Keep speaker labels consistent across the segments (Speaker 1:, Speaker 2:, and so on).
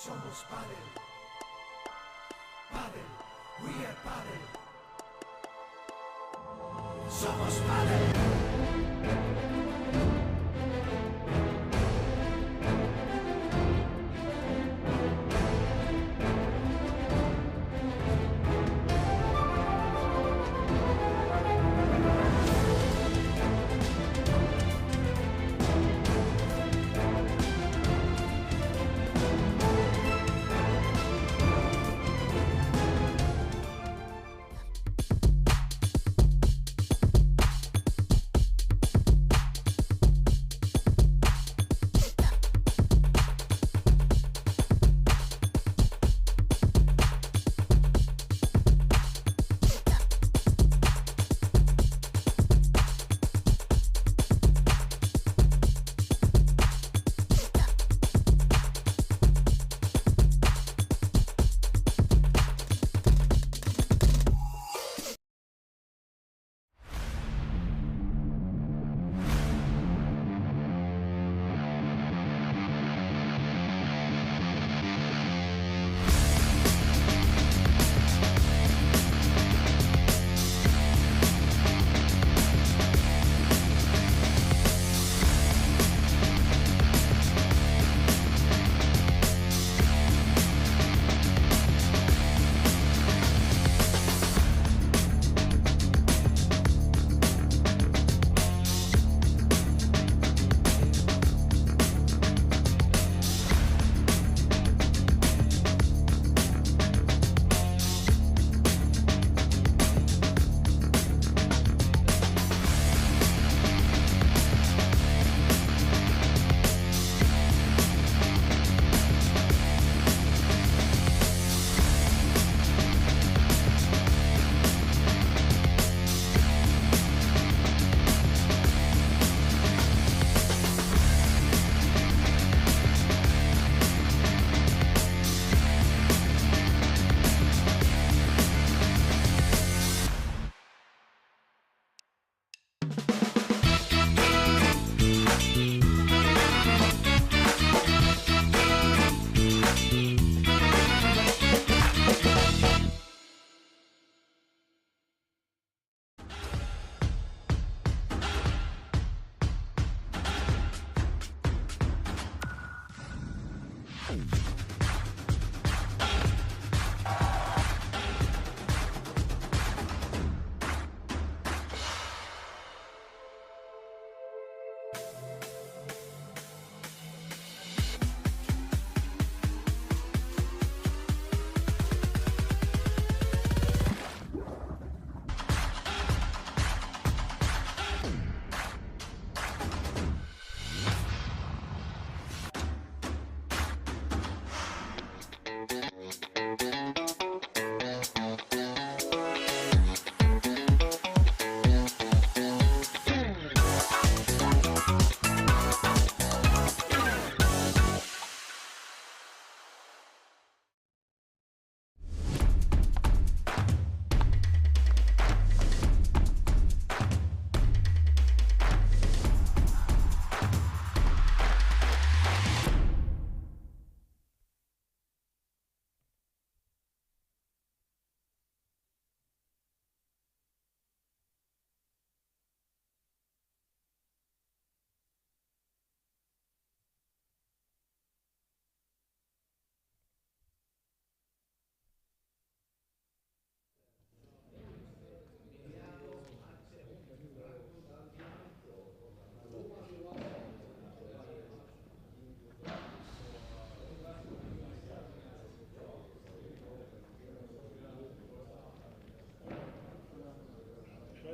Speaker 1: Somos Padel. Padel. We are Padel. Somos Padel.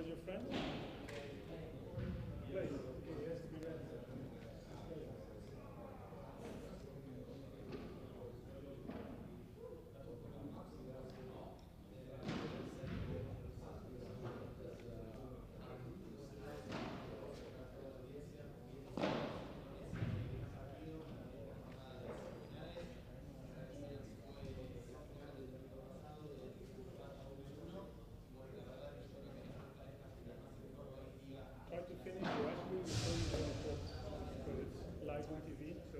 Speaker 2: Your friend? Please. He has to be ready. Try to finish your ice cream before you go to court. So it's live on TV, so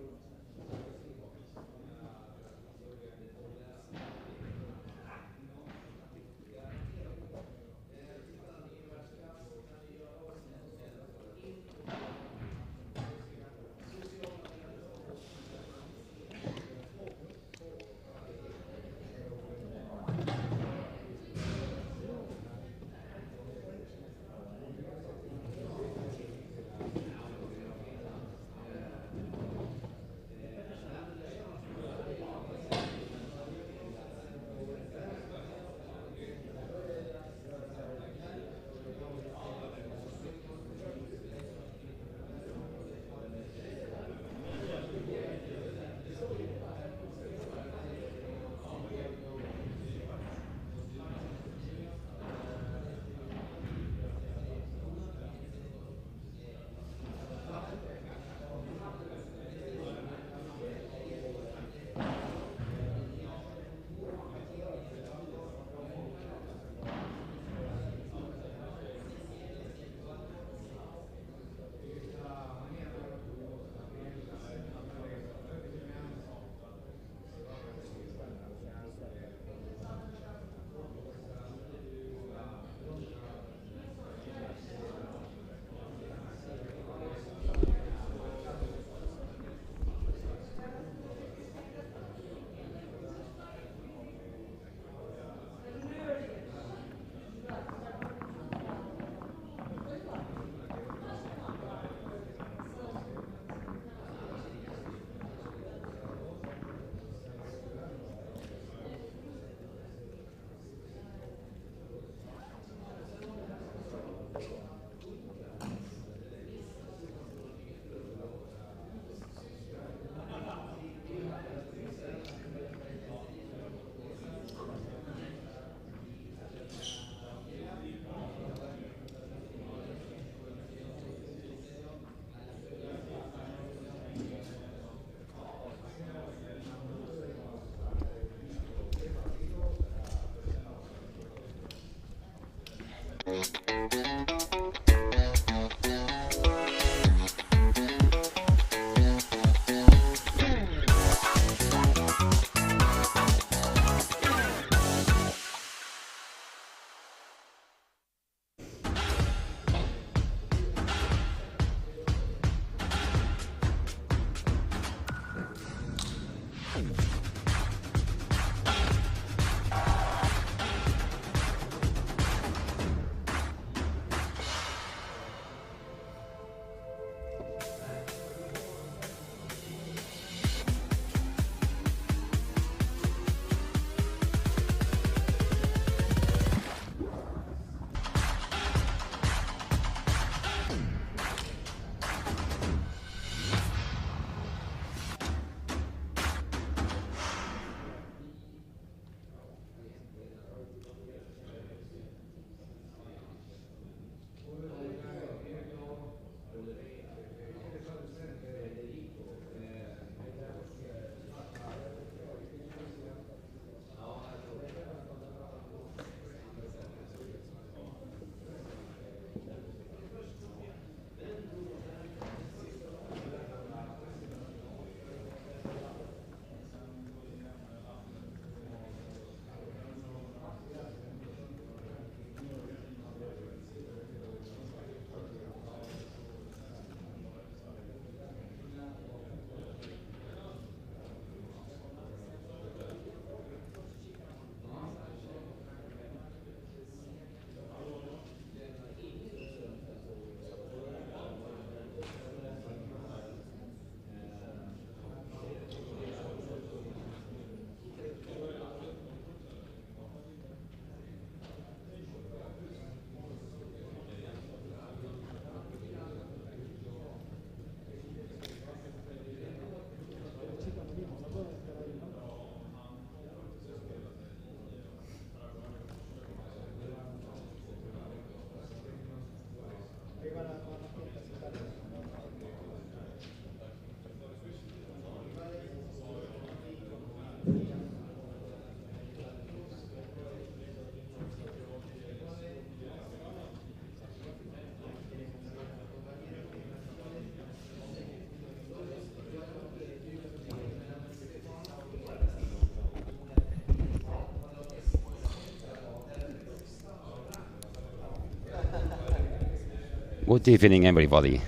Speaker 3: Good evening, everybody.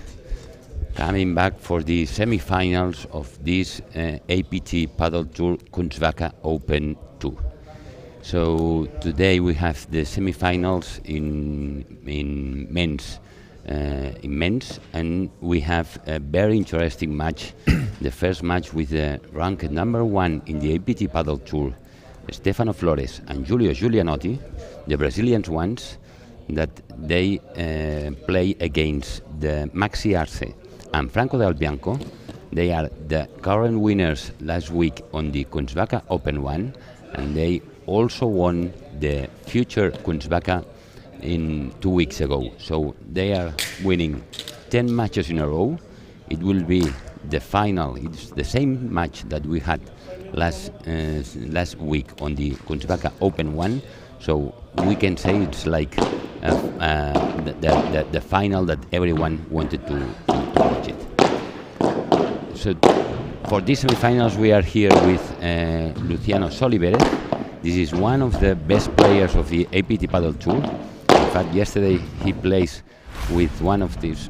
Speaker 3: Coming back for the semi-finals of this APT Paddle Tour Kungsbacka Open 2. So today we have the semi-finals in men's, and we have a very interesting match. The first match with the ranked number 1 in the APT Paddle Tour, Stefano Flores and Giulio Giulianotti, the Brazilians ones, that they play against the Maxi Arce and Franco Del Bianco. They are the current winners last week on the Kungsbacka Open 1, and they also won the future Kungsbacka in 2 weeks ago. So they are winning 10 matches in a row. It will be the final. It's the same match that we had last week on the Kungsbacka Open 1. So we can say it's like the final that everyone wanted to watch it. So for these semifinals we are here with Luciano Soliveres. This is one of the best players of the APT Paddle Tour. In fact, yesterday he plays with one of these.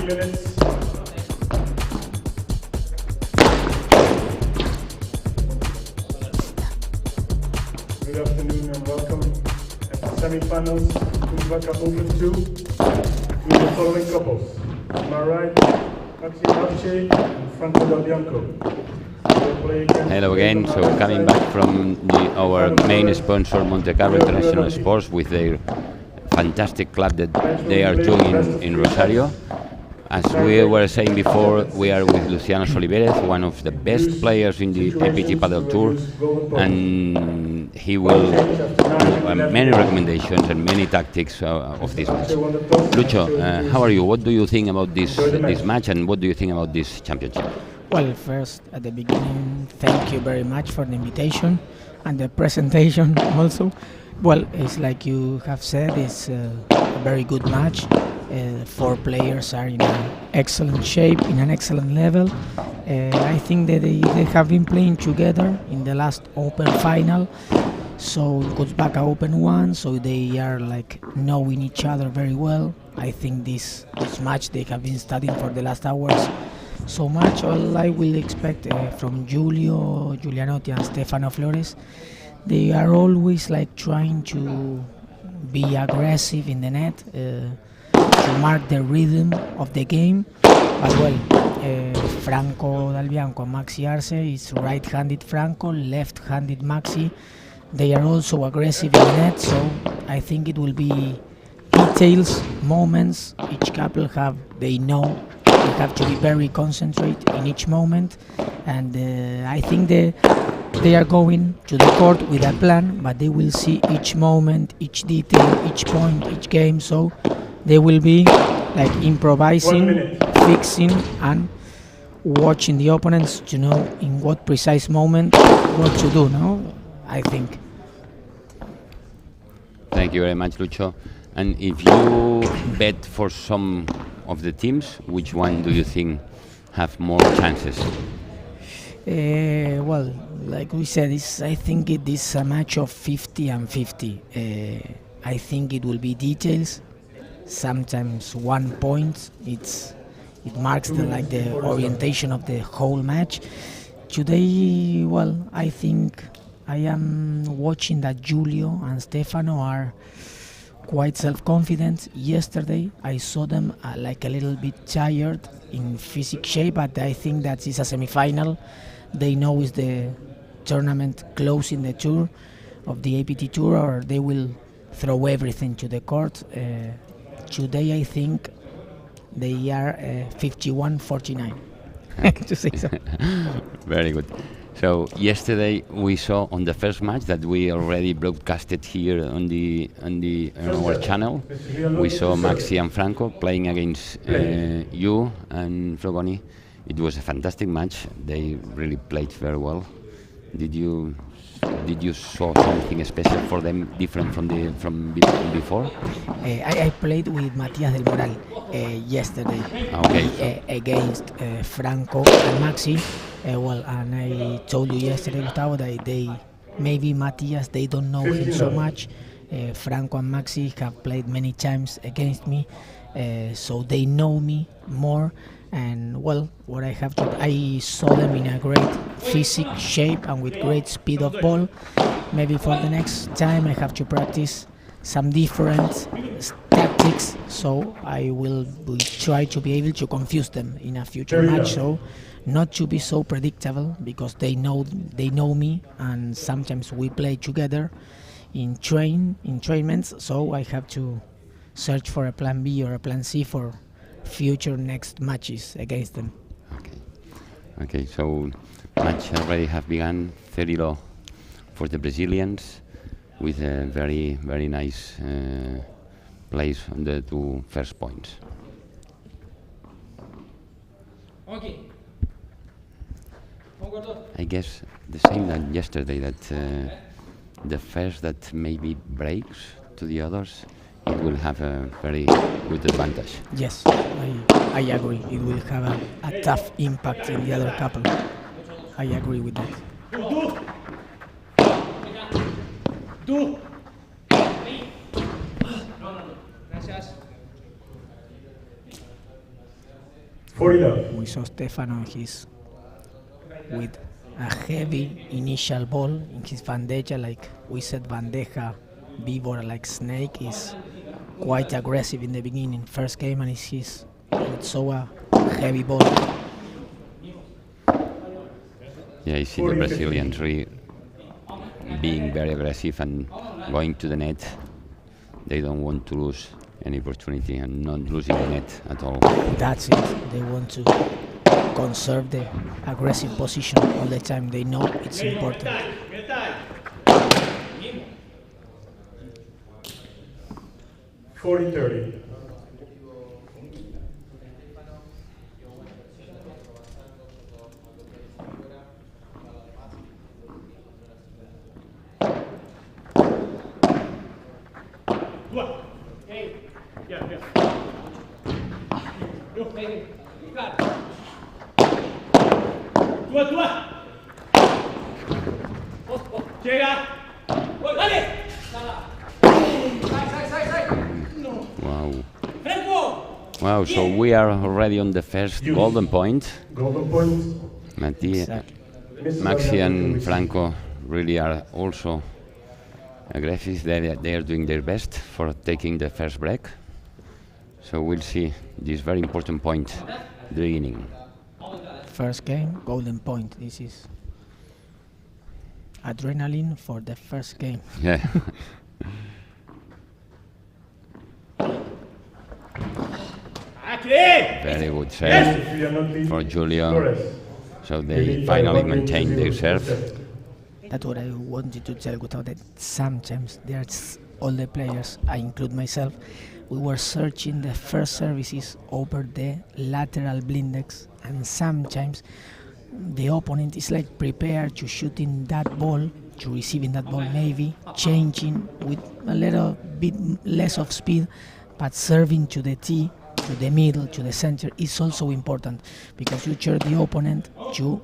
Speaker 2: Minutes. Good afternoon and welcome at the semi-finals Kungsbacka Open 2 with the following couples. On my right, Maxi Arce and Franco Del Bianco.
Speaker 3: Hello again. So coming back from our main sponsor Monte Carlo International Sports with their fantastic club that they are doing in Rosario. As we were saying before, we are with Luciano Soliveres, one of the best players in the APT Paddle Tour, and he will do many recommendations and many tactics of this match. Lucho, how are you? What do you think about this match, and what do you think about this championship?
Speaker 4: Well, first, at the beginning, thank you very much for the invitation and the presentation also. Well, it's like you have said, it's a very good match. 4 players are in excellent shape, in an excellent level. I think that they have been playing together in the last Open final, so Kungsbacka Open 1, so they are like knowing each other very well. I think this match they have been studying for the last hours so much. All I will expect from Giulio Giulianotti and Stefano Flores, they are always like trying to be aggressive in the net, to mark the rhythm of the game. But well, Franco Del Bianco and Maxi Arce is right-handed Franco, left-handed Maxi. They are also aggressive in the net, so I think it will be details, moments. Each couple they know they have to be very concentrated in each moment, and I think they are going to the court with a plan, but they will see each moment, each detail, each point, each game, so they will be like improvising,
Speaker 2: 1 minute.
Speaker 4: fixing, and watching the opponents to know in what precise moment what to do. No, I think.
Speaker 3: Thank you very much, Lucho. And if you bet for some of the teams, which one do you think have more chances?
Speaker 4: Well, like we said, I think it is a match of 50 and 50. I think it will be details. Sometimes 1 point. It marks the orientation of the whole match. Today, well, I think I am watching that Julio and Stefano are quite self-confident. Yesterday, I saw them like a little bit tired in physical shape, but I think that is a semi-final. They know is the tournament closing the tour of the APT tour, or they will throw everything to the court. Today, I think they are 51-49. To say so.
Speaker 3: Very good. So yesterday we saw on the first match that we already broadcasted here on our channel. We saw Maxi and Franco playing against you and Frogoni. It was a fantastic match. They really played very well. Did you saw something special for them, different from before?
Speaker 4: I played with Matias del Moral yesterday against Franco and Maxi. Well, and I told you yesterday, Gustavo, that maybe Matias, they don't know him so much. Franco and Maxi have played many times against me, so they know me more. And well, what I saw them in a great physical shape and with great speed of ball. Maybe for the next time I have to practice some different tactics, so I will try to be able to confuse them in a future match. So not to be so predictable, because they know me, and sometimes we play together in trainments. So I have to search for a plan B or a plan C for future next matches against them.
Speaker 3: Okay, so match already have begun 30 for the Brazilians, with a very, very nice place on the 2 first points. I guess the same that yesterday, that the first that maybe breaks to the others, it will have a very good advantage.
Speaker 4: Yes, I agree. It will have a tough impact in the other couple. I agree with that. We saw Stefano with a heavy initial ball in his bandeja, like we said, bandeja, beaver, like snake, is quite aggressive in the beginning, first game, and he's so a heavy ball.
Speaker 3: Yeah, I see the Brazilians being very aggressive and going to the net. They don't want to lose any opportunity and not losing the net at all.
Speaker 4: That's it. They want to conserve the aggressive position all the time. They know it's important.
Speaker 2: $40-30.
Speaker 3: Wow, so we are already on the first golden point.
Speaker 2: Golden point.
Speaker 3: Maxi and Franco really are also aggressive. They are doing their best for taking the first break. So we'll see this very important point at the beginning.
Speaker 4: First game, golden point. This is adrenaline for the first game.
Speaker 3: Yeah. Very good serve for Julio. So they finally maintain their serve.
Speaker 4: That's what I wanted to tell Gustavo, that sometimes there's all the players, I include myself, we were searching the first services over the lateral blindex, and sometimes the opponent is like prepared to shooting that ball, to receiving that ball, maybe changing with a little bit less of speed, but serving to the tee, to the middle, to the center is also important, because you cheer the opponent to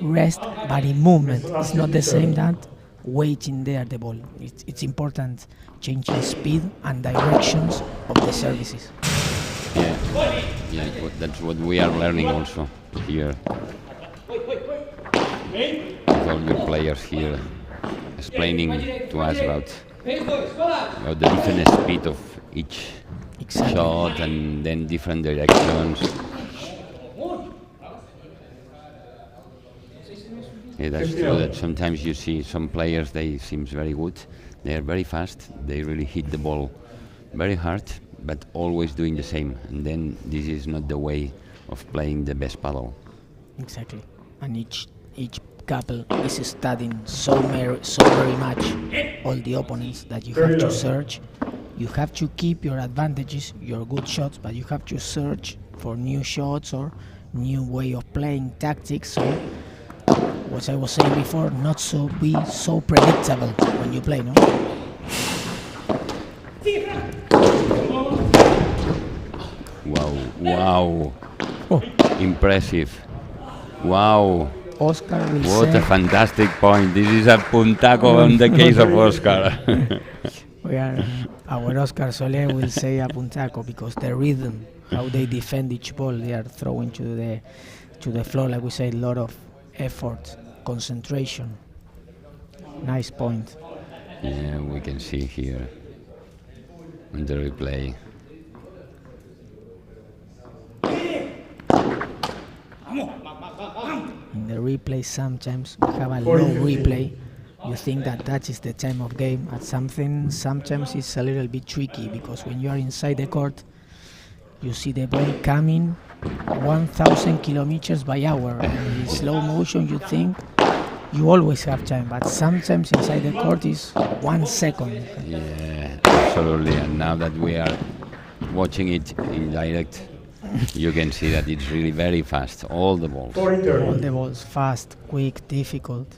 Speaker 4: rest but in movement. It's not the same that waiting there the ball. It's important changing speed and directions of the services.
Speaker 3: Yeah, that's what we are learning also here. With all your players here explaining to us about the different speed of each shot and then different directions. Yeah, that's true that sometimes you see some players, they seem very good, they are very fast, they really hit the ball very hard, but always doing the same, and then this is not the way of playing the best paddle.
Speaker 4: Exactly, and each couple is studying so very much all the opponents that you have to search. You have to keep your advantages, your good shots, but you have to search for new shots or new way of playing tactics. So, what I was saying before, not so be so predictable when you play, no?
Speaker 3: Wow, impressive. Wow.
Speaker 4: Oscar will
Speaker 3: What
Speaker 4: say,
Speaker 3: a fantastic point. This is a puntaco on the case of Oscar.
Speaker 4: our Oscar Soler will say a puntaco, because the rhythm, how they defend each ball, they are throwing to the floor, like we say, a lot of effort, concentration. Nice point.
Speaker 3: Yeah, we can see here on the replay.
Speaker 4: In the replay, sometimes we have a low replay. You think that is the time of game, and sometimes it's a little bit tricky, because when you are inside the court, you see the ball coming 1,000 kilometers by hour. And in slow motion, you think you always have time, but sometimes inside the court is 1 second.
Speaker 3: Yeah, absolutely. And now that we are watching it in direct, you can see that it's really very fast. All the balls.
Speaker 4: All the balls fast, quick, difficult.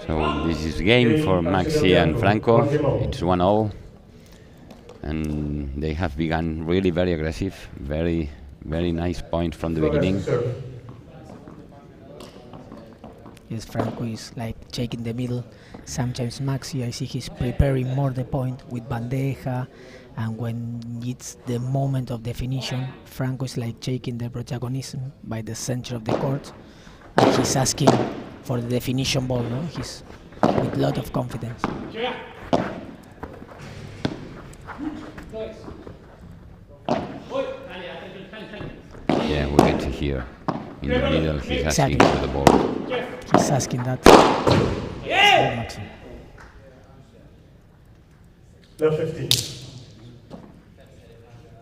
Speaker 3: So this is game for Maxi and Franco. It's 1-0, and they have begun really very aggressive. Very nice point from the beginning.
Speaker 4: Yes, Franco is like taking the middle. Sometimes Maxi, I see he's preparing more the point with bandeja, and when it's the moment of definition, Franco is like taking the protagonism by the center of the court, and he's asking for the definition ball, no? He's with a lot of confidence.
Speaker 3: Yeah, we get to hear in the middle. He's asking for the ball.
Speaker 4: He's asking that.
Speaker 2: Left 15.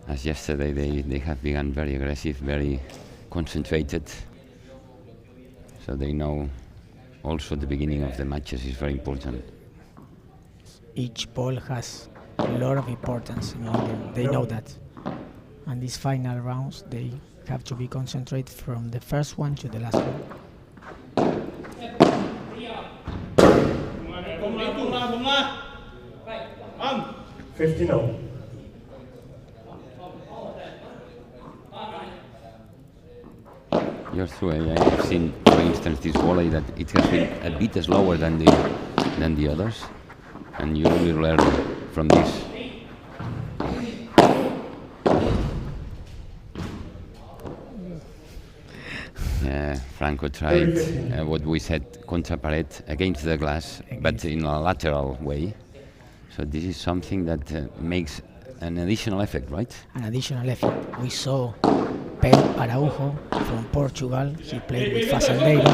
Speaker 3: As yesterday, they have begun very aggressive, very concentrated. So they know also the beginning of the matches is very important.
Speaker 4: Each ball has a lot of importance, they know that. And these final rounds, they have to be concentrated from the first one to the last one.
Speaker 2: 50-0.
Speaker 3: You're true. I have seen, for instance, this volley that it has been a bit slower than the others, and you really learn from this. Franco tried what we said, contra pared, against the glass, but in a lateral way. So this is something that makes an additional effect, right?
Speaker 4: An additional effect. We saw Pedro Araujo from Portugal. He played with Fasandeiro.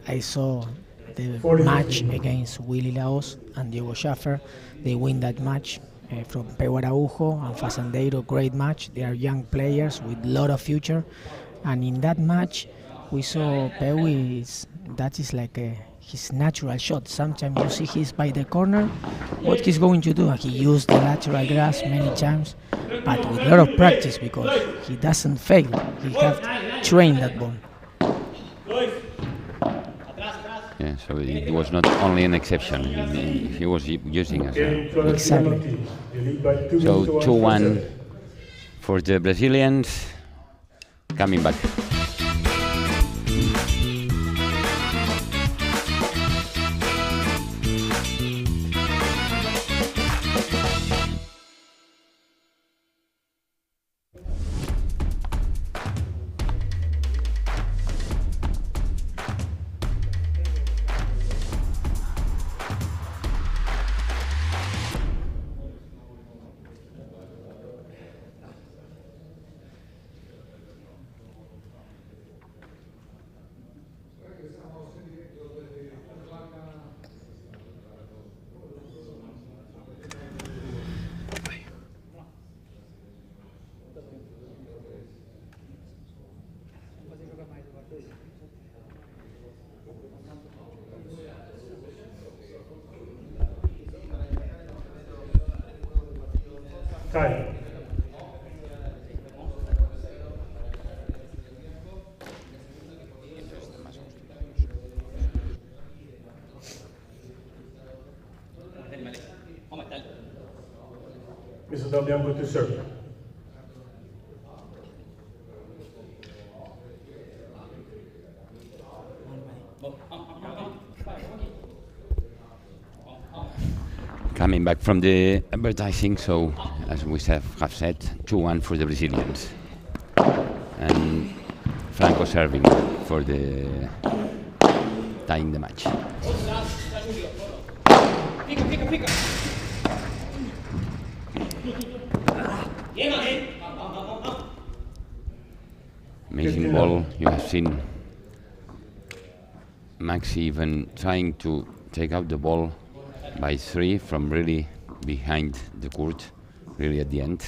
Speaker 4: I saw the match against Willy Laos and Diego Schaffer. They win that match from Pedro Araujo and Fasandeiro. Great match. They are young players with a lot of future. And in that match, we saw Peu that is like his natural shot. Sometimes you see he's by the corner. What he's going to do? He used the lateral grass many times, but with a lot of practice because he doesn't fail. He have trained that ball.
Speaker 3: Yeah, so it was not only an exception. He was using as a...
Speaker 4: Exactly.
Speaker 3: So 2-1 for the Brazilians. Coming back.
Speaker 2: Time. Mr. Del Bianco to serve.
Speaker 3: Coming back from the advertising, so as we have said, 2-1 for the Brazilians. And Franco serving for the tying the match. Amazing ball. You have seen Maxi even trying to take out the ball by 3 from really behind the court, really at the end.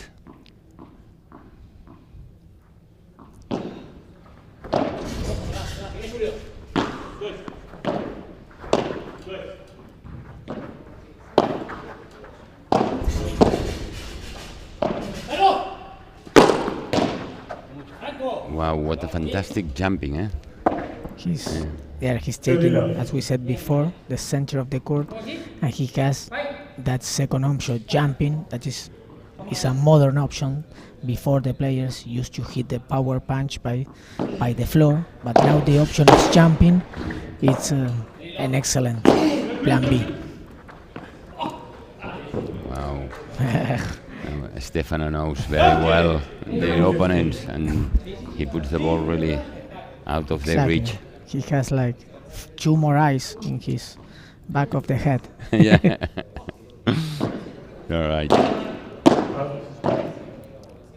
Speaker 3: Wow, what a fantastic jumping, eh?
Speaker 4: He's taking, as we said before, the center of the court, and he has that second option, jumping, that is a modern option. Before the players used to hit the power punch by the floor, but now the option is jumping. It's an excellent plan B.
Speaker 3: Wow. Stefano knows very well the opponents, and he puts the ball really out of their reach.
Speaker 4: He has like 2 more eyes in his back of the head.
Speaker 3: Yeah. All right.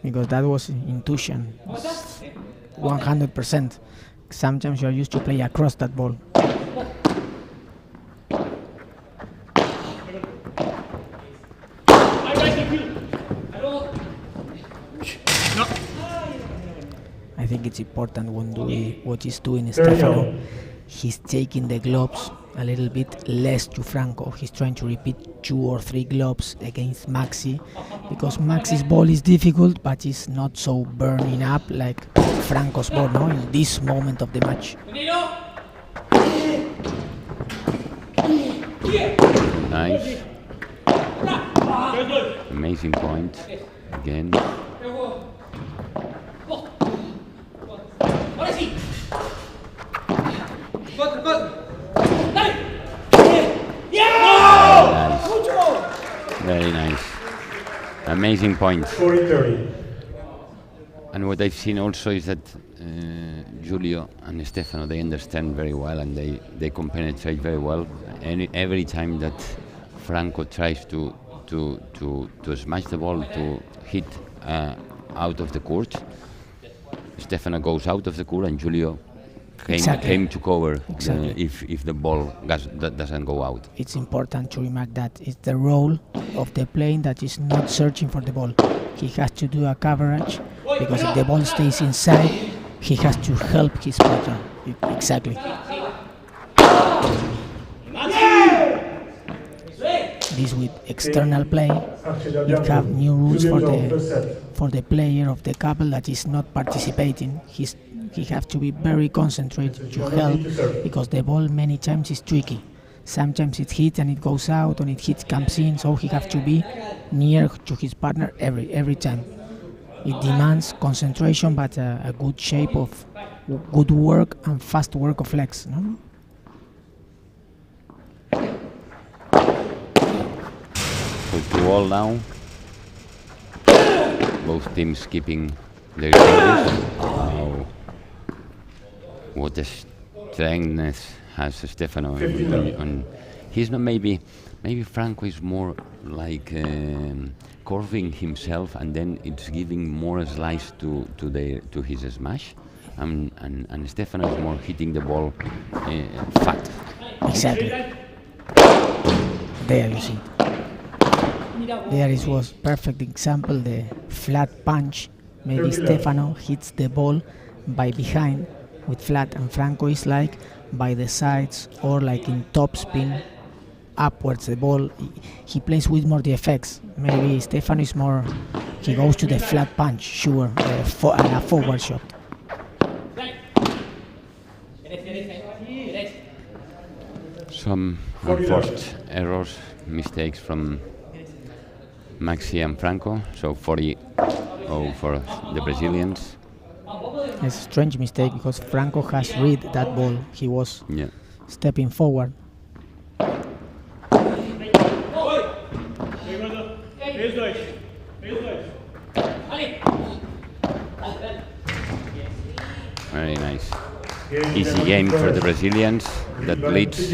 Speaker 4: Because that was intuition, 100%. Sometimes you are used to play across that ball. I think it's important when doing what he's doing, Stefano. He's taking the gloves a little bit less to Franco. He's trying to repeat 2 or 3 gloves against Maxi, because Maxi's ball is difficult, but it's not so burning up like Franco's ball, no? In this moment of the match.
Speaker 3: Nice. Amazing point. Again. Very nice. Amazing point.
Speaker 2: 40-30.
Speaker 3: And what I've seen also is that Julio and Stefano, they understand very well, and they compenetrate very well. And every time that Franco tries to smash the ball to hit out of the court, Stefano goes out of the court, and Julio came to cover if the ball doesn't go out.
Speaker 4: It's important to remark that it's the role of the player that is not searching for the ball. He has to do a coverage, because if the ball stays inside, he has to help his partner. Exactly. This with external play, you have new rules for the player of the couple that is not participating. He has to be very concentrated to help, because the ball many times is tricky. Sometimes it hits and it goes out, and it comes in, so he has to be near to his partner every time. It demands concentration, but a good shape of good work and fast work of legs. No?
Speaker 3: So 2-all now. Both teams keeping their fingers. Wow. What a strength has Stefano. He's not maybe Franco is more like curving himself, and then it's giving more slice to his smash, and Stefano is more hitting the ball fat.
Speaker 4: Exactly. There you see. There it was perfect example, the flat punch. Maybe Stefano hits the ball by behind with flat, and Franco is like by the sides, or like in top spin upwards the ball. He plays with more the effects. Maybe Stefano is more, he goes to the flat punch, sure, and a forward shot.
Speaker 3: Some unforced errors, mistakes from Maxi and Franco, so 40-0 for the Brazilians.
Speaker 4: It's a strange mistake, because Franco has read that ball. He was stepping forward.
Speaker 3: Very nice. Easy game for the Brazilians that leads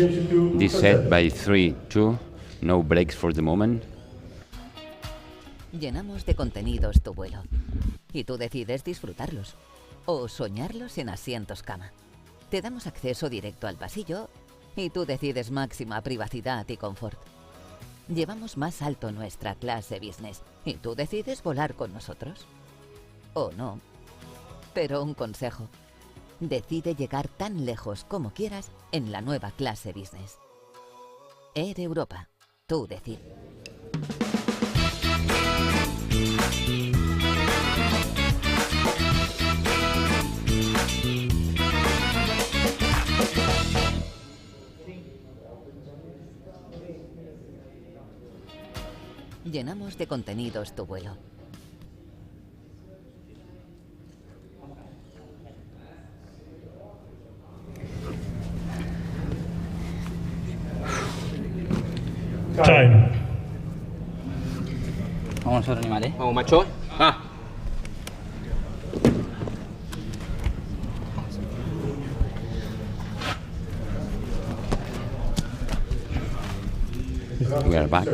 Speaker 3: this set by 3-2. No breaks for the moment.
Speaker 5: Llenamos de contenidos tu vuelo y tú decides disfrutarlos o soñarlos en asientos cama. Te damos acceso directo al pasillo y tú decides máxima privacidad y confort. Llevamos más alto nuestra clase business y tú decides volar con nosotros. O no. Pero un consejo. Decide llegar tan lejos como quieras en la nueva clase business. Air Europa. Tú decides. Llenamos de contenidos tu vuelo.
Speaker 2: Time.
Speaker 6: Vamos nosotros, animales. Vamos, macho. Ah.
Speaker 3: We are back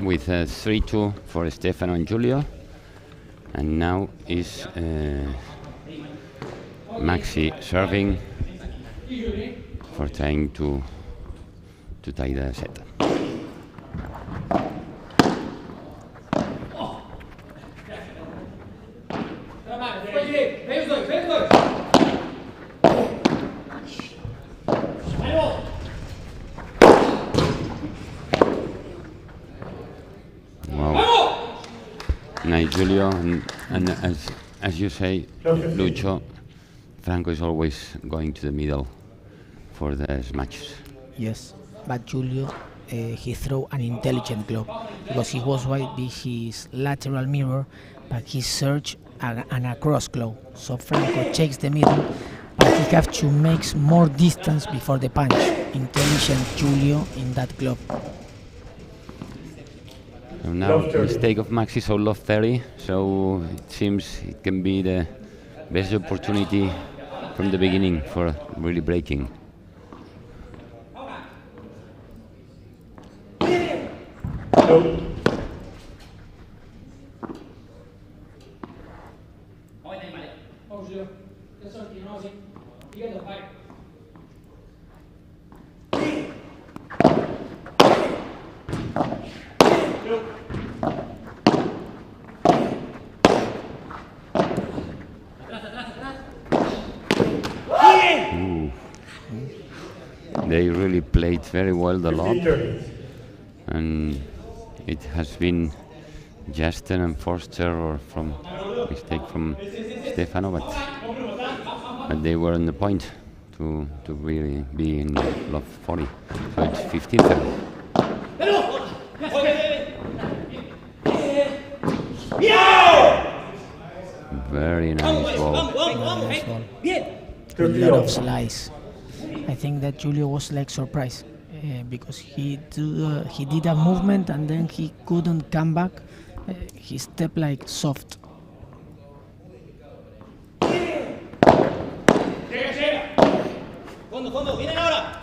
Speaker 3: with 3-2 for Stefano and Julio, and now is Maxi serving for trying to tie the set. Nice, Julio, and as you say, Lucho, Franco is always going to the middle for the matches.
Speaker 4: Yes, but Julio, he threw an intelligent glove, because he was right by his lateral mirror, but he searched an across glove. So Franco takes the middle, but he have to make more distance before the punch. Intelligent Julio in that glove.
Speaker 3: So now
Speaker 2: Love 30.
Speaker 3: mistake of Maxi, so love 30. So it seems it can be the best opportunity from the beginning for really breaking.
Speaker 2: No.
Speaker 3: They really played very well the lob,
Speaker 2: 15-30.
Speaker 3: and it has been just an enforced error from mistake from Stefano, but they were on the point to really be in lob 40. So it's 15-30. Very nice ball.
Speaker 4: Nice ball.
Speaker 2: 30
Speaker 4: A lot
Speaker 2: all.
Speaker 4: of slice. I think that Julio was like surprised because he did a movement and then he couldn't come back. He stepped like soft.
Speaker 6: Fondo, vienen ahora.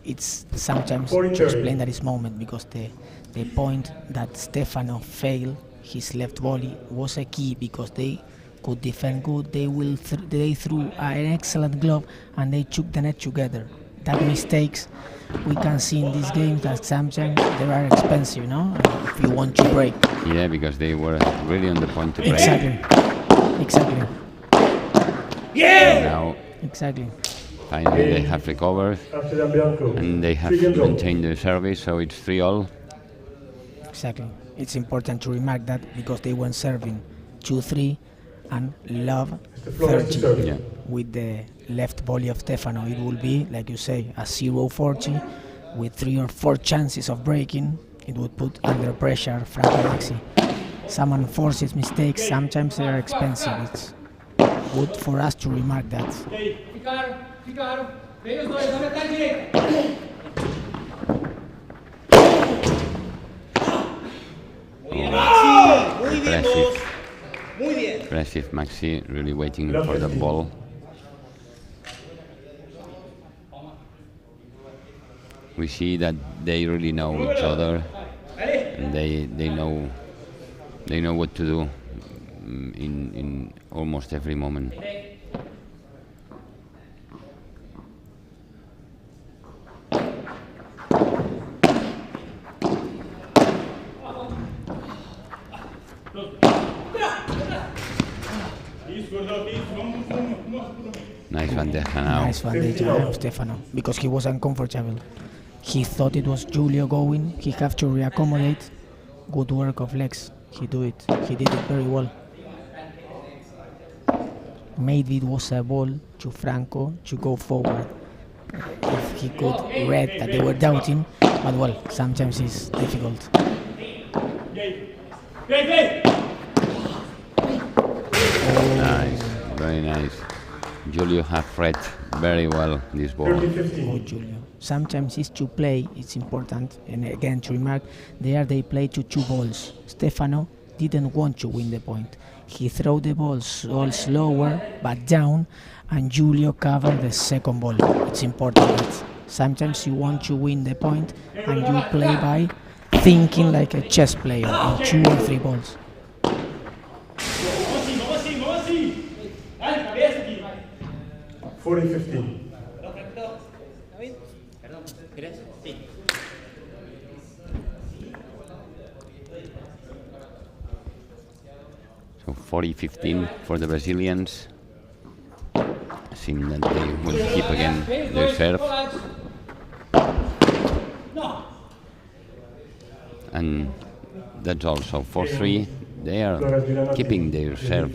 Speaker 4: It's sometimes
Speaker 2: 40-30.
Speaker 4: to explain that is moment because the point that Stefano failed his left volley was a key because they could defend good. They threw an excellent glove and they took the net together. That mistakes we can see in these games that sometimes they are expensive, no? If you want to break.
Speaker 3: Yeah, because they were really on the point to break.
Speaker 4: Exactly.
Speaker 3: Now
Speaker 4: Exactly.
Speaker 3: finally they have recovered
Speaker 2: Amsterdam Bianco.
Speaker 3: and they have
Speaker 2: 3 games all.
Speaker 3: maintained the service, so it's 3-all.
Speaker 4: Exactly. It's important to remark that because they went serving 2-3 and love
Speaker 2: Mr. Flores to
Speaker 4: 30
Speaker 2: serve.
Speaker 3: Yeah.
Speaker 4: with the left volley of Stefano. It will be, like you say, a 0-40 with 3 or 4 chances of breaking. It would put under pressure Franco Maxi. Someone forces mistakes, sometimes they are expensive. It's good for us to remark that.
Speaker 3: Impressive.
Speaker 6: Muy bien.
Speaker 3: Impressive, Maxi, really waiting
Speaker 2: Love
Speaker 3: for the
Speaker 2: 15.
Speaker 3: ball. We see that they really know each other, and they know what to do in almost every moment. Nice bandeja now.
Speaker 4: Nice one, by Stefano, because he was uncomfortable. He thought it was Julio going. He have to reaccommodate. Good work of legs. He did it very well. Maybe it was a ball to Franco to go forward. If he could read that they were doubting, but well, sometimes it's difficult.
Speaker 3: Nice, very nice. Julio have read very well this ball.
Speaker 2: 30-15.
Speaker 4: Good, Julio. Sometimes it's to play, it's important. And again, to remark, they play to 2 balls. Stefano didn't want to win the point. He threw the balls all slower, but down, and Julio covered the second ball. It's important that sometimes you want to win the point, and you play by thinking like a chess player in 2 or 3 balls.
Speaker 2: 40-15.
Speaker 3: So 40-15 for the Brazilians. Seem that they will keep again their serve. And that's also 4-3. They are keeping their serve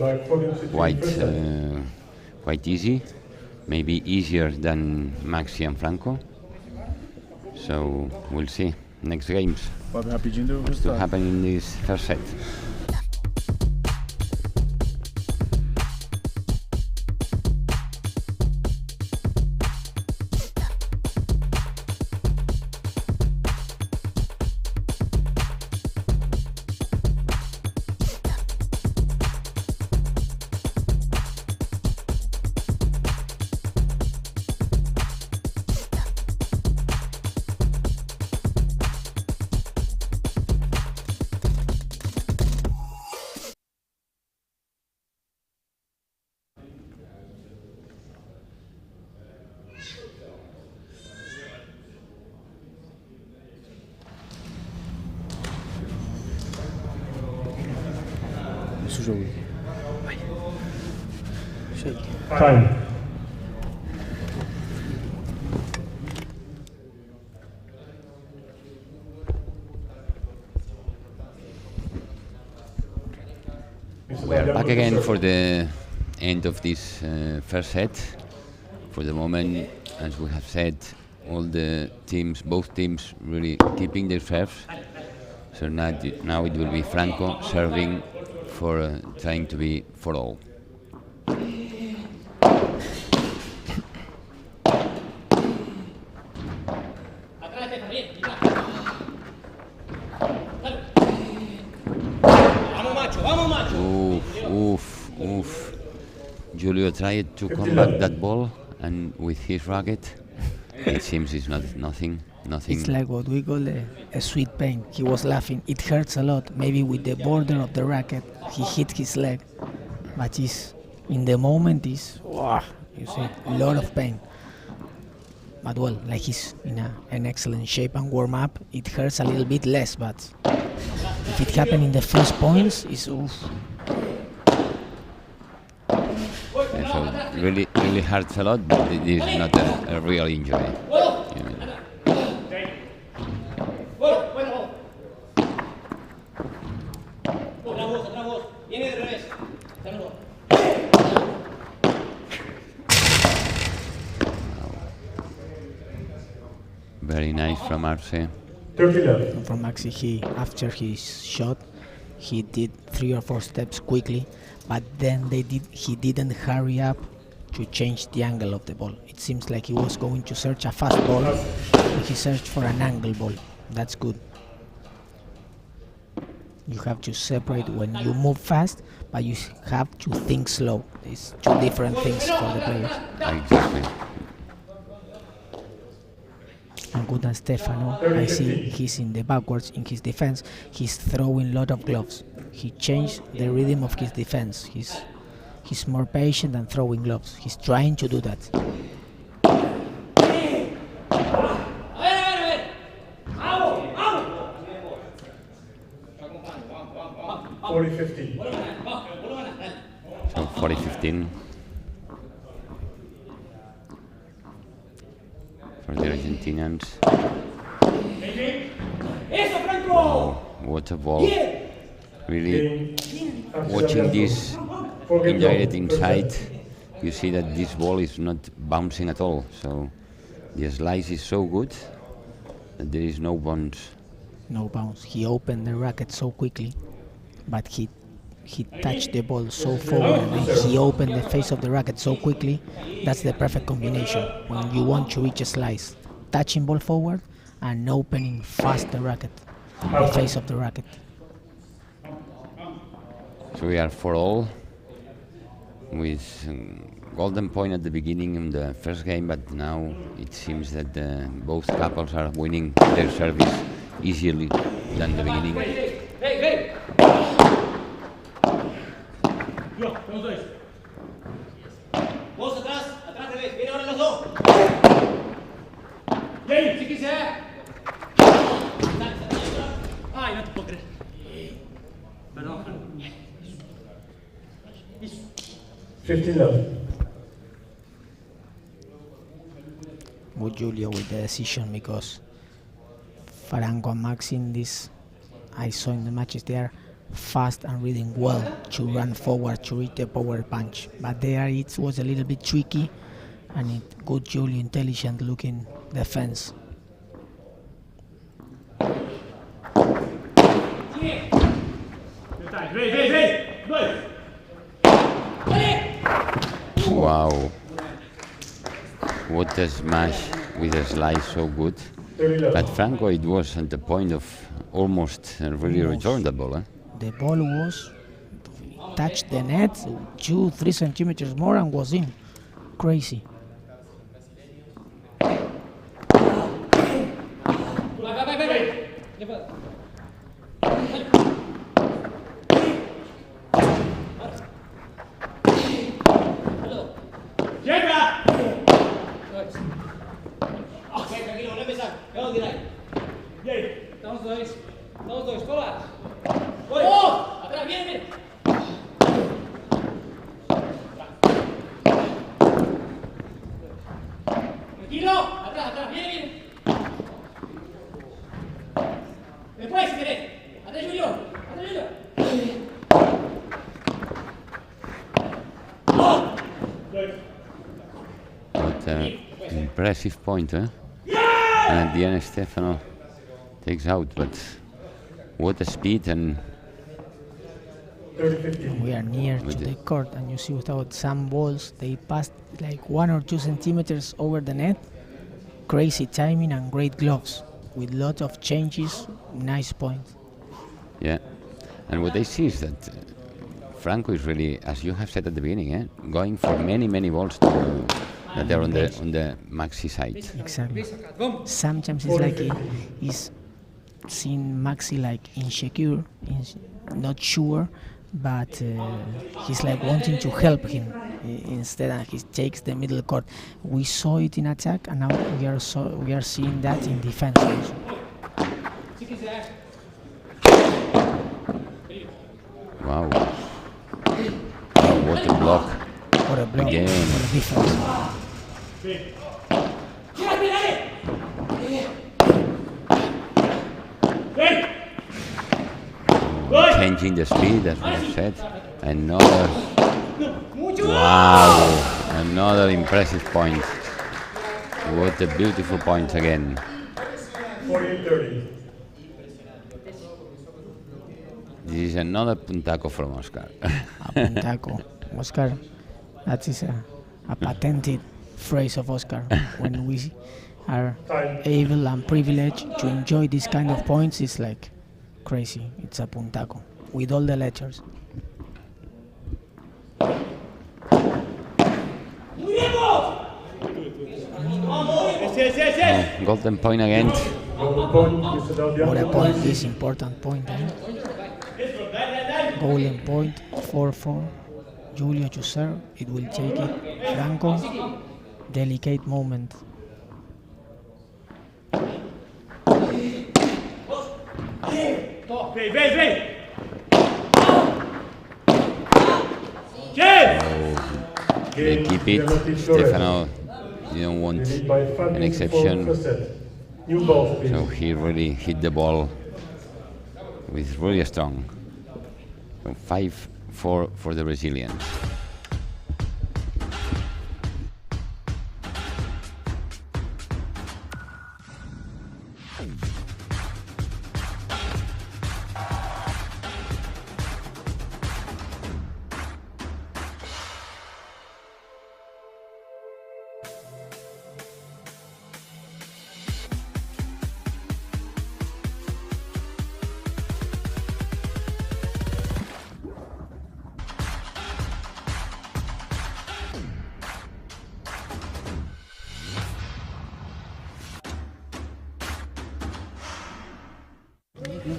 Speaker 3: quite easy, maybe easier than Maxi and Franco. So we'll see next games
Speaker 7: What's happening?
Speaker 3: what's to happen in this first set.
Speaker 4: 수저위. Shake.
Speaker 2: Time.
Speaker 3: We are back again for the end of this first set. For the moment, as we have said, all the teams, both teams, really keeping their serves. So now it will be Franco serving for trying to be for all.
Speaker 6: Atrás, Stefano, bien, mira. Dale. Vamos, macho.
Speaker 3: Oof. Julio tried to combat that ball, and with his racket, it seems it's nothing.
Speaker 4: It's like what we call a sweet pain. He was laughing. It hurts a lot. Maybe with the border of the racket, he hit his leg. But in the moment, you see, a lot of pain. But well, like he's in an excellent shape and warm up, it hurts a little bit less. But if it happened in the first points, it's oof.
Speaker 3: Yeah, so really hurts a lot, but this is not a real injury. You know.
Speaker 6: Atrás vos. Viene de revés. Saludos.
Speaker 3: Very nice from Arce.
Speaker 2: 30 left.
Speaker 4: From Maxi, after his shot, he did 3 or 4 steps quickly, but then he didn't hurry up to change the angle of the ball. It seems like he was going to search a fast ball, and he searched for an angle ball. That's good. You have to separate when you move fast, but you have to think slow. It's two different things for the players.
Speaker 3: Exactly.
Speaker 4: And good as Stefano, I see he's in the backwards in his defense. He's throwing a lot of gloves. He changed the rhythm of his defense. He's more patient than throwing gloves. He's trying to do that.
Speaker 2: 40-15.
Speaker 3: So 40-15 for the Argentinians. Wow, what a ball. Really watching this indirect inside, you see that this ball is not bouncing at all. So the slice is so good that there is no bounce.
Speaker 4: No bounce. He opened the racket so quickly, but he touched the ball so forward and then he opened the face of the racket so quickly. That's the perfect combination when you want to reach a slice. Touching ball forward and opening fast the racket, the face of the racket.
Speaker 3: So we are for all with golden point at the beginning in the first game, but now it seems that both couples are winning their service easily than the beginning.
Speaker 6: Hey! Vos atrás, revés. Viene ahora los dos. ¡Yay! ¡Sí quise! Ay, no te puedo creer. Perdón.
Speaker 2: 15 left.
Speaker 4: With Julio with the decision, because Franco and Max in this, I saw in the matches, they are fast and reading well to run forward to reach the power punch, but there it was a little bit tricky, and good Julio, intelligent looking defense.
Speaker 3: Wow, what a smash with a slice so good. But Franco, it was at the point of almost really return the ball.
Speaker 4: The ball was touched the net 2-3 centimeters more and was in. Crazy.
Speaker 6: Tranquilo, no empezar. Vamos a tirar. Estamos dois. Colas. ¡Oh! ¡Atrás, viene!
Speaker 3: impressive point, and at the end Stefano takes out, but what a speed, and
Speaker 2: 30-15.
Speaker 4: We are near to the court, and you see without some balls, they passed like 1 or 2 centimeters over the net. Crazy timing and great gloves, with lot of changes, nice point.
Speaker 3: yeah. And what I see is that Franco is really, as you have said at the beginning, going for many balls that are on the maxi side.
Speaker 4: Exactly. Sometimes it's like he's seeing Maxi like insecure, not sure, but he's like wanting to help him instead, and he takes the middle court. We saw it in attack, and now we are seeing that in defense also.
Speaker 3: Wow. Oh, what a block.
Speaker 4: What a block,
Speaker 3: Again.
Speaker 4: what a defense.
Speaker 3: Changing the speed, as we have said. Another. Wow. Another impressive point. What a beautiful point again.
Speaker 2: 48-30.
Speaker 3: This is another puntaco from Oscar.
Speaker 4: A puntaco. Oscar, that is a patented phrase of Oscar. When we are able and privileged to enjoy this kind of points, it's like crazy. It's a puntaco with all the letters.
Speaker 3: Oh, golden point again.
Speaker 2: Golden point, Mr. Del
Speaker 4: What a
Speaker 2: Bianco.
Speaker 4: point, this important point. Golden point, 4-4. Julio to serve, it will take it. Franco, delicate moment.
Speaker 3: They keep it. Stefano didn't want
Speaker 2: Lead by 5
Speaker 3: an
Speaker 2: minutes for
Speaker 3: exception,
Speaker 2: first set. New balls, please.
Speaker 3: so he really hit the ball with really strong. So 5-4 for the Brazilians.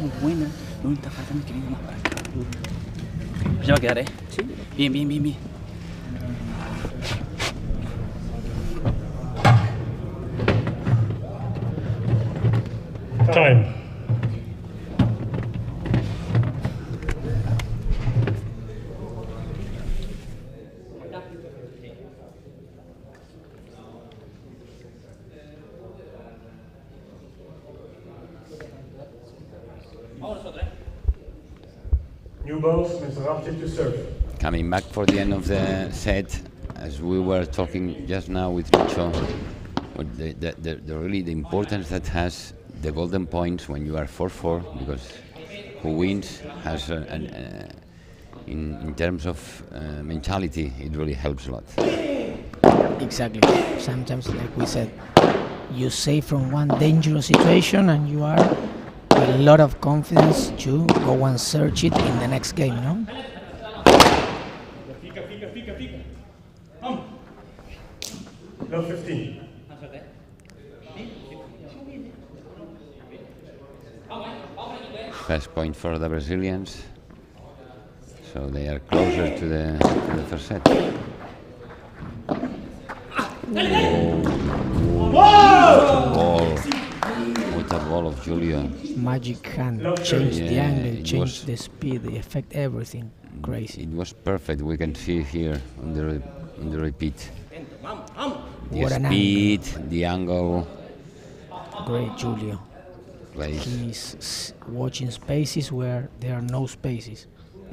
Speaker 7: Muy buena, no está faltando que venga más para acá. Ya va a quedar, Sí. Bien.
Speaker 2: Time. New balls, Mr. Raptic to serve.
Speaker 3: Coming back for the end of the set, as we were talking just now with Lucho, what really the importance that has the golden points when you are 4-4, because who wins has in terms of mentality, it really helps a lot.
Speaker 4: Exactly. Sometimes, like we said, you save from one dangerous situation and you are with a lot of confidence to go and search it in the next game, no?
Speaker 2: No 15.
Speaker 3: First point for the Brazilians, so they are closer to the first set. What a ball of Julio.
Speaker 4: Magic hand, change the
Speaker 3: Yeah,
Speaker 4: angle,
Speaker 3: it
Speaker 4: change
Speaker 3: was-
Speaker 4: the speed, the effect, everything. Crazy.
Speaker 3: It was perfect. We can see here on the repeat. The
Speaker 4: What an
Speaker 3: speed, the angle.
Speaker 4: Great, Julio.
Speaker 3: Place.
Speaker 4: He's watching spaces where there are no spaces.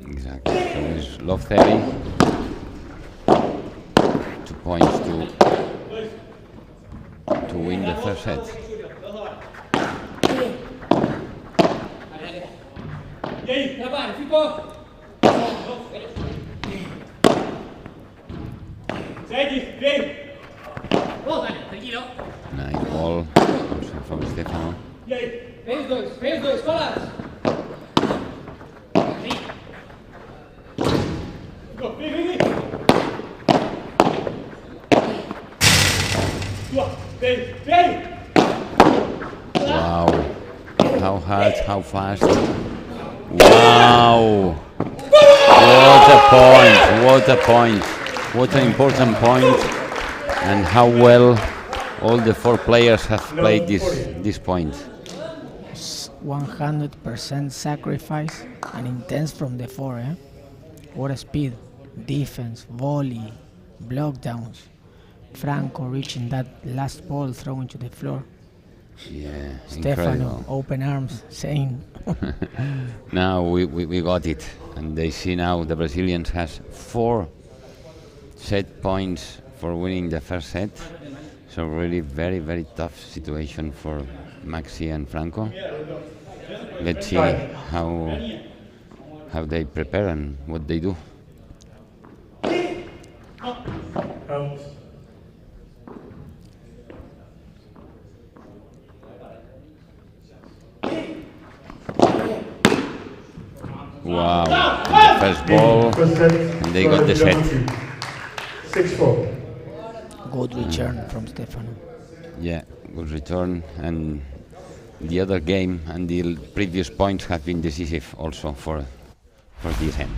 Speaker 3: Exactly. So it's love theory. 2 points to to win the first set. Nice ball also from Stefano. Wow, how hard, how fast. Wow, what a point, what an important point, and how well all the four players have played this point.
Speaker 4: 100% sacrifice and intense from the four. What a speed, defense, volley, block downs. Franco reaching that last ball thrown to the floor.
Speaker 3: Yeah,
Speaker 4: Stefano,
Speaker 3: incredible.
Speaker 4: open arms, saying.
Speaker 3: Now we got it, and they see now the Brazilians has 4 set points for winning the first set. So really very, very tough situation for Maxi and Franco. Let's see how they prepare and what they do.
Speaker 2: Out.
Speaker 3: Wow, and the first ball,
Speaker 2: First set,
Speaker 3: and they got the set.
Speaker 2: 6-4.
Speaker 4: Good return from Stefano.
Speaker 3: Yeah, good return, and the other game and the previous points have been decisive also for this end.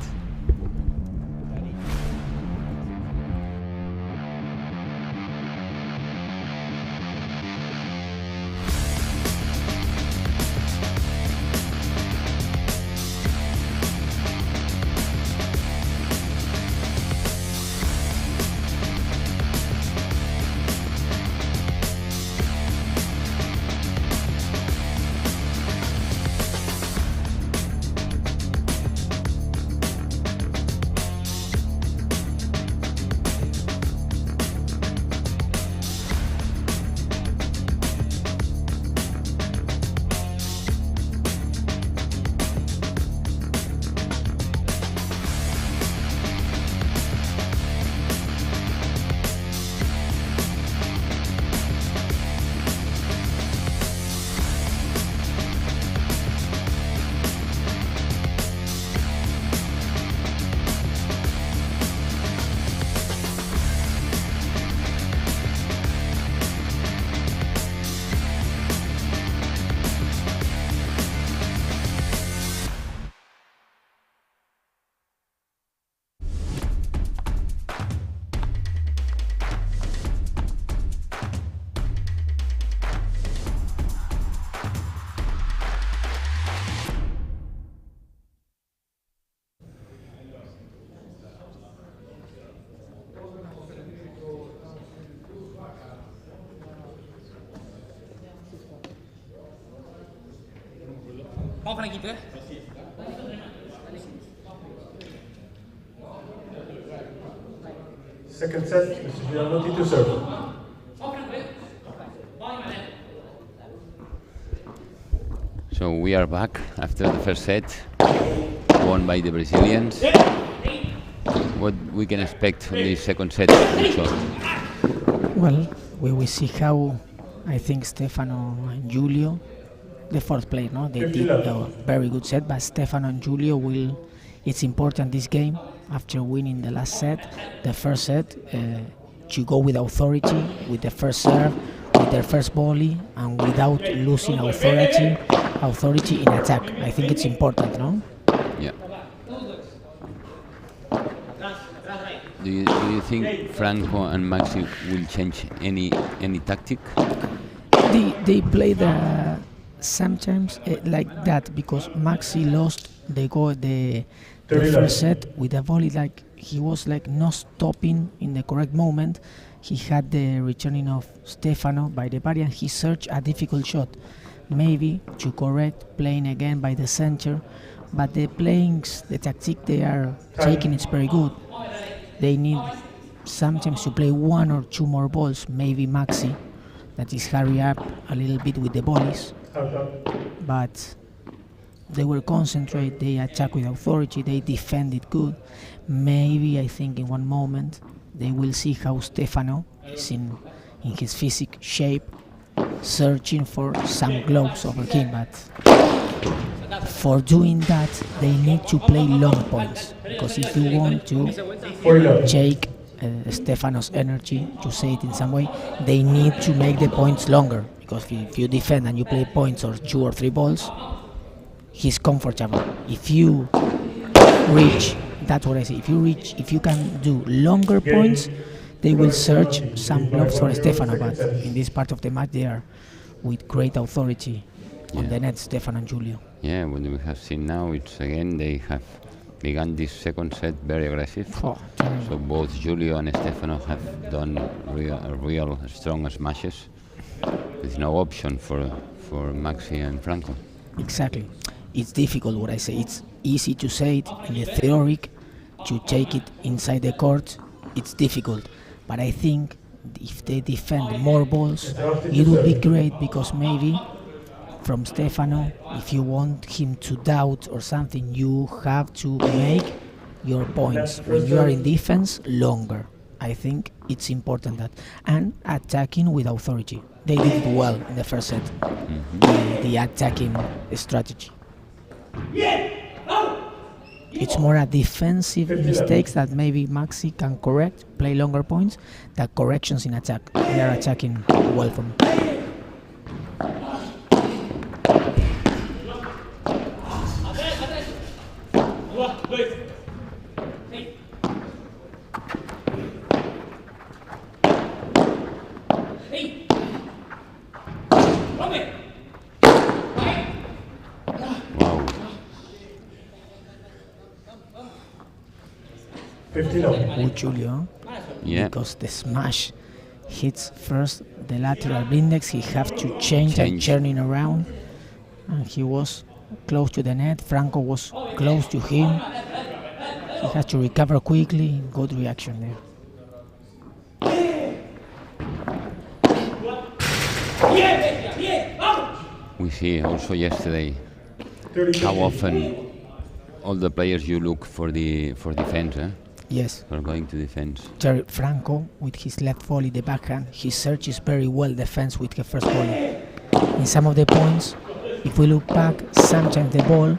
Speaker 7: Vamos, Franquito,
Speaker 2: Second set, Mr. Gianotti to serve.
Speaker 3: So we are back after the first set, won by the Brazilians. What we can expect on the second set, Lucho?
Speaker 4: Well, we will see how I think Stefano and Giulio, the fourth player, no, they did a very good set, but Stefano and Giulio will. It's important this game after winning the last set, the first set, to go with authority, with the first serve, with their first volley, and without losing authority in attack. I think it's important, no?
Speaker 3: Yeah. Do you think Franco and Maxi will change any tactic?
Speaker 4: They play sometimes like that because Maxi lost the first set with a volley, like he was like not stopping in the correct moment. He had the returning of Stefano by the body and he searched a difficult shot, maybe to correct playing again by the center, but the tactic they are taking is very good. They need sometimes to play one or two more balls, maybe Maxi, that is hurry up a little bit with the volleys, but they were concentrate, they attack with authority, they defended good. Maybe I think in one moment they will see how Stefano is in his physical shape, searching for some gloves over him, but for doing that they need to play long points, because if you want to take Stefano's energy, to say it in some way, they need to make the points longer, because if you defend and you play points or 2 or 3 balls, he's comfortable. If you reach, that's what I say, if you can do longer points, they will search some gloves for Stefano, but in this part of the match they are with great authority on the net, Stefano and Julio.
Speaker 3: Yeah, what we have seen now, it's again they have begun this second set very aggressive. So both Julio and Stefano have done real strong smashes with no option for Maxi and Franco.
Speaker 4: Exactly. It's difficult what I say. It's easy to say it in the theoric, to take it inside the court, it's difficult. But I think if they defend more balls, it would be great, because maybe from Stefano, if you want him to doubt or something, you have to make your points when you are in defense longer. I think it's important that. And attacking with authority. They did it well in the first set, the attacking strategy. It's more a defensive mistakes that maybe Maxi can correct, play longer points, than corrections in attack. They are attacking well from. With Julio, because the smash hits first the lateral blindex, he have to change and turning around, and he was close to the net. Franco was close to him. He had to recover quickly. Good reaction there.
Speaker 3: We see also yesterday how often all the players you look for defense.
Speaker 4: Yes.
Speaker 3: For going to defense.
Speaker 4: Franco, with his left volley, the backhand, he searches very well defense with the first volley. In some of the points, if we look back, sometimes the ball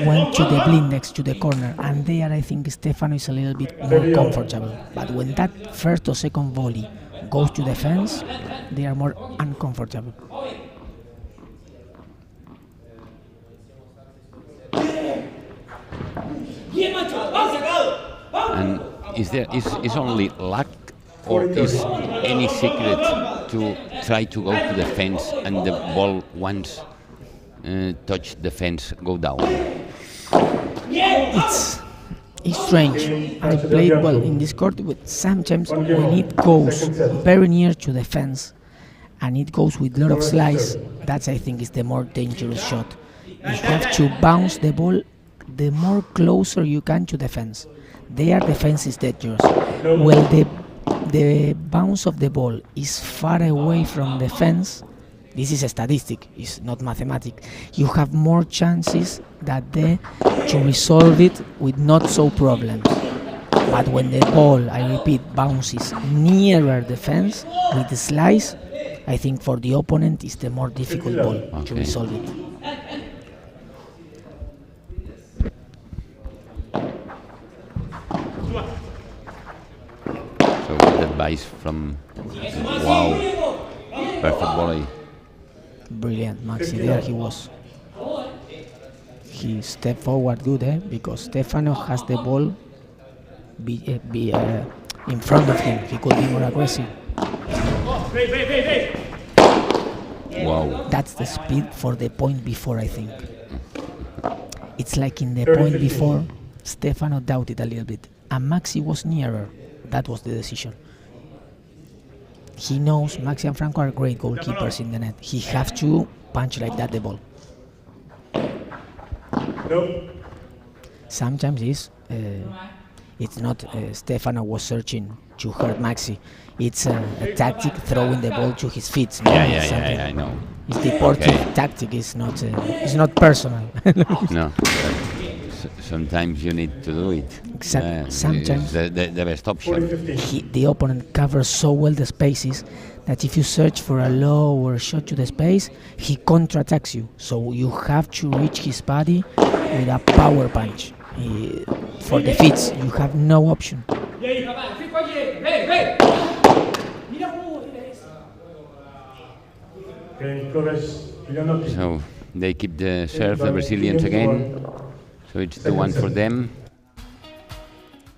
Speaker 4: went to the blindex, to the corner, and there I think Stefano is a little bit more comfortable. But when that first or second volley goes to defense, they are more uncomfortable.
Speaker 3: And is only luck, or is any secret to try to go to the fence and the ball once touch the fence go down?
Speaker 4: It's strange. I played well in this court, but sometimes when it goes very near to the fence and it goes with a lot of slice, that I think is the more dangerous shot. You have to bounce the ball the more closer you can to the fence. There the fence is dangerous. Well, the bounce of the ball is far away from the fence. This is a statistic, it's not mathematics. You have more chances to resolve it with not so problems. But when the ball, I repeat, bounces nearer the fence with the slice, I think for the opponent it's the more difficult ball to resolve it.
Speaker 3: So good advice from, wow, perfect volley.
Speaker 4: Brilliant, Maxi, there he was. He stepped forward good, because Stefano has the ball in front of him. He could be more aggressive.
Speaker 3: Wow.
Speaker 4: That's the speed for the point before, I think. It's like in the point before, Stefano doubted a little bit, and Maxi was nearer. That was the decision. He knows Maxi and Franco are great goalkeepers in the net. He have to punch like that the ball. Sometimes It's not Stefano was searching to hurt Maxi. It's a tactic throwing the ball to his feet. No? It's something-
Speaker 3: I know.
Speaker 4: It's deportive
Speaker 3: Okay.
Speaker 4: tactic. It's not personal.
Speaker 3: No. Sometimes you need to do it.
Speaker 4: Exactly. Sometimes.
Speaker 3: It's the best option.
Speaker 2: 40-15.
Speaker 4: The opponent covers so well the spaces that if you search for a low or shot to the space, he counterattacks you. So you have to reach his body with a power punch. For defeats, you have no option.
Speaker 2: Okay, Flores, Giulianotti.
Speaker 3: So they keep the serve, the Brazilians again. So it's 2-1 for them.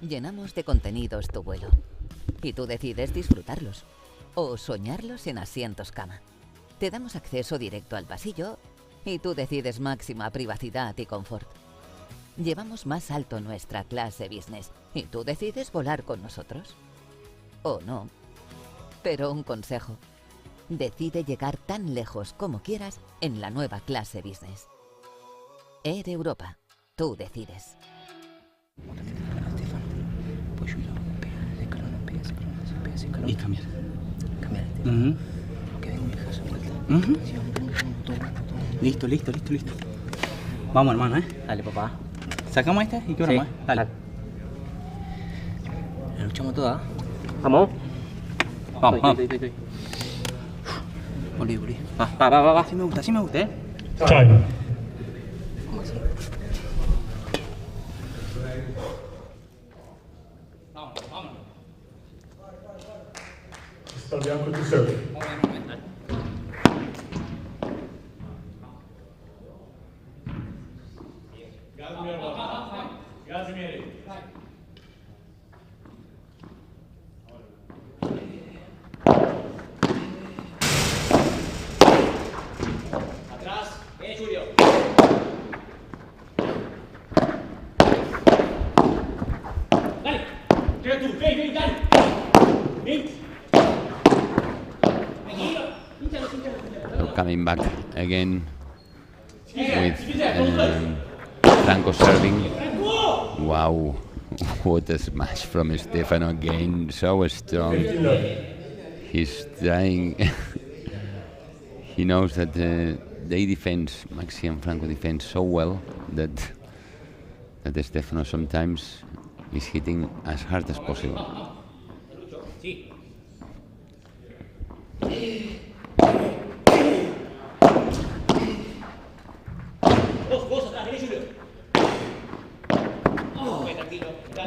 Speaker 5: Llenamos de contenidos tu vuelo. Y tú decides disfrutarlos. O soñarlos en asientos cama. Te damos acceso directo al pasillo. Y tú decides máxima privacidad y confort. Llevamos más alto nuestra clase business. Y tú decides volar con nosotros. O no. Pero un consejo. Decide llegar tan lejos como quieras en la nueva clase business. Air Europa. Tú decides.
Speaker 7: Y cambiar. Listo. Vamos, hermano, Dale, papá. Sacamos este y quebramos, Dale. La luchamos toda.
Speaker 8: Vamos.
Speaker 7: Vamos.
Speaker 8: Estoy.
Speaker 7: Volví. Va. Así me gusta,
Speaker 2: Time. Stalbianco to serve.
Speaker 6: Atrás. Julio. Dale. Llega tú. Ven, dale. Ven.
Speaker 3: So coming back again with Franco serving. Wow, what a smash from Stefano again, so strong. He's trying, he knows that they defend, Maxi and Franco defend so well that Stefano sometimes is hitting as hard as possible.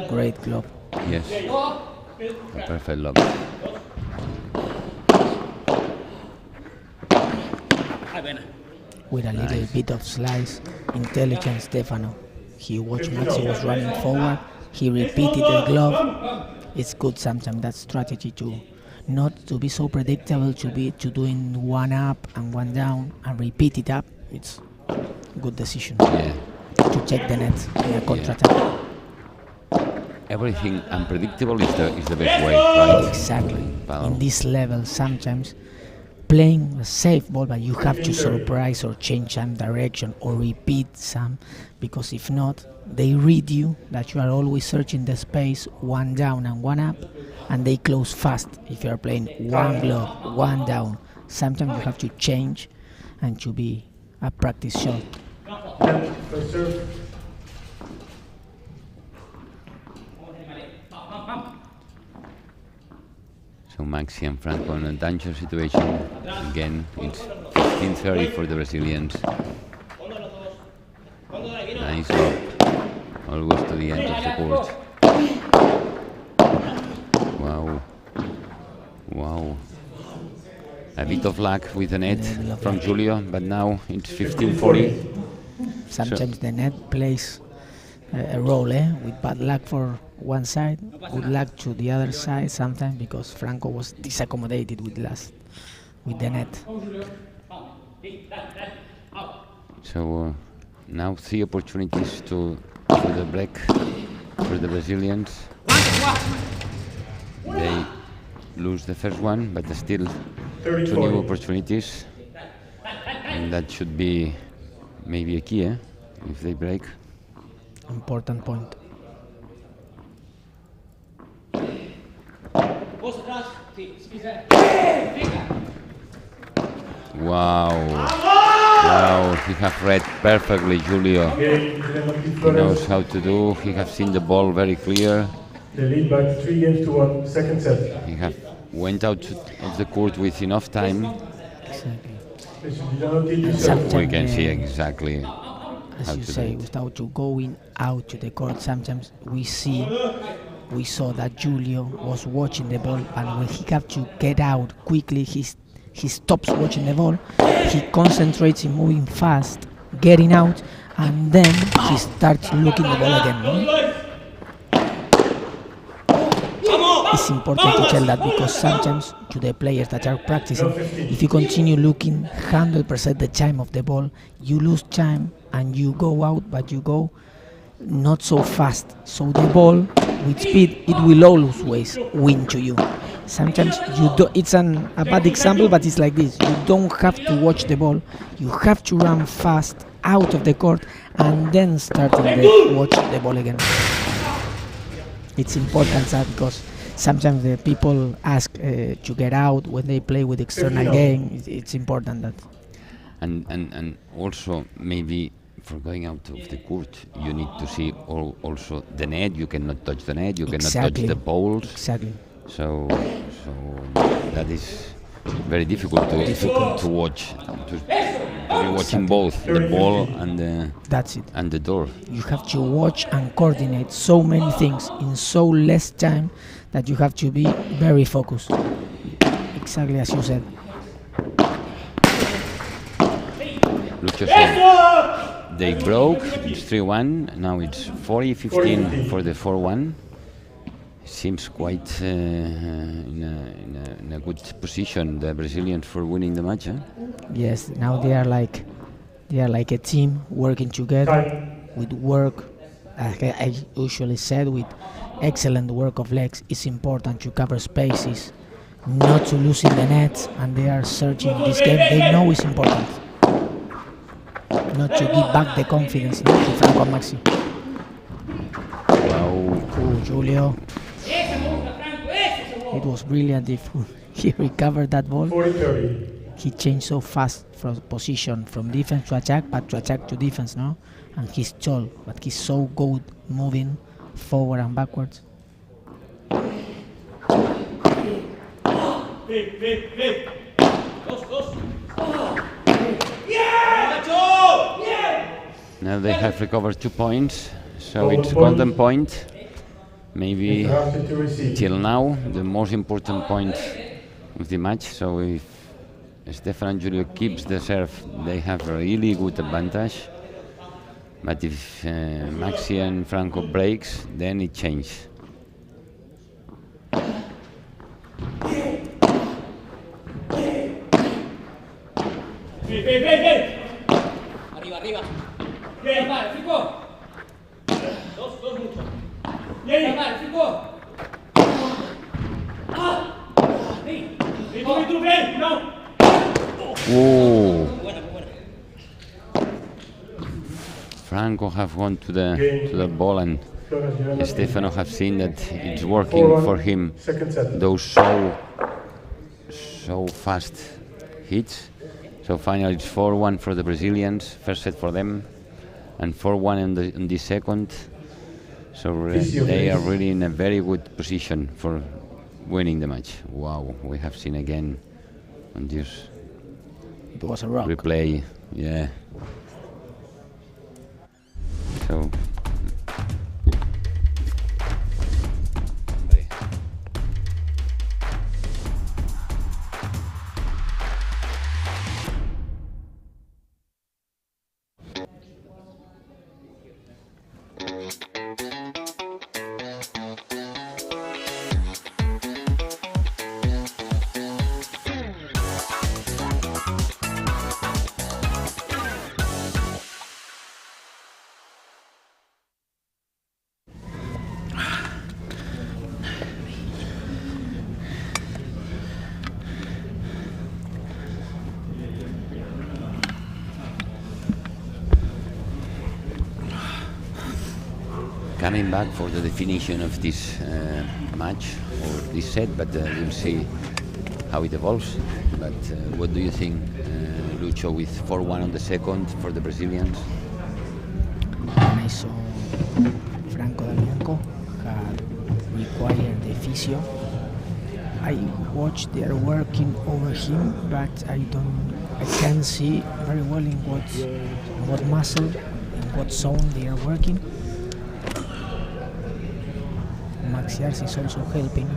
Speaker 4: Great glove.
Speaker 3: Yes, a perfect lob.
Speaker 4: With a little bit of slice, intelligent Stefano. He watched Maxi was running forward. He repeated the glove. It's good sometimes that strategy to not to be so predictable, to doing one up and one down and repeat it up. It's good decision
Speaker 3: Yeah,
Speaker 4: to check the net in a counterattack.
Speaker 3: everything unpredictable is the best way, right?
Speaker 4: Exactly.
Speaker 3: Paddle.
Speaker 4: In this level, sometimes playing a safe ball, but you have to surprise or change some direction or repeat some, because if not, they read you that you are always searching the space, one down and one up, and they close fast. If you are playing one glove, one down, sometimes you have to change and to be a practice shot.
Speaker 2: First serve.
Speaker 3: So Maxi and Franco in a danger situation. Again, it's 15-30 for the Brazilians. Nice lob. Always to the end of the court. Wow. A bit of luck with the net from Julio, but now it's 15-40.
Speaker 4: Sometimes the net plays a role, with bad luck for one side, good luck to the other side sometimes, because Franco was disaccommodated with the net.
Speaker 3: So now 3 opportunities to the break for the Brazilians. They lose the first one, but still 2 new opportunities, and that should be maybe a key, if they break.
Speaker 4: Important point.
Speaker 6: Vos atrás. Sí. Venga.
Speaker 3: Wow. Wow, he has read perfectly, Julio.
Speaker 2: Again, Dinamo
Speaker 3: He
Speaker 2: Flores.
Speaker 3: knows how to do. He has seen the ball very clear.
Speaker 2: They lead by 3 games to 1. Second set.
Speaker 3: He have went out of the court with enough time.
Speaker 4: Exactly.
Speaker 2: Dinamo teach you
Speaker 4: Sometimes,
Speaker 3: We can see exactly
Speaker 4: as
Speaker 3: how
Speaker 4: you
Speaker 3: to do
Speaker 4: say,
Speaker 3: it.
Speaker 4: without you going out to the court, sometimes we saw that Julio was watching the ball, and when he got to get out quickly, he stops watching the ball, he concentrates in moving fast, getting out, and then he starts looking the ball again. No? It's important to tell that, because sometimes to the players that are practicing, if you continue looking 100% the time of the ball, you lose time and you go out, but you go not so fast. So the ball with speed, it will always win to you. Sometimes you do. It's a bad example, but it's like this. You don't have to watch the ball. You have to run fast out of the court and then watch the ball again. It's important that, because sometimes the people ask to get out when they play with external game. It's important that.
Speaker 3: And also maybe for going out of the court, you need to see also the net. You cannot touch the net. You cannot touch the poles.
Speaker 4: Exactly.
Speaker 3: So that is very difficult to watch. To be watching both the ball and
Speaker 4: That's it.
Speaker 3: the door.
Speaker 4: You have to watch and coordinate so many things in so less time that you have to be very focused. Exactly as you said.
Speaker 3: Lucho said they broke. It's 3-1. Now it's 40-15 for the 4-1. Seems quite in a good position, the Brazilians, for winning the match.
Speaker 4: Yes, now they are like a team working together with work. Like I usually said, with excellent work of legs. It's important to cover spaces, not to lose in the net, and they are searching this game. They know it's important, not to give back the confidence to Franco and Maxi.
Speaker 3: Wow.
Speaker 4: Oh, Julio. It was brilliant if he recovered that ball.
Speaker 2: 40-30.
Speaker 4: He changed so fast from position, from defense to attack, but to attack to defense, no? And he's tall, but he's so good moving forward and backwards.
Speaker 3: Now they have recovered 2 points, so it's golden point. Maybe till now the most important point of the match. So if Stefan and Julio keeps the serve, they have a really good advantage. But if Maxi and Franco breaks, then it changes.
Speaker 6: Arriba. Vale, Fico. Dos mucho. Vale, Fico. Bien, no.
Speaker 3: Ooh. Franco have gone to the ball, and Stefano have seen that it's working for him. Those so fast hits. So finally it's 4-1 for the Brazilians, first set for them, and 4-1 in the second. So they are really in a very good position for winning the match. Wow, we have seen again on this
Speaker 4: It was a rock.
Speaker 3: replay. Yeah. So coming back for the definition of this match or this set, but we'll see how it evolves. But what do you think, Lucho, with 4-1 on the second for the Brazilians?
Speaker 4: When I saw Franco Damianco had required the physio, I watched they are working over him, but I can't see very well in what muscle, in what zone they are working. Max Yars is also helping.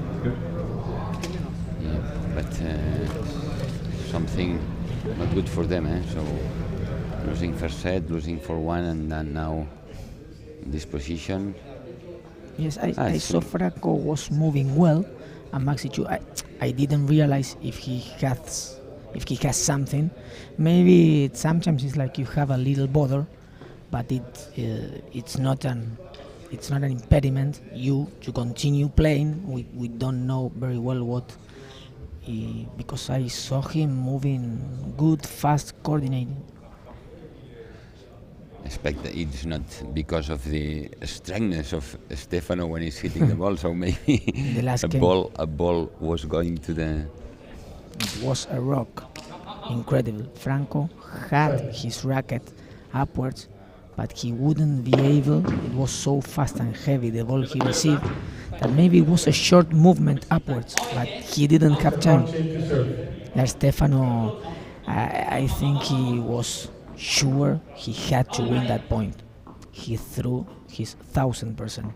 Speaker 3: Yeah, but something not good for them, eh? So losing first set, losing 4-1, and then now in this position.
Speaker 4: Yes, I saw Franco was moving well, and Maxi too. I didn't realize if he has something. Maybe sometimes it's like you have a little bother, but it's not an impediment you to continue playing. We don't know very well what, because I saw him moving good, fast, coordinated.
Speaker 3: I expect that it's not because of the strengthness of Stefano when he's hitting the ball, so maybe
Speaker 4: The last
Speaker 3: a
Speaker 4: game.
Speaker 3: ball was going to the.
Speaker 4: It was a rock. Incredible. Franco had his racket upwards, but he wouldn't be able. It was so fast and heavy, the ball he received, that maybe it was a short movement upwards, but he didn't have time. That Stefano, I think he was sure he had to win that point. He threw his 1000%.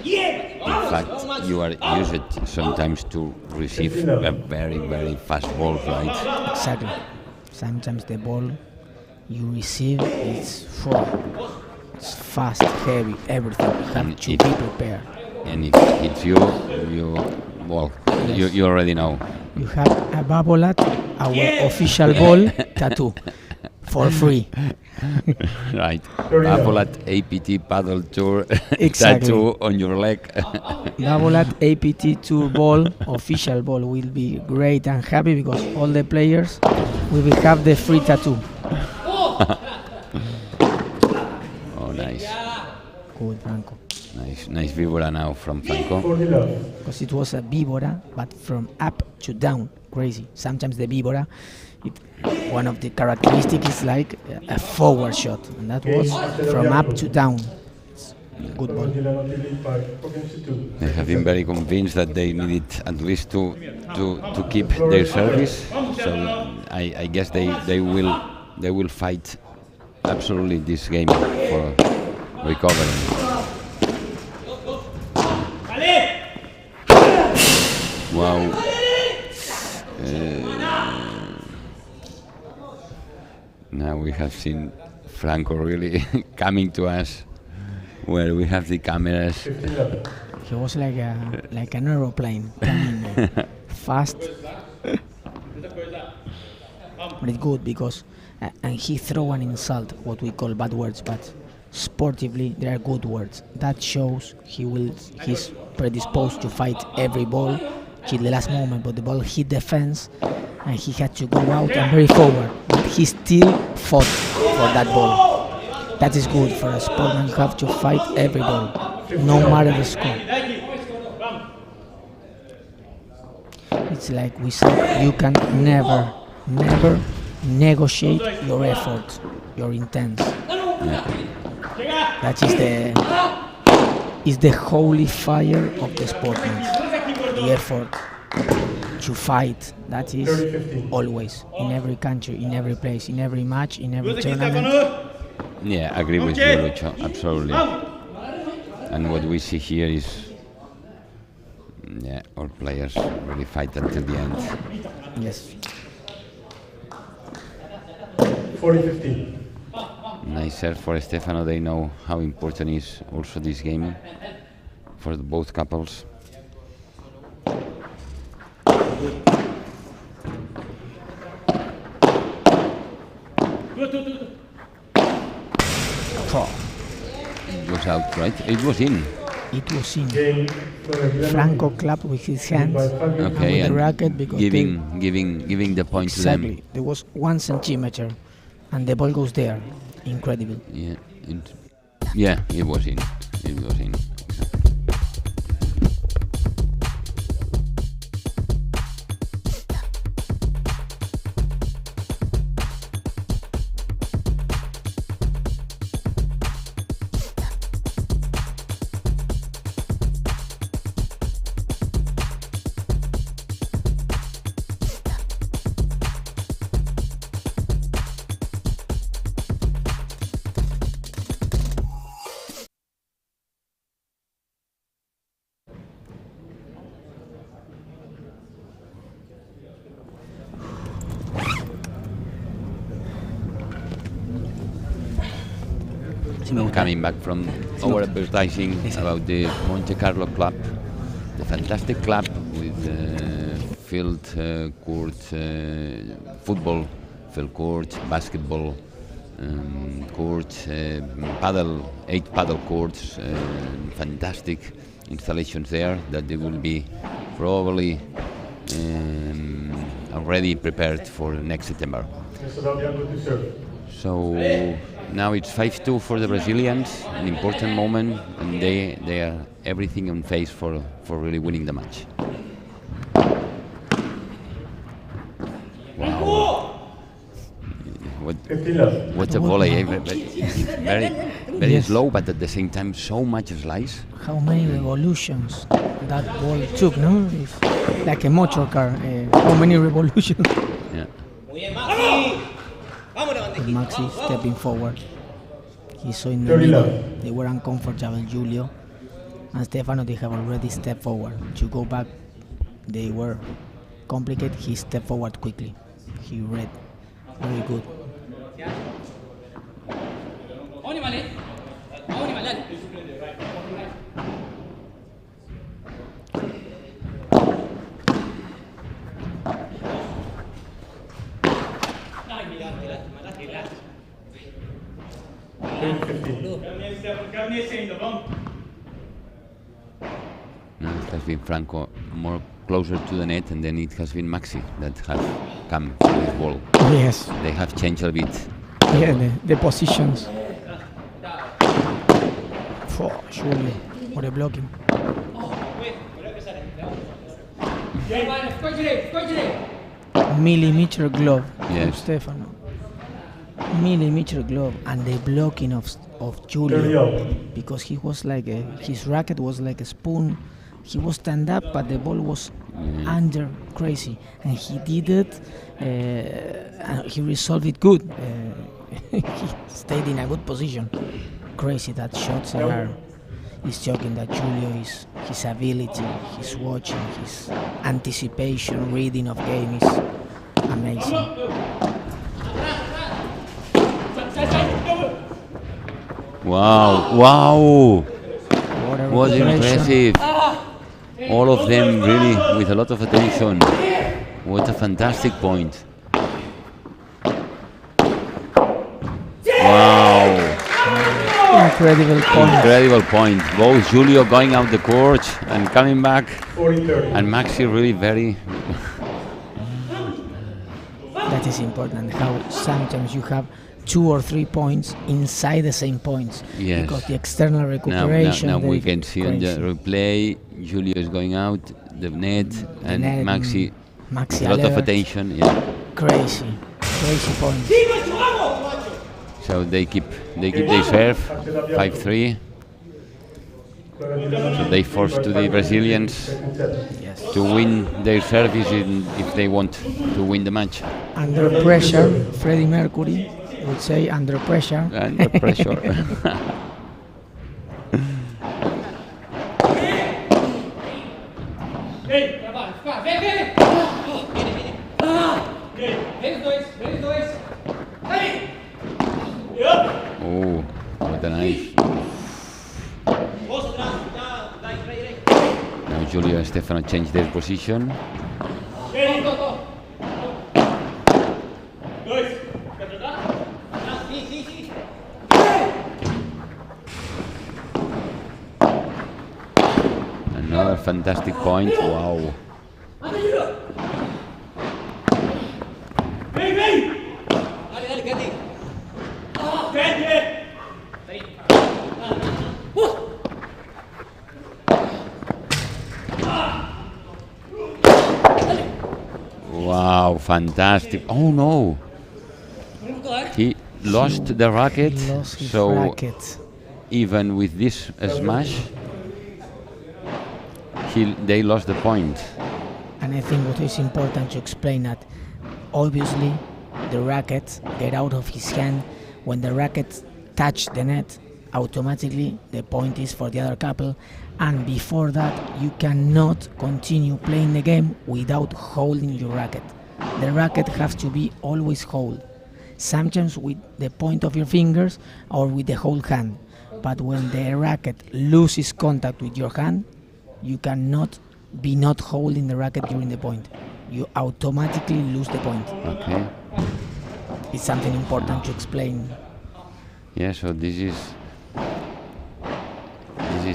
Speaker 3: In fact, you are used sometimes to receive a very, very fast ball, right?
Speaker 4: Exactly. Sometimes the ball you receive is it's fast, heavy, everything. You have
Speaker 3: And
Speaker 4: to
Speaker 3: if-
Speaker 4: be prepared.
Speaker 3: And if it hits you, well, you already know.
Speaker 4: You have a Babolat, our official ball tattoo, for free.
Speaker 3: Right. Babolat APT paddle tour
Speaker 4: Exactly.
Speaker 3: tattoo on your leg.
Speaker 4: Babolat APT Tour ball, official ball, will be great and happy because all the players will have the free tattoo.
Speaker 3: Oh, nice.
Speaker 4: Good, Franco.
Speaker 3: Nice vibra now from Franco.
Speaker 4: Because it was a víbora, but from up to down, crazy. Sometimes the víbora, one of the characteristics is like a forward shot, and that was from up to down. Good ball.
Speaker 3: They have been very convinced that they needed at least to keep their service. So I guess they will fight absolutely this game for recovering. Wow. Now we have seen Franco really coming to us where we have the cameras.
Speaker 4: He was like an aeroplane coming fast. But it's good because and he throw an insult, what we call bad words, but sportively they are good words. That shows he's predisposed to fight every ball till the last moment, but the ball hit the fence and he had to go out and very forward. But he still fought for that ball. That is good for a sportsman. You have to fight every ball, no matter the score. It's like we said, you can never negotiate your effort, your intent. That is the holy fire of the sportsman. The effort to fight. That is always in every country, in every place, in every match, in every tournament.
Speaker 3: Yeah, I agree with you, Lucho, absolutely. And what we see here is, all players really fight until the end.
Speaker 4: Yes.
Speaker 2: 40-15.
Speaker 3: Nice serve for Stefano. They know how important is also this game for both couples. It was out, right? It was in.
Speaker 4: It was in.
Speaker 2: Game
Speaker 4: Franco clapped with his hands
Speaker 3: Okay,
Speaker 4: with the
Speaker 3: and
Speaker 4: racket because
Speaker 3: giving the point to them.
Speaker 4: exactly there was 1 centimeter, and the ball goes there. incredible.
Speaker 3: Yeah, yeah, it was in. It was in.
Speaker 7: Sí me gusta.
Speaker 3: Coming back from our advertising about the Monte Carlo club, the fantastic club with field court, football field court, basketball court, paddle, 8 paddle courts, fantastic installations there that they will be probably already prepared for next September. So now it's 5-2 for the Brazilians, an important moment, and they are everything on face for really winning the match. Wow. What a volley, eh? Very
Speaker 4: Yes.
Speaker 3: slow, but at the same time so much slice.
Speaker 4: How many revolutions that ball took, no? If, like a motor car, how many revolutions?
Speaker 3: Yeah.
Speaker 6: Muy bien, Maxi. Vámonos,
Speaker 4: And
Speaker 6: Andejito.
Speaker 4: Maxi
Speaker 6: Vamos,
Speaker 4: stepping forward. He saw in the
Speaker 2: 30
Speaker 4: middle.
Speaker 2: left.
Speaker 4: They were uncomfortable, Julio and Stefano. They have already stepped forward. To go back, they were complicated. He stepped forward quickly. He read very good.
Speaker 6: Vamos, animal, Vamos, animal, dale. Ay, mira, qué lástima, qué lástima.
Speaker 2: 15.
Speaker 3: Now it has been Franco more closer to the net, and then it has been Maxi that have come to this ball.
Speaker 4: Yes,
Speaker 3: They have changed a bit.
Speaker 4: yeah, the positions. Oh, Julio, what a blocking. Millimeter glove,
Speaker 3: Yes.
Speaker 4: Stefano. Millimeter glove, and the blocking of
Speaker 2: 30
Speaker 4: Julio,
Speaker 2: up.
Speaker 4: because he was like his racket was like a spoon. He was stand up, but the ball was under crazy, and he did it. And he resolved it good. He stayed in a good position. Crazy that shots are. He's shocking that Julio is his ability, his watching, his anticipation, reading of game is amazing.
Speaker 3: Wow, wow!
Speaker 4: What a
Speaker 3: Was
Speaker 4: recuperation.
Speaker 3: impressive. All of them really with a lot of attention. What a fantastic point. Wow,
Speaker 4: Incredible point.
Speaker 3: incredible point. Both Julio going out the court and coming back,
Speaker 2: 40-30.
Speaker 3: and Maxi really very.
Speaker 4: That is important. How sometimes you have 2 or 3 points inside the same points.
Speaker 3: Yes.
Speaker 4: Because the external
Speaker 3: Now
Speaker 4: recuperation.
Speaker 3: we
Speaker 4: they
Speaker 3: can see on the
Speaker 4: crazy.
Speaker 3: replay, Julio is going out, the net, and
Speaker 4: net,
Speaker 3: Maxi,
Speaker 4: Maxi
Speaker 3: a lot of
Speaker 4: alert.
Speaker 3: attention. Yeah.
Speaker 4: Crazy points.
Speaker 3: So they keep their serve, 5-3. So they force to the Brazilians
Speaker 4: Yes.
Speaker 3: to win their service if they want to win the match.
Speaker 4: Under pressure, Freddie Mercury would say under pressure.
Speaker 3: Under pressure.
Speaker 6: Ven, rapaz, ven, ven. Viene, viene. Ven, esto es. ¡Ahí!
Speaker 3: Oh, what a nice.
Speaker 6: Vos atrás, ya, ahí.
Speaker 3: Now Julio and Stefano change their position.
Speaker 6: Go. Atrás, sí.
Speaker 3: Another fantastic point. Wow.
Speaker 6: Dale, quédate.
Speaker 3: Wow, fantastic. Oh no, he lost the racket,
Speaker 4: He lost his
Speaker 3: so
Speaker 4: racket.
Speaker 3: even with this smash, they lost the point.
Speaker 4: And I think what is important to explain that obviously the racket get out of his hand. When the racket touch the net, automatically the point is for the other couple, and before that you cannot continue playing the game without holding your racket. The racket has to be always hold, sometimes with the point of your fingers or with the whole hand, but when the racket loses contact with your hand, you cannot be not holding the racket during the point. You automatically lose the point.
Speaker 3: Okay.
Speaker 4: It's something important to explain.
Speaker 3: Yeah. So this is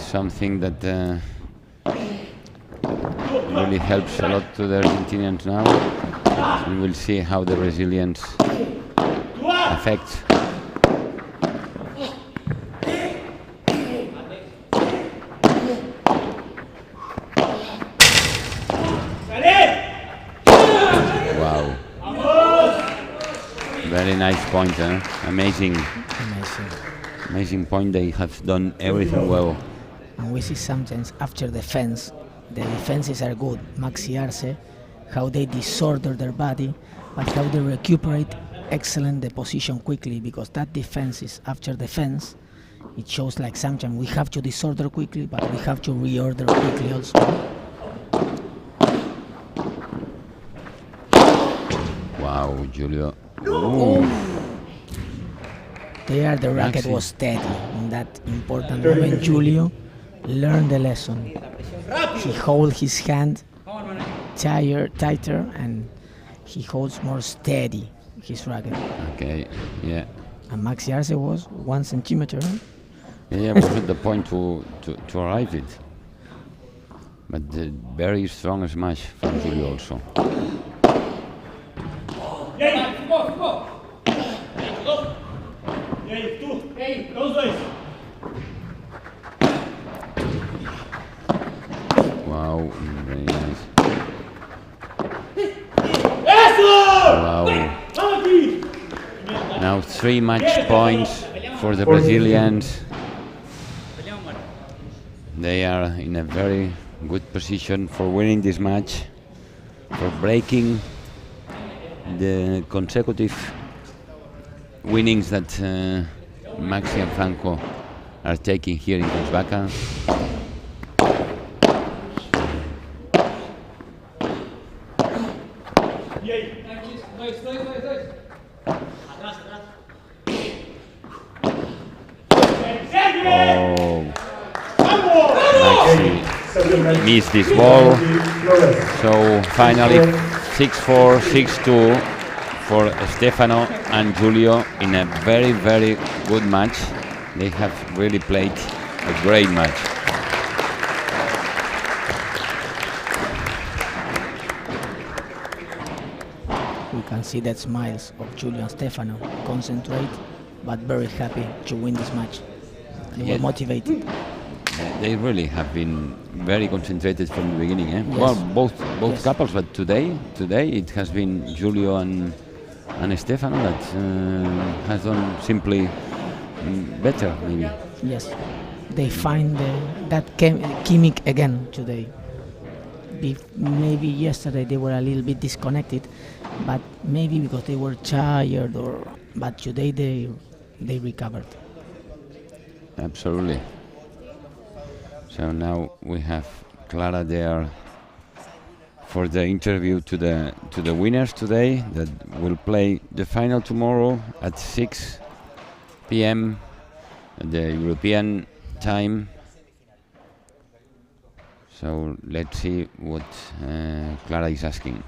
Speaker 3: something that really helps a lot to the Argentinians now. And we'll see how the Brazilians affect. Wow. Very nice point, huh? Amazing. Amazing point. They have done everything well.
Speaker 4: And we see sometimes after defense, the defenses are good. Maxi Arce, how they disorder their body, but how they recuperate excellent the position quickly, because that defense is after defense. It shows like sometimes we have to disorder quickly, but we have to reorder quickly also.
Speaker 3: Wow, Julio. Ooh.
Speaker 4: There the racket
Speaker 3: Maxi.
Speaker 4: was steady. In that important moment, Julio learned the lesson. He holds his hand tighter, and he holds more steady his racket.
Speaker 3: Okay, yeah.
Speaker 4: And Maxi Arce was 1 centimeter.
Speaker 3: Yeah, wasn't the point to arrive it. But the very strong smash from Julio also. Wow, very nice. Wow. Now 3 match points for the Brazilians. They are in a very good position for winning this match, for breaking the consecutive winnings that Maxi and Franco are taking here in Kungsbacka. Maxi missed this ball. So finally 6-4, 6-2 for Stefano and Julio in a very, very good match. They have really played a great match.
Speaker 4: We can see that smiles of Julio and Stefano, concentrate, but very happy to win this match. They were motivated.
Speaker 3: They really have been very concentrated from the beginning. Eh?
Speaker 4: Yes.
Speaker 3: Well, both
Speaker 4: Yes.
Speaker 3: couples, but today it has been Julio and Stefano that has done simply better, maybe.
Speaker 4: Yes, they find that chemic again today. Maybe yesterday they were a little bit disconnected, but maybe because they were tired, but today they recovered.
Speaker 3: Absolutely. So now we have Clara there for the interview to the winners today that will play the final tomorrow at 6 p.m. at the European time. So let's see what Clara is asking.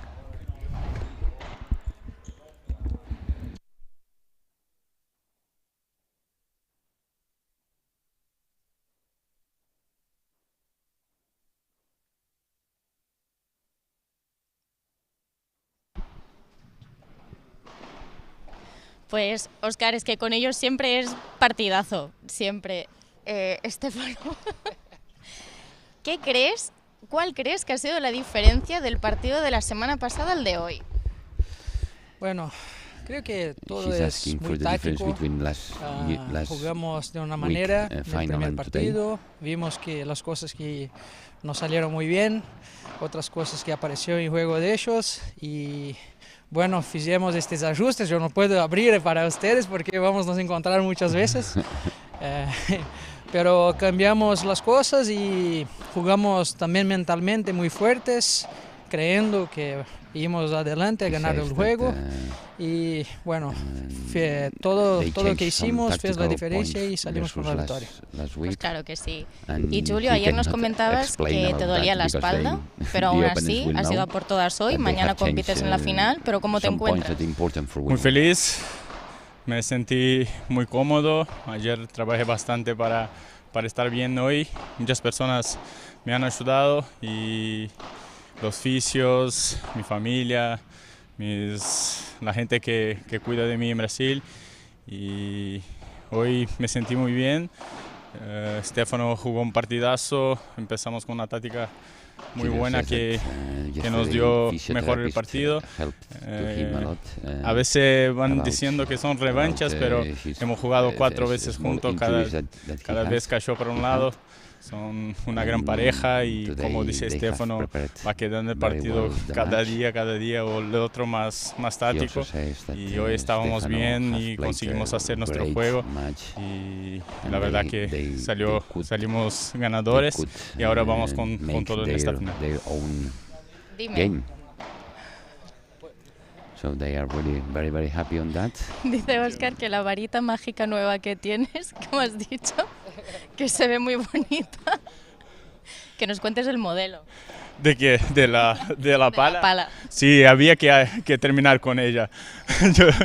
Speaker 8: Pues, Óscar, es que con ellos siempre es partidazo, siempre. Estefano, ¿cuál crees que ha sido la diferencia del partido de la semana pasada al de hoy?
Speaker 9: Bueno, creo que todo
Speaker 3: He's
Speaker 9: es
Speaker 3: asking
Speaker 9: muy
Speaker 3: for the difference
Speaker 9: táctico.
Speaker 3: between last
Speaker 9: Jugamos de una
Speaker 3: week,
Speaker 9: manera en el
Speaker 3: final
Speaker 9: primer
Speaker 3: and today.
Speaker 9: partido. Vimos que las cosas que no salieron muy bien, otras cosas que apareció en juego de ellos y bueno, hicimos estos ajustes. Yo no puedo abrir para ustedes porque vamos a nos encontrar muchas veces. Eh, pero cambiamos las cosas y jugamos también mentalmente muy fuertes, creyendo que íbamos adelante a ganar el juego. Y bueno, todo lo que hicimos fue la diferencia y salimos con la victoria.
Speaker 8: Pues claro que sí.
Speaker 3: And
Speaker 8: Y Julio,
Speaker 3: he
Speaker 8: ayer nos
Speaker 3: cannot
Speaker 8: comentabas
Speaker 3: explain
Speaker 8: que
Speaker 3: about
Speaker 8: te dolía
Speaker 3: that
Speaker 8: la
Speaker 3: because
Speaker 8: espalda,
Speaker 3: they-
Speaker 8: pero
Speaker 3: the
Speaker 8: aún
Speaker 3: opponents
Speaker 8: así
Speaker 3: will
Speaker 8: has
Speaker 3: know
Speaker 8: ido a por todas hoy.
Speaker 3: that they
Speaker 8: Mañana
Speaker 3: have changed,
Speaker 8: compites en la final, pero ¿cómo te
Speaker 3: some points
Speaker 8: encuentras?
Speaker 3: that important for
Speaker 10: Muy
Speaker 3: winning.
Speaker 10: feliz, me sentí muy cómodo. Ayer trabajé bastante para estar bien hoy. Muchas personas me han ayudado y los fisios, mi familia, la gente que cuida de mí en Brasil. Y hoy me sentí muy bien. Stefano jugó un partidazo, empezamos con una táctica muy
Speaker 3: Julio
Speaker 10: buena
Speaker 3: says
Speaker 10: que
Speaker 3: that,
Speaker 10: nos
Speaker 3: yesterday
Speaker 10: dio mejor el
Speaker 3: physiotherapist,
Speaker 10: partido.
Speaker 3: helped to him a lot,
Speaker 10: A veces van
Speaker 3: about-
Speaker 10: diciendo que son revanchas,
Speaker 3: about,
Speaker 10: pero
Speaker 3: his,
Speaker 10: hemos jugado 4
Speaker 3: the
Speaker 10: veces
Speaker 3: small
Speaker 10: juntos,
Speaker 3: injuries that he
Speaker 10: cada vez
Speaker 3: has.
Speaker 10: cayó por un lado. Son una gran pareja y como dice
Speaker 3: Today they have
Speaker 10: Stefano,
Speaker 3: prepared
Speaker 10: va quedando el
Speaker 3: very
Speaker 10: partido
Speaker 3: well the
Speaker 10: cada
Speaker 3: match.
Speaker 10: día o el otro más
Speaker 3: He also
Speaker 10: táctico.
Speaker 3: says that,
Speaker 10: Y hoy estábamos
Speaker 3: Stefano
Speaker 10: bien
Speaker 3: has
Speaker 10: y
Speaker 3: played
Speaker 10: conseguimos
Speaker 3: a
Speaker 10: hacer nuestro
Speaker 3: great
Speaker 10: juego.
Speaker 3: match.
Speaker 10: Y
Speaker 3: And
Speaker 10: la verdad
Speaker 3: they-
Speaker 10: que
Speaker 3: they
Speaker 10: salimos
Speaker 3: They
Speaker 10: ganadores
Speaker 3: could,
Speaker 10: y ahora vamos con
Speaker 3: make
Speaker 10: todo en esta final.
Speaker 3: their own
Speaker 8: Dime,
Speaker 3: game. So they are really very, very happy on that.
Speaker 8: dice Óscar que la varita mágica nueva que tienes, como has dicho, que se ve muy bonita. Que nos cuentes el modelo.
Speaker 10: ¿De qué? ¿De la pala?
Speaker 8: La pala.
Speaker 10: Sí, había que terminar con ella.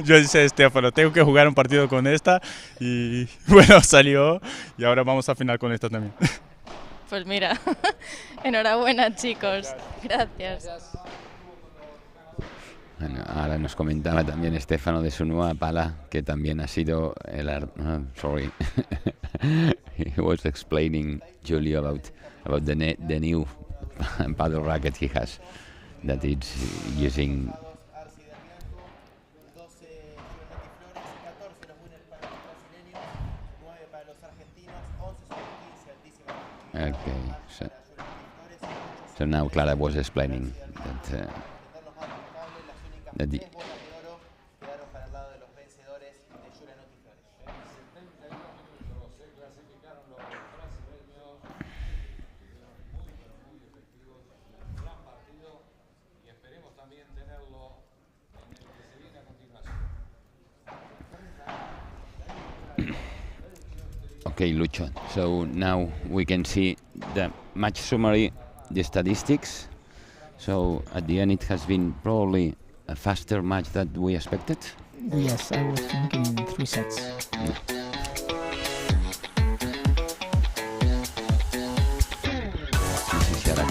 Speaker 10: Yo dije a Estefano, tengo que jugar un partido con esta y bueno, salió y ahora vamos a final con esta también.
Speaker 8: Pues mira, enhorabuena chicos. Gracias.
Speaker 3: Bueno, ahora nos comentaba también Estefano de su nueva pala, que también ha sido sorry. He was explaining Julio about the new paddle racket he has, that it's using. Okay, so now Clara was explaining that the, Okay, Lucho. So now we can see the match summary, the statistics. So at the end, it has been probably a faster match than we expected.
Speaker 4: Yes, I was thinking in 3 sets.
Speaker 3: This is Yara.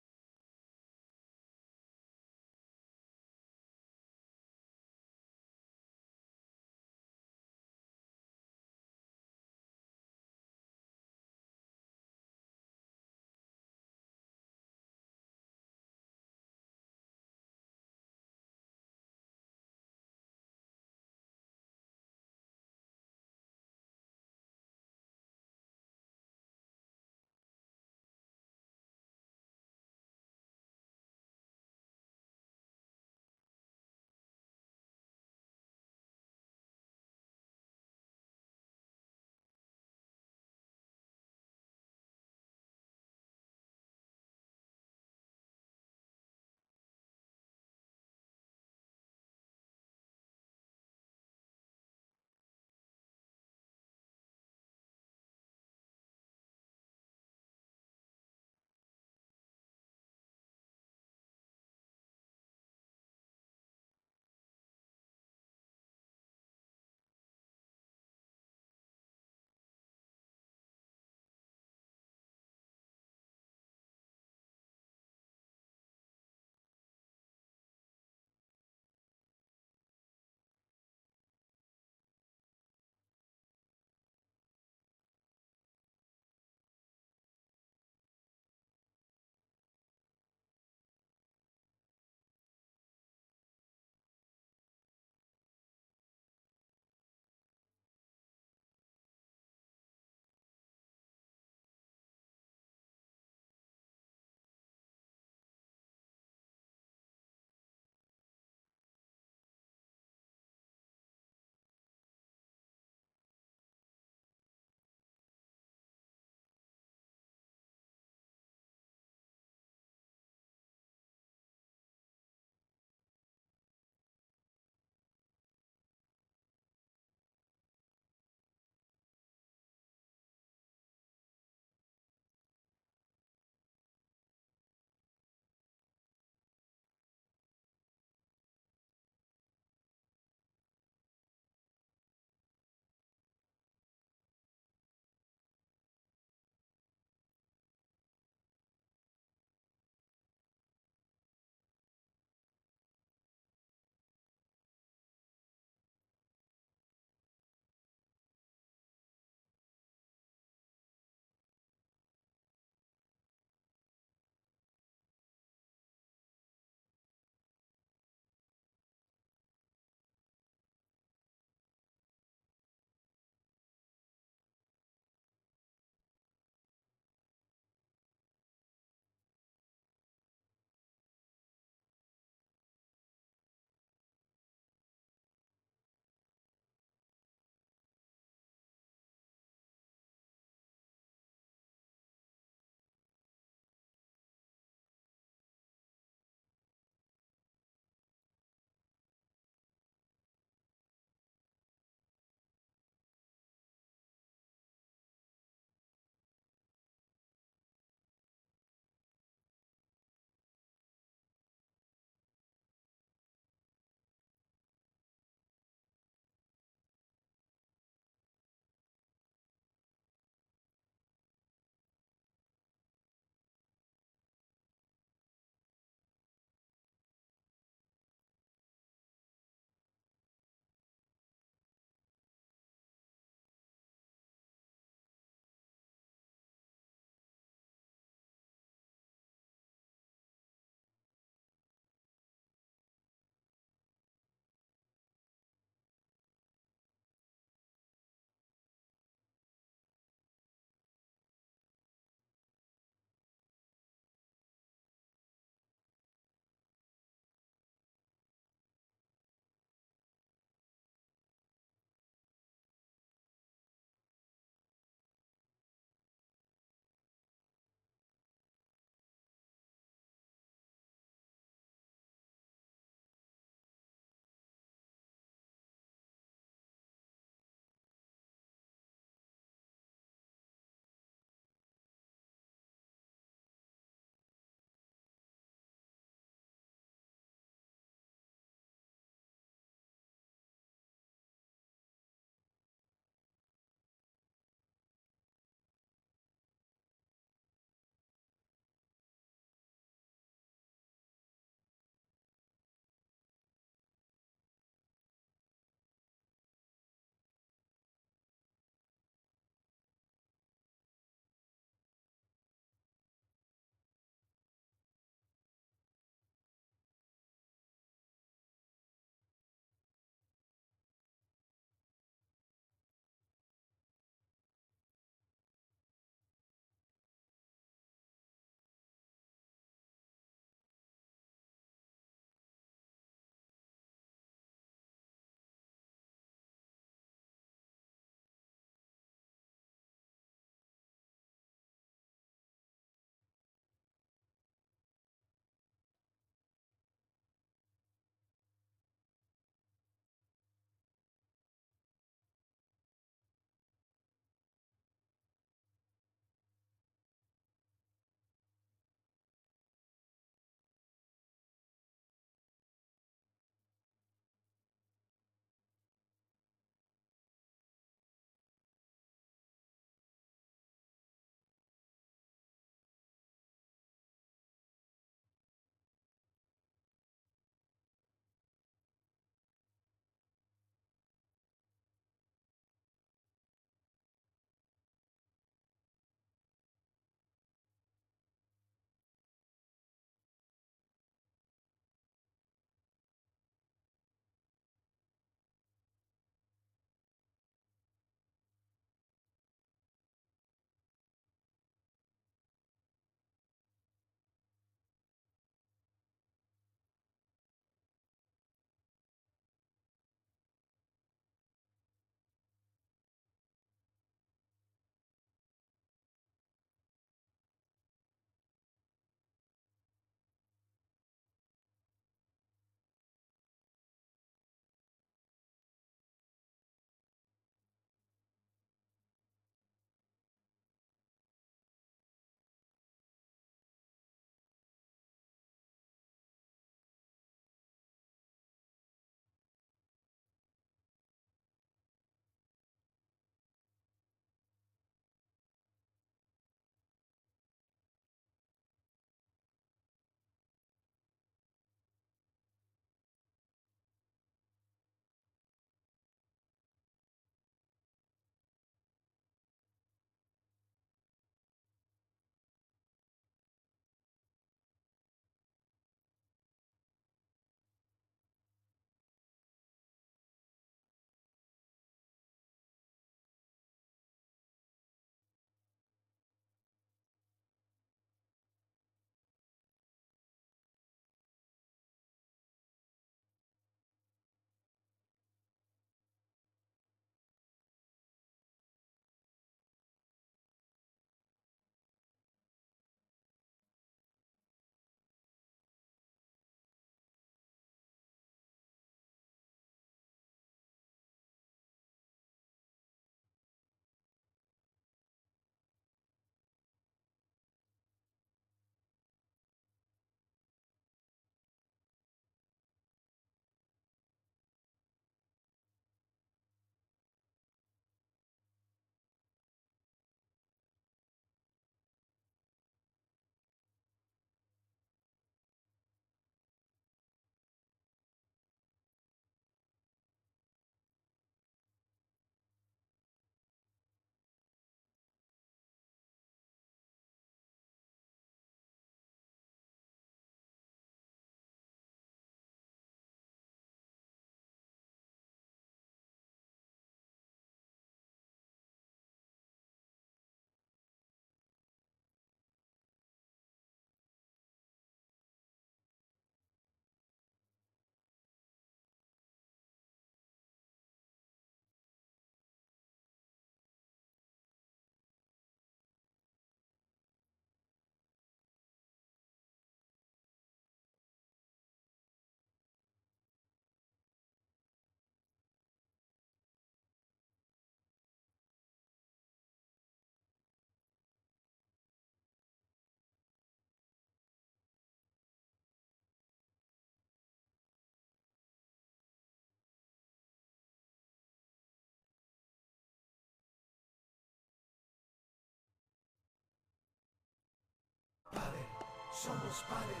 Speaker 1: Somos pádel.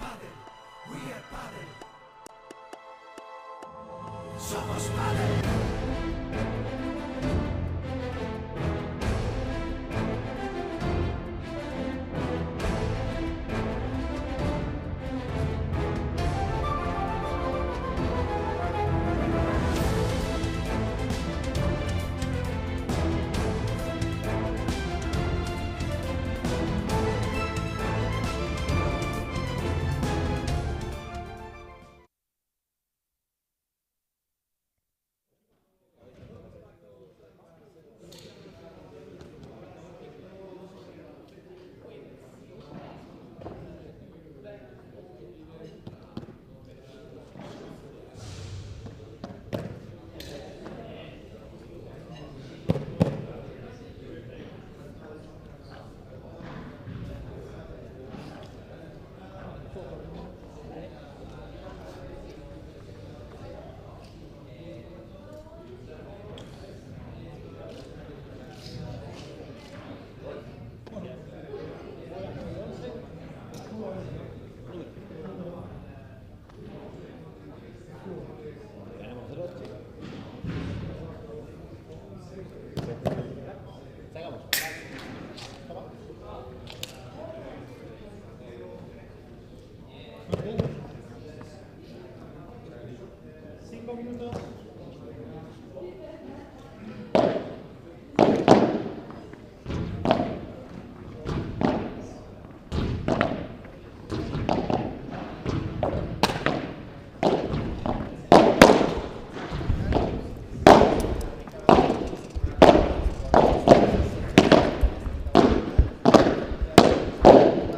Speaker 1: Pádel. We are pádel. Somos pádel.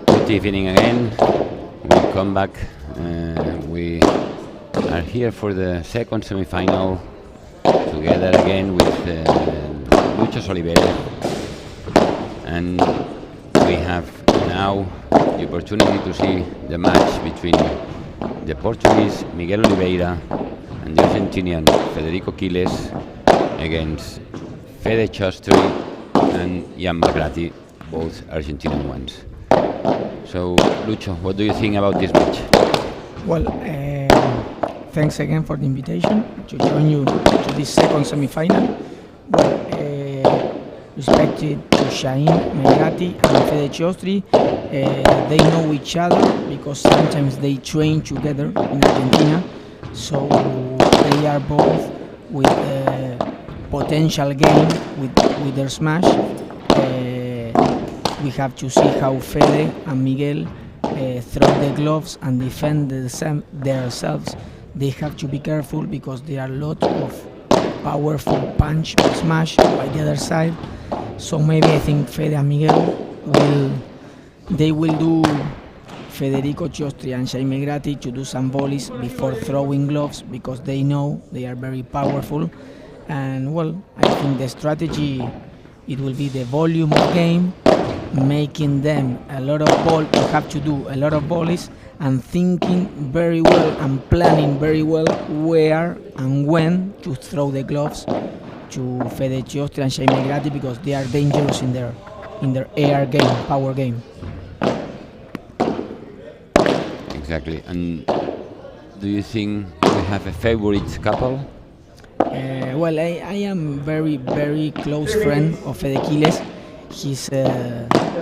Speaker 3: Good evening again. We come back. We are here for the second semi-final, together again with Lucho Oliveira, and we have now the opportunity to see the match between the Portuguese Miguel Oliveira and the Argentinian Federico Quiles against Fede Chostri and Jan Bagrati, both Argentinian ones. So, Lucho, what do you think about this match?
Speaker 4: Well, thanks again for the invitation to join you to this second semi-final. Well, respected to Shahin Megrati and Fede Chiostri, they know each other because sometimes they train together in Argentina. So they are both with potential game with their smash. We have to see how Fede and Miguel throw the gloves and defend themselves. They have to be careful because there are a lot of powerful punch or smash by the other side. So maybe I think Fede and Miguel will do Federico Chiostri and Jaime Grati to do some volleys before throwing gloves because they know they are very powerful. And well, I think the strategy, it will be the volume of game, making them a lot of ball. You have to do a lot of volleys and thinking very well and planning very well where and when to throw the gloves to Fede Chiostri and Jaime Grati because they are dangerous in their air game, power game.
Speaker 3: Exactly. And do you think we have a favorite couple?
Speaker 4: Well, I am very, very close friend of Fede Quiles. He's he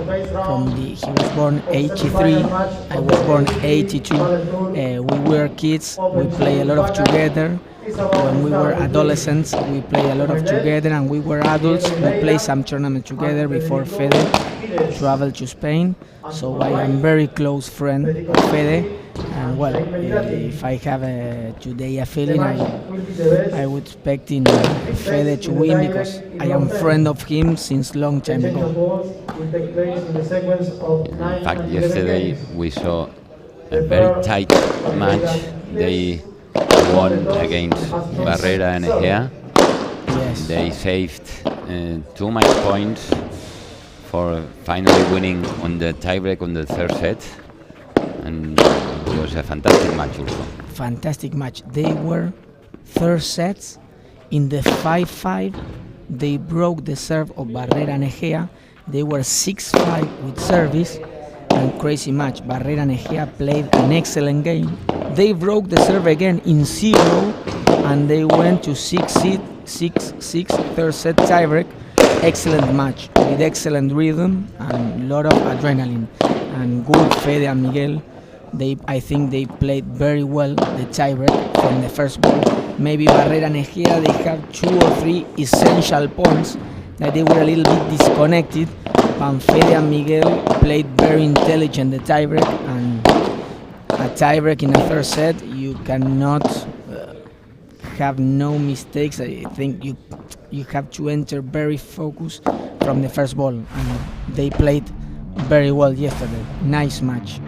Speaker 4: was born 83, I was born 82. We were kids, we play a lot of together. When we were adolescents, we play a lot of together, and we were adults, we play some tournament together before Fede traveled to Spain. So I am very close friend of Fede, and well, if I have today a feeling, I would expect Fede to win because I am friend of him since long time ago.
Speaker 3: In fact, yesterday we saw a very tight match. They won against Barrera and Egea.
Speaker 4: Yes.
Speaker 3: They saved 2 match points for finally winning on the tiebreak on the third set, and it was a fantastic match also.
Speaker 4: Fantastic match. They were third sets in the 5-5. They broke the serve of Barrera and Egea. They were 6-5 with service, and crazy match. Barrera and Egea played an excellent game. They broke the serve again in 0, and they went to 6-6 third set tiebreak. Excellent match with excellent rhythm and a lot of adrenaline. And good Fede and Miguel. I think they played very well the tiebreak from the first ball. Maybe Barrera and Egea, they have 2 or 3 essential points that they were a little bit disconnected. And Fede and Miguel played very intelligent the tiebreak, and a tiebreak in a third set, you cannot have no mistakes. I think you have to enter very focused from the first ball, and they played very well yesterday. Nice match.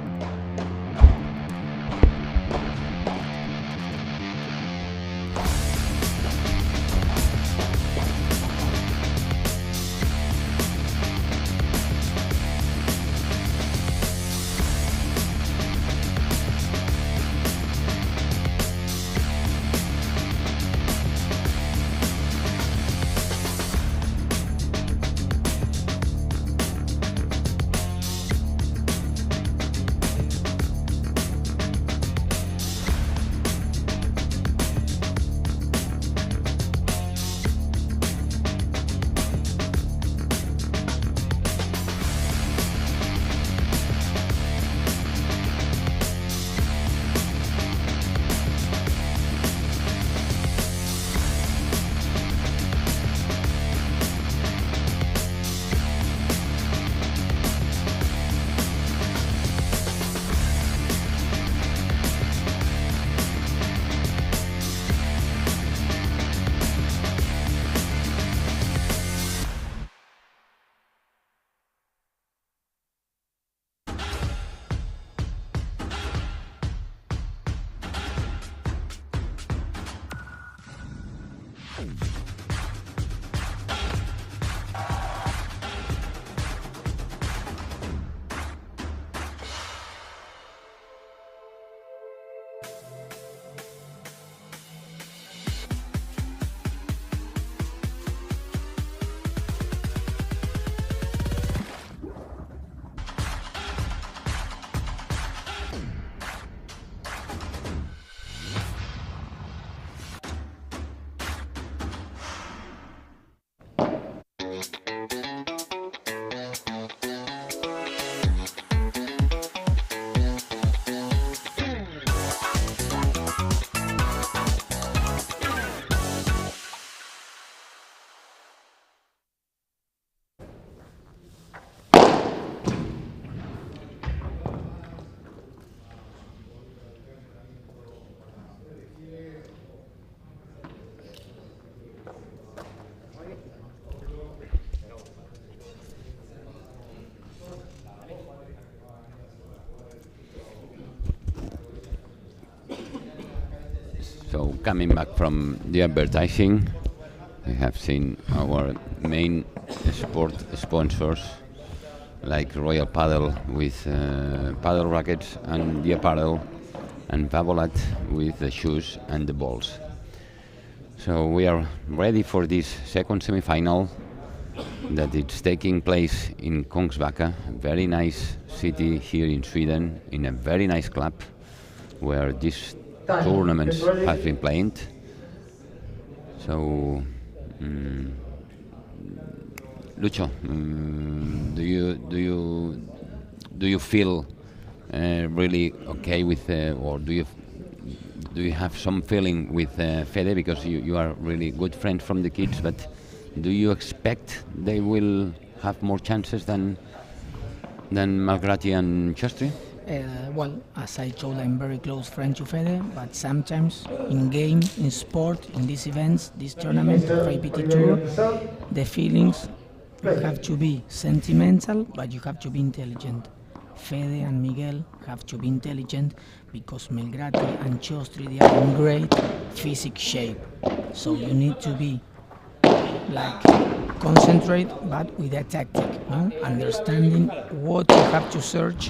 Speaker 3: So coming back from the advertising, we have seen our main sport sponsors like Royal Paddle with paddle rackets and the apparel, and Babolat with the shoes and the balls. So we are ready for this second semi-final that it's taking place in Kungsbacka, a very nice city here in Sweden, in a very nice club where this tournaments have been played. So, Lucho, do you feel really okay with, or do you have some feeling with Fede, because you are really good friends from the kids, but do you expect they will have more chances than Malgrati and Chastri?
Speaker 4: Well, as I told, I'm very close friend to Fede, but sometimes in game, in sport, in these events, this tournament of APT Tour, the feelings have to be sentimental, but you have to be intelligent. Fede and Miguel have to be intelligent because Melgrati and Chostri, they are in great physical shape. So you need to be like concentrate, but with a tactic, no? Understanding what you have to search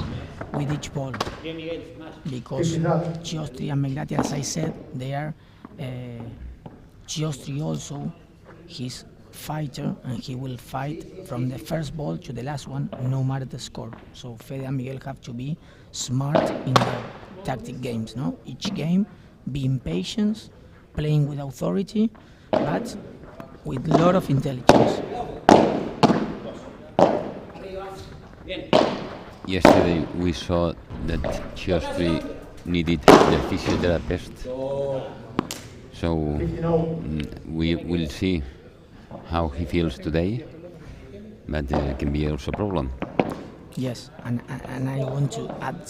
Speaker 4: with each ball. Because Chostri and Melgrati, as I said, they are Chostri also. He's fighter, and he will fight from the first ball to the last one, no matter the score. So Fede and Miguel have to be smart in their tactic games. No, each game, being patient, playing with authority, but with a lot of intelligence.
Speaker 3: Yesterday we saw that Chiostri needed the physiotherapist, so we will see how he feels today, but it can be also a problem.
Speaker 4: Yes, and I want to add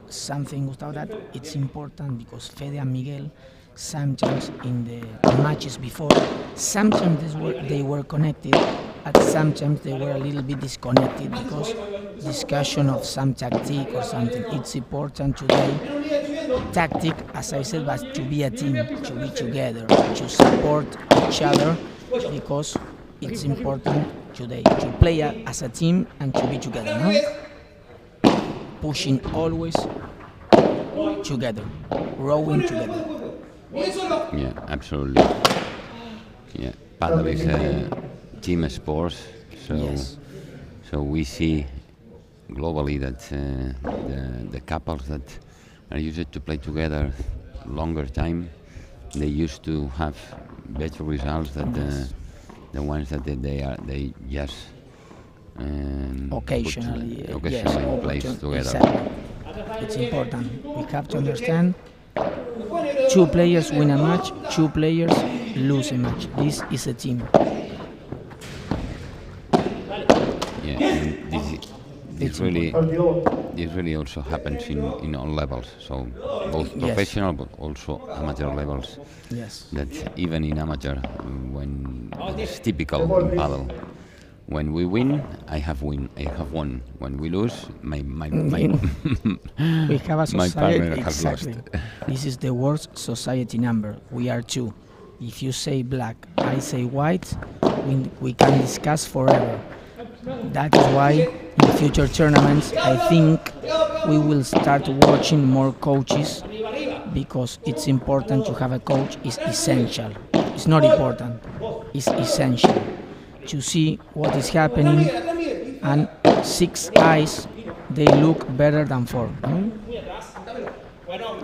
Speaker 4: something without that. It's important because Fede and Miguel, sometimes in the matches before, sometimes they were connected, but sometimes they were a little bit disconnected because discussion of some tactic or something. It's important today, tactic, as I said, but to be a team, to be together, to support each other, because it's important today to play as a team and to be together, no? Pushing always together, rowing together.
Speaker 3: Yeah, absolutely. Yeah, paddle is a team sport, so
Speaker 4: Yes.
Speaker 3: so we see globally that the couples that are used to play together longer time, they used to have better results than the ones that they just
Speaker 4: Occasionally,
Speaker 3: occasionally plays together.
Speaker 4: Exactly. It's important. We have to understand. Two players win a match, two players lose a match. This is a team.
Speaker 3: Yeah, and this really also happens in all levels. So both
Speaker 4: Yes.
Speaker 3: professional but also amateur levels.
Speaker 4: Yes.
Speaker 3: That even in amateur, when it's typical in paddle, when we win, I have won. When we lose, my
Speaker 4: We have a
Speaker 3: my
Speaker 4: society.
Speaker 3: partner has lost.
Speaker 4: Exactly. This is the worst society number. We are two. If you say black, I say white, we can discuss forever. That is why in future tournaments, I think we will start watching more coaches, because it's important to have a coach. It's essential. It's not important. It's essential to see what is happening, and 6 eyes, they look better than 4. No?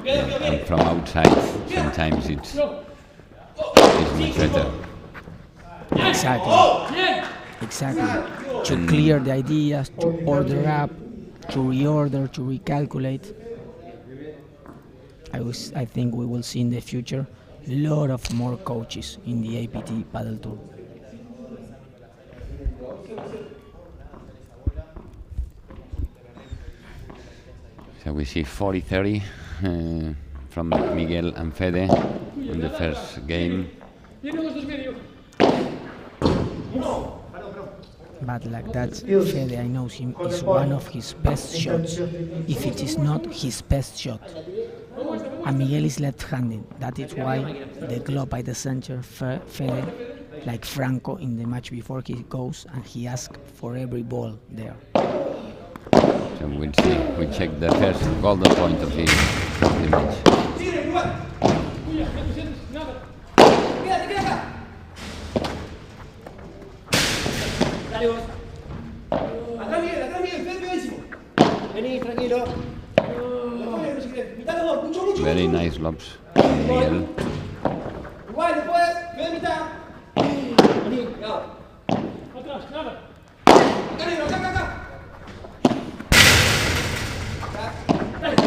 Speaker 3: And from outside, sometimes it's much better.
Speaker 4: Exactly. To clear the ideas, to order up, to reorder, to recalculate. I think we will see in the future a lot of more coaches in the APT Paddle Tour.
Speaker 3: So we see 40-30 from Miguel and Fede in the first game.
Speaker 4: But like that, Fede, I know him, is one of his best shots, if it is not his best shot. And Miguel is left-handed. That is why the glove by the center, Fede, like Franco in the match before, he goes and he asks for every ball there.
Speaker 3: So we'll see. We check the first golden point of the match.
Speaker 6: Dale vos. Atrás Miguel, pegadísimo. Vení, tranquilo. Mitad los dos, mucho.
Speaker 3: Very nice lobs from Miguel.
Speaker 6: Igual, después, quedé mitad. Vení, pegado. Atrás, nada. Acá negro, acá.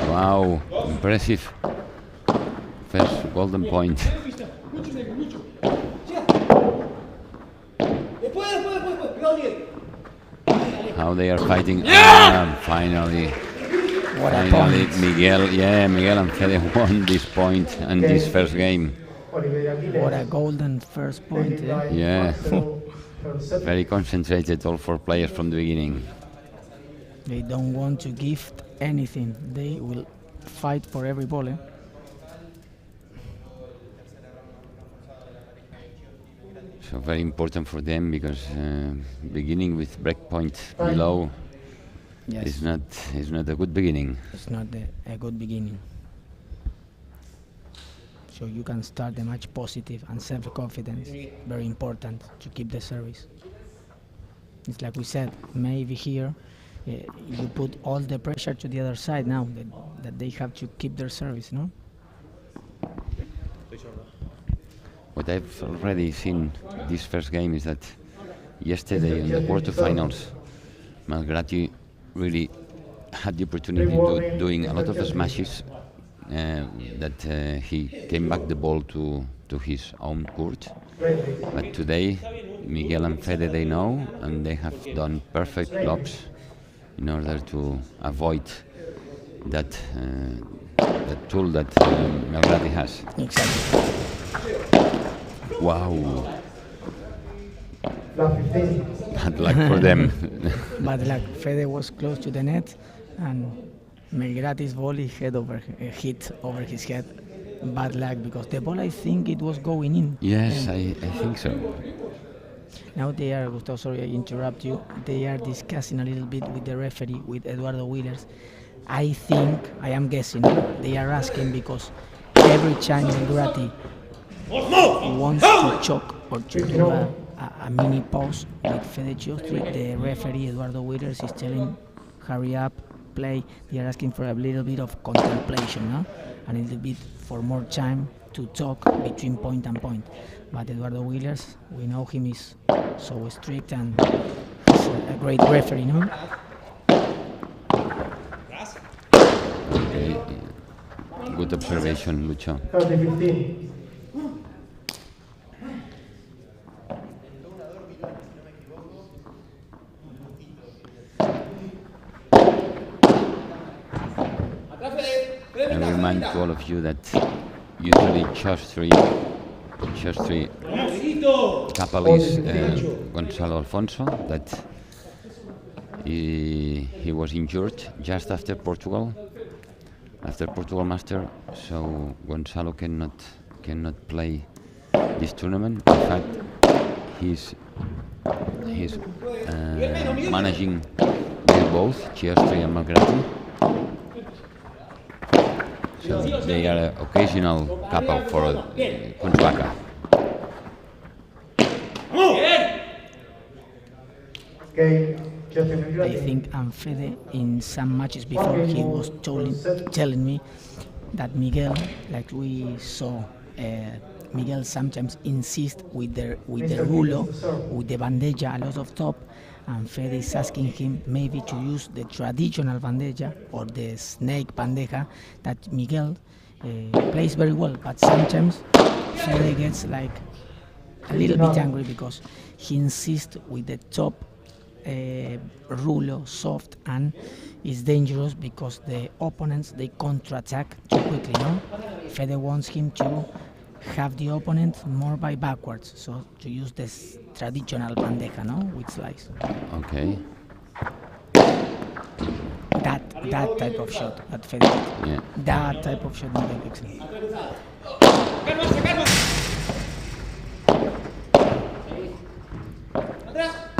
Speaker 3: Wow, impressive. First golden point. How they are fighting. Finally, Miguel and Fede won this point and this first game.
Speaker 4: What a golden first point.
Speaker 3: Yeah, very concentrated, all 4 players from the beginning.
Speaker 4: They don't want to gift anything. They will fight for every ball.
Speaker 3: So very important for them, because beginning with breakpoint below is not a good beginning.
Speaker 4: It's not a good beginning. so you can start the match positive and self-confidence. Very important to keep the service. It's like we said, maybe here you put all the pressure to the other side now that they have to keep their service, no?
Speaker 3: What I've already seen this first game is that yesterday in the quarterfinals, Malgrati really had the opportunity to doing a lot of smashes that he came back the ball to his own court. But today, Miguel and Fede, they know, and they have done perfect lobs in order to avoid that tool that Malgrati has.
Speaker 4: Exactly.
Speaker 3: Wow. Bad luck for them.
Speaker 4: Bad luck. Fede was close to the net, and Melgrati's volley hit over his head. Bad luck, because the ball, I think it was going in.
Speaker 3: Yes, I think so.
Speaker 4: Now they are, Gustavo, sorry I interrupt you, they are discussing a little bit with the referee, with Eduardo Willers. I think, I am guessing, they are asking because every time Melgrati wants to choke or to do a mini pause with Fede Chiostri, the referee Eduardo Willers is telling, hurry up, play. They are asking for a little bit of contemplation, no? A little bit for more time to talk between point and point. But Eduardo Willers, we know him, is so strict and he's a great referee, no?
Speaker 3: Okay. Good observation, Lucho.
Speaker 2: 30-15.
Speaker 3: I remind to all of you that usually Chiostri couple is Gonzalo Alfonso, that he was injured just after Portugal Master, so Gonzalo cannot play this tournament. In fact, he's managing both Chiostri and Malgrati. So they are an occasional couple for Kungsbacka.
Speaker 4: I think Fede, in some matches before, he was telling me that Miguel, like we saw, Miguel sometimes insists with the rulo, with the bandeja, a lot of top, and Fede is asking him maybe to use the traditional bandeja or the snake bandeja that Miguel plays very well, but sometimes Fede gets like a little bit angry because he insists with the top rulo, soft, and is dangerous because the opponents, they counter-attack too quickly, no? Fede wants him to have the opponent more by backwards, so to use this traditional bandeja, no, with slice.
Speaker 3: Okay.
Speaker 4: That type of shot that Fede did.
Speaker 3: Yeah.
Speaker 4: That type of shot Miguel excellent.
Speaker 6: Queda.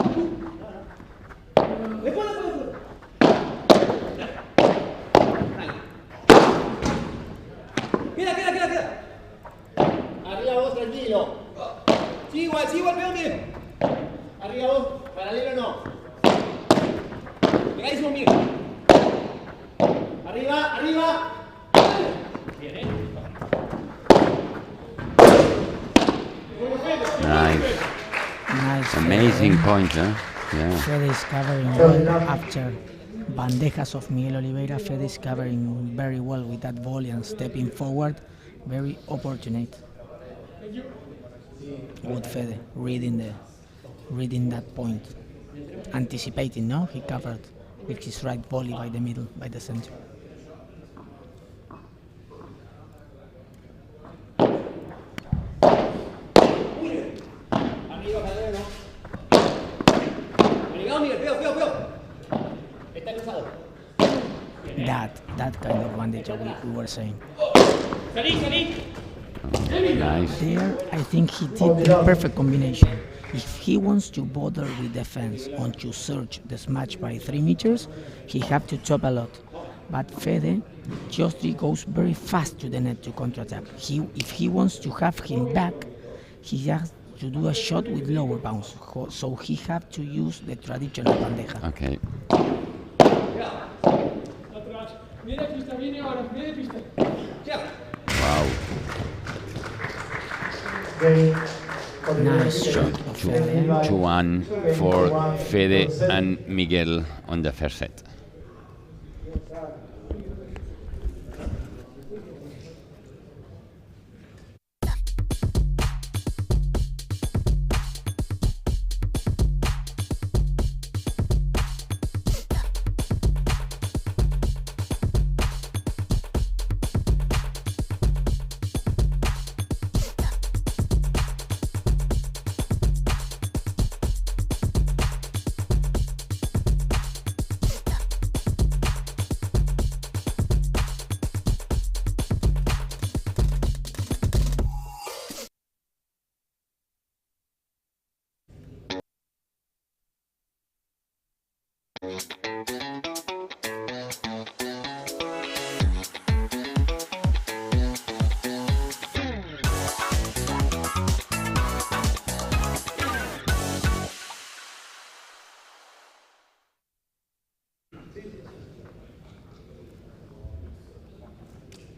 Speaker 6: Arriba vos, tranquilo. Sí, igual, peón bien. Arriba vos, paralelo no. Pegadísimo bien. Arriba. Bien,
Speaker 3: Nice. Amazing point, huh? Yeah.
Speaker 4: Fede is covering well after bandejas of Miguel Oliveira. Fede is covering very well with that volley and stepping forward. Very opportunate. Good Fede, reading that point. Anticipating, no? He covered with his right volley by the middle, by the center. That kind of bandeja we were saying.
Speaker 3: Nice.
Speaker 4: There, I think he did the perfect combination. If he wants to bother with defense and to search the smash by 3 meters, he have to chop a lot. But Fede just goes very fast to the net to counterattack. If he wants to have him back, he has to do a shot with lower bounce. So he have to use the traditional bandeja.
Speaker 3: Okay. Wow.
Speaker 4: Nice shot of Fede.
Speaker 3: 2-1 for Fede and Miguel on the first set.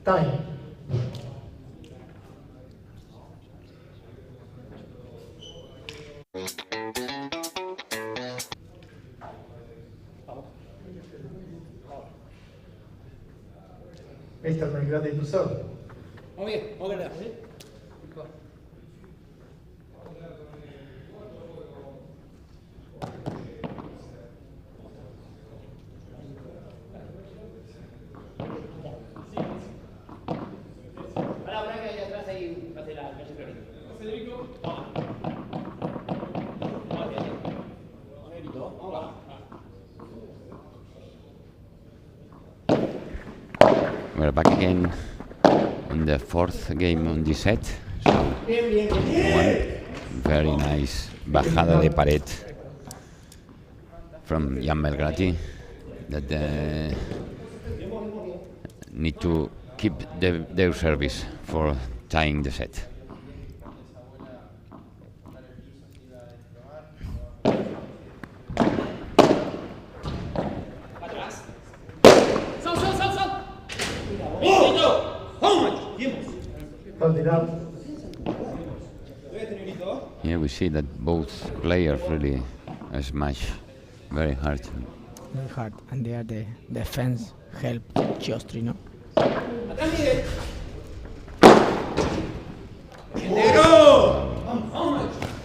Speaker 2: Time. Esta es my grade to serve.
Speaker 6: Muy bien, vamos a verla. Ahora que hay atrás ahí va a hacer la Federico. Toma. Vamos hacia allá. Federico, vamos abajo.
Speaker 3: We're back again on the fourth game on this set. So one very nice bajada de pared from Jan Belgrati that need to keep their service for tying the set. Yeah, we see that both players really smash very hard.
Speaker 4: Very hard, and they are the defense help Chiostri, no?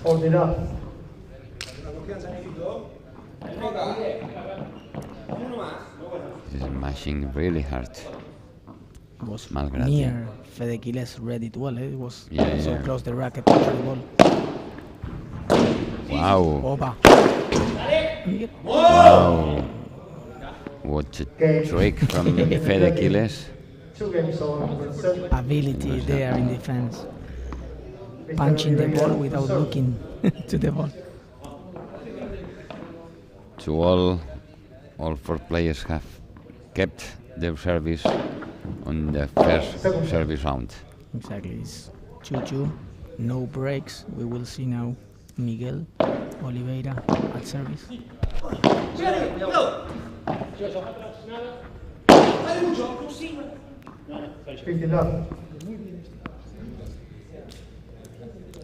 Speaker 2: Hold it up.
Speaker 3: He's smashing really hard.
Speaker 4: Was
Speaker 3: Malgrati.
Speaker 4: near Fedequiles read it well. It was so
Speaker 3: Yeah.
Speaker 4: close the racket to the ball.
Speaker 3: Wow.
Speaker 4: Opa.
Speaker 3: Wow. What a trick from Fedequiles.
Speaker 2: 2 games on.
Speaker 4: Ability there in defense. Punching the ball without looking to the ball.
Speaker 3: So all four players have kept their service on the first service round.
Speaker 4: Exactly. It's 2-2. No breaks. We will see now Miguel Oliveira at service.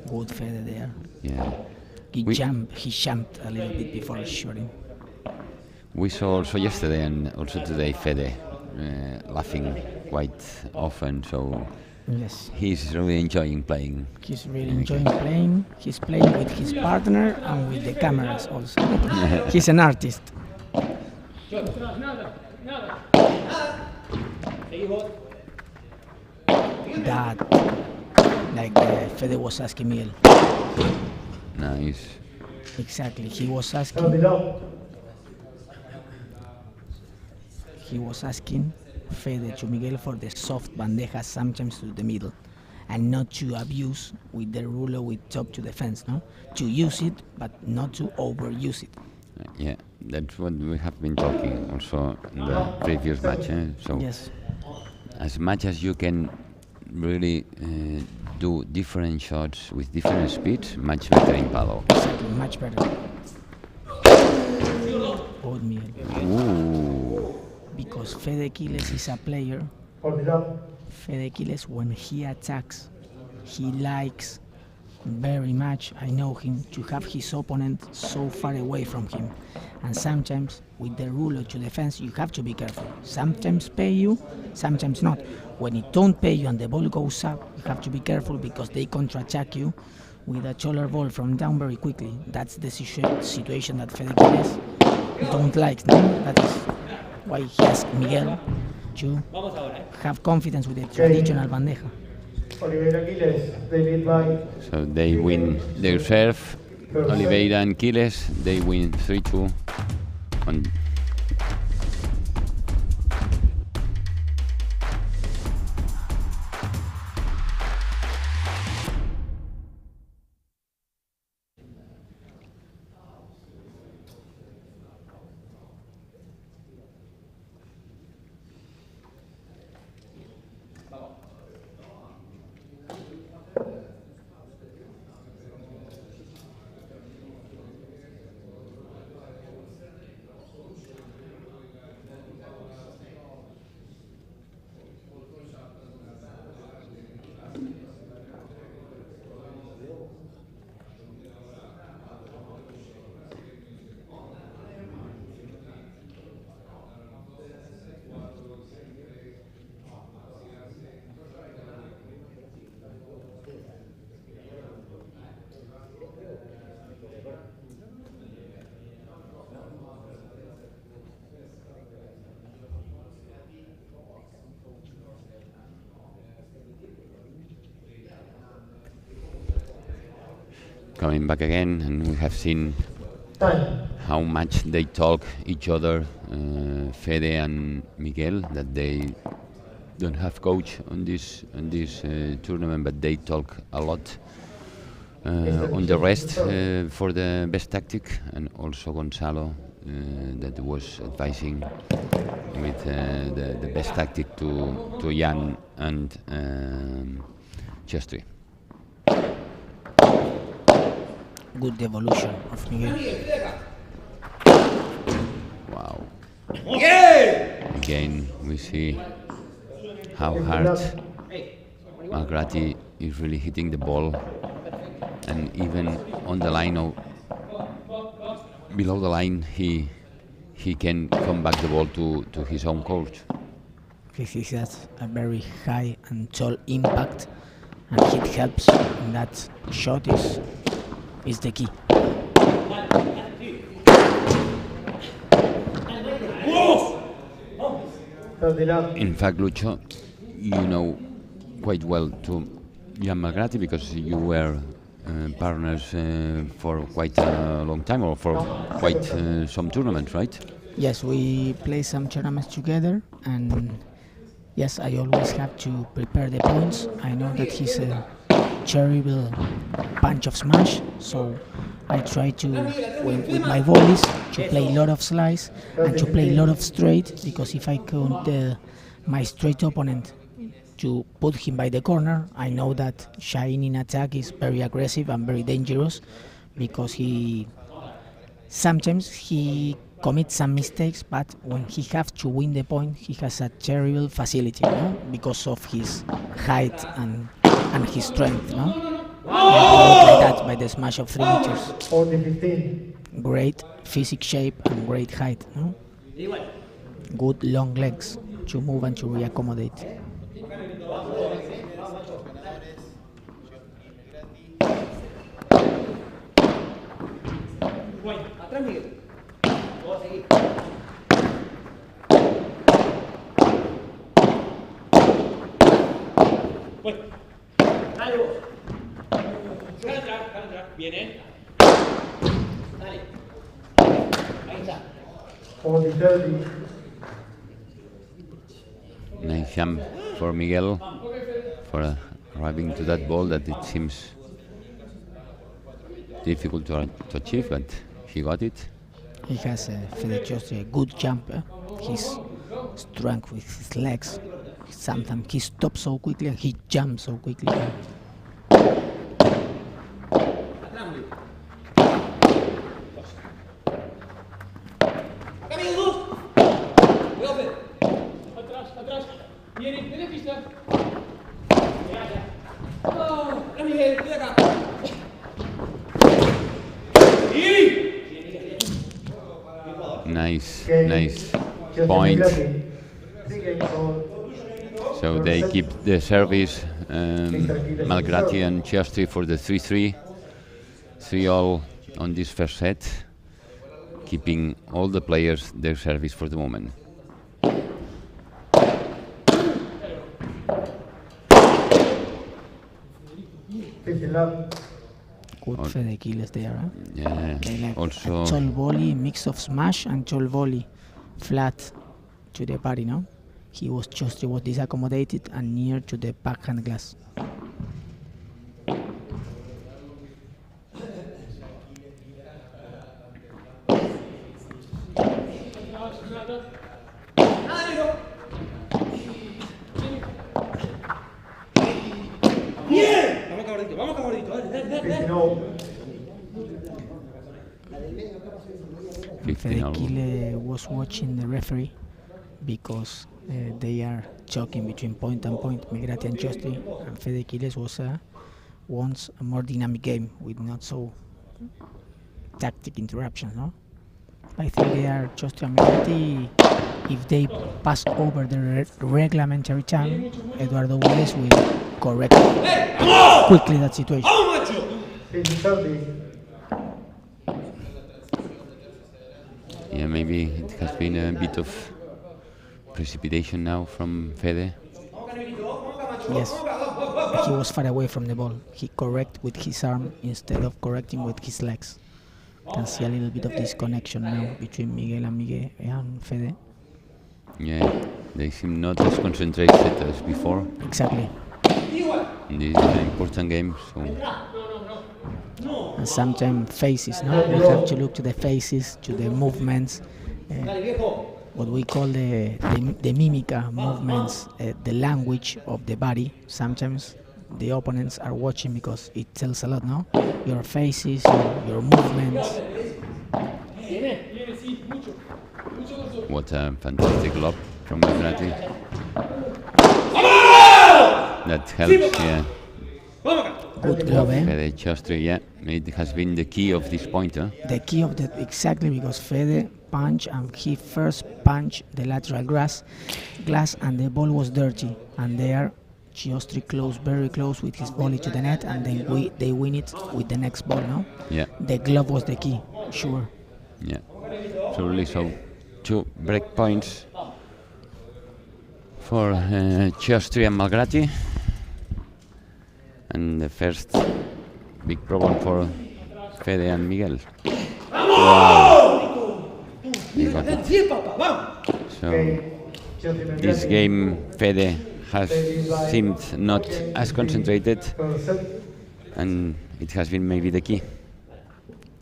Speaker 4: Good Fede there.
Speaker 3: Yeah.
Speaker 4: He jumped a little bit before shooting.
Speaker 3: We saw also yesterday and also today Fede laughing quite often, so
Speaker 4: Yes.
Speaker 3: he's really enjoying playing.
Speaker 4: He's really enjoying playing. He's playing with his partner and with the cameras also. He's an artist. That, like Fede was asking Miguel.
Speaker 3: Nice.
Speaker 4: Exactly. He was asking Fede to Miguel for the soft bandejas sometimes to the middle, and not to abuse with the ruler with top to the fence, no? To use it, but not to overuse it.
Speaker 3: Yeah, That's what we have been talking also in the previous match. So
Speaker 4: Yes.
Speaker 3: as much as you can really do different shots with different speeds, much better in paddle.
Speaker 4: Exactly, much better. Old Miguel.
Speaker 3: Ooh.
Speaker 4: Because Fede Quiles is a player.
Speaker 2: Hold it up.
Speaker 4: Fede Quiles, when he attacks, he likes very much, I know him, to have his opponent so far away from him. And sometimes, with the rule of defense, you have to be careful. Sometimes pay you, sometimes not. When it don't pay you and the ball goes up, you have to be careful because they counter-attack you with a taller ball from down very quickly. That's the situation that Fede Quiles don't like. No? That is why he asked Miguel to have confidence with the traditional bandeja.
Speaker 2: Oliveira Quiles, they lead by.
Speaker 3: So they win their serve. Oliveira and Quiles, they win 3-2 on. Coming back again, and we have seen how much they talk each other, Fede and Miguel, that they don't have coach on this tournament, but they talk a lot on the rest for the best tactic, and also Gonzalo that was advising with the best tactic to Jan and Chestry.
Speaker 4: Good evolution of Miguel.
Speaker 3: Wow. Again, we see how hard Malgrati is really hitting the ball, and even on the line of below the line, he can come back the ball to his own court.
Speaker 4: He has a very high and tall impact, and it helps. And that shot is the key.
Speaker 2: In
Speaker 3: fact, Lucho, you know quite well to Jan Malgrati because you were partners for quite a long time, or for quite some tournaments, right?
Speaker 4: Yes, we play some tournaments together, and yes, I always have to prepare the points. I know that he's a terrible punch of smash, so I try to, with my volleys, to play a lot of slice and to play a lot of straight, because if I count my straight opponent to put him by the corner, I know that Shaheen in attack is very aggressive and very dangerous, because sometimes he commits some mistakes, but when he has to win the point, he has a terrible facility, no? Because of his height and his strength, no? Like that, by the smash of 3 meters. Great physic shape and great height, no? Good long legs to move and to reaccommodate.
Speaker 6: Dale vos. Déjalo entrar. Bien, Dale. Ahí está.
Speaker 3: Nice jump for Miguel for arriving to that ball that it seems difficult to achieve, but he got it.
Speaker 4: He has Fede Chiostri, a good jumper. He's strong with his legs. Sometimes he stops so quickly and he jumps so quickly.
Speaker 6: Atrás, atrás. Viene pista. Oh, Miguel, ven acá.
Speaker 3: Nice point. So they keep the service, Malgrati and Chiostri for the 3-3. 3-all on this first set, keeping all the players their service for the moment.
Speaker 4: Good Fede kills there. Huh?
Speaker 3: Yeah.
Speaker 4: Like
Speaker 3: Also,
Speaker 4: a tall volley, mix of smash and tall volley, flat to the body. No, Chiostri was disaccommodated and near to the backhand glass.
Speaker 6: Vamos acá gordito, dale.
Speaker 4: Fede Kile was watching the referee because they are choking between point and point, Malgrati and Chiostri, and Fede Kiles wants a more dynamic game with not so tactic interruptions, no? I think they are Chiostri and Malgrati. If they pass over the reglementary time, Eduardo Willis will correct quickly that situation.
Speaker 3: yeah, maybe it has been a bit of precipitation now from Fede.
Speaker 4: Yes, he was far away from the ball. He correct with his arm instead of correcting with his legs. Can see a little bit of disconnection now between Miguel and Fede.
Speaker 3: Yeah, they seem not as concentrated as before.
Speaker 4: Exactly.
Speaker 3: This is an important game, so
Speaker 4: And sometimes faces, no? We have to look to the faces, to the movements, what we call the mimica movements, the language of the body. Sometimes the opponents are watching because it tells a lot, no? Your faces, your movements.
Speaker 3: what a fantastic lob from Malgrati. That helps, yeah.
Speaker 4: Good glove, eh?
Speaker 3: Fede Chiostri, yeah, it has been the key of this point, huh?
Speaker 4: The key of that, exactly, because Fede punch and he first punched the lateral glass and the ball was dirty, and there Chiostri close, very close with his volley to the net, and they win it with the next ball, no?
Speaker 3: Yeah.
Speaker 4: The glove was the key, sure.
Speaker 3: Yeah. So really, so 2 break points for Chiostri and Malgrati. And the first big problem for Fede and Miguel. Wow! They got it. So this game, Fede has seemed not as concentrated, and it has been maybe the key.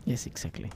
Speaker 4: Yes, exactly.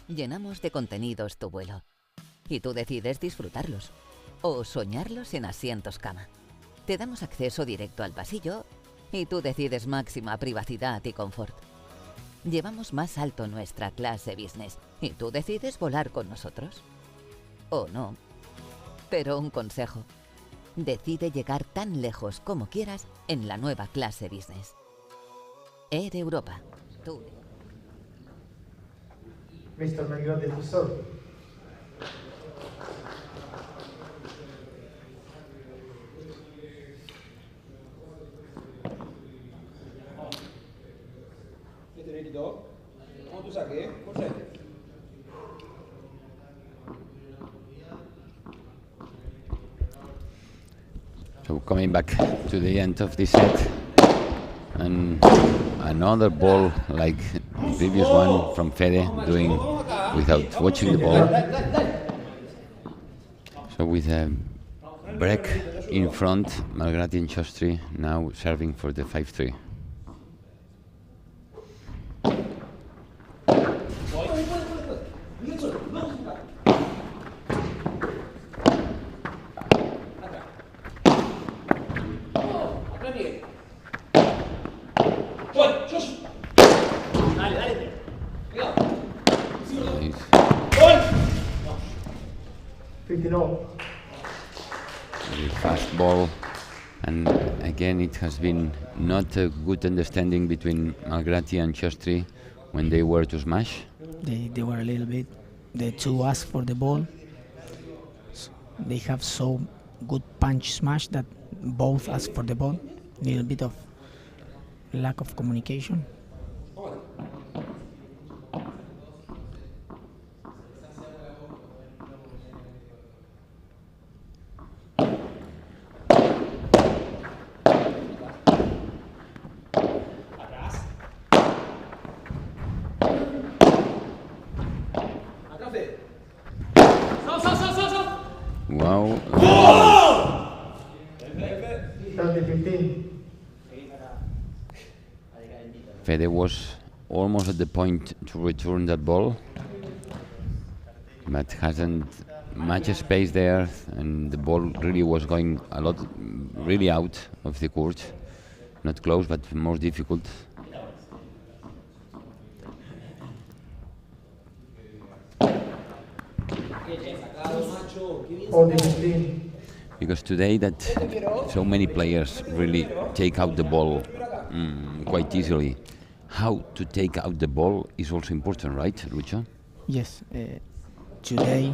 Speaker 5: Llenamos de contenidos tu vuelo y tú decides disfrutarlos o soñarlos en asientos cama. Te damos acceso directo al pasillo y tú decides máxima privacidad y confort. Llevamos más alto nuestra clase business y tú decides volar con nosotros. O no. Pero un consejo. Decide llegar tan lejos como quieras en la nueva clase business. Air Europa. Tú.
Speaker 2: Mr. Malgrati to serve.
Speaker 3: So coming back to the end of this set, and another ball like the previous one from Fede, doing without watching the ball. So with a break in front, Malgrati and Chastri now serving for the 5-3. Very fast ball, and again it has been not a good understanding between Malgrati and Chastri when they were to smash.
Speaker 4: They were a little bit. The two asked for the ball. They have so good punch smash that both asked for the ball. Little bit of lack of communication.
Speaker 3: Wow.
Speaker 2: 30-15.
Speaker 3: Fede was almost at the point to return that ball, but hasn't much space there, and the ball really was going a lot, really out of the court. Not close, but more difficult. Because today that so many players really take out the ball quite easily. How to take out the ball is also important, right, Lucho?
Speaker 4: Yes. Today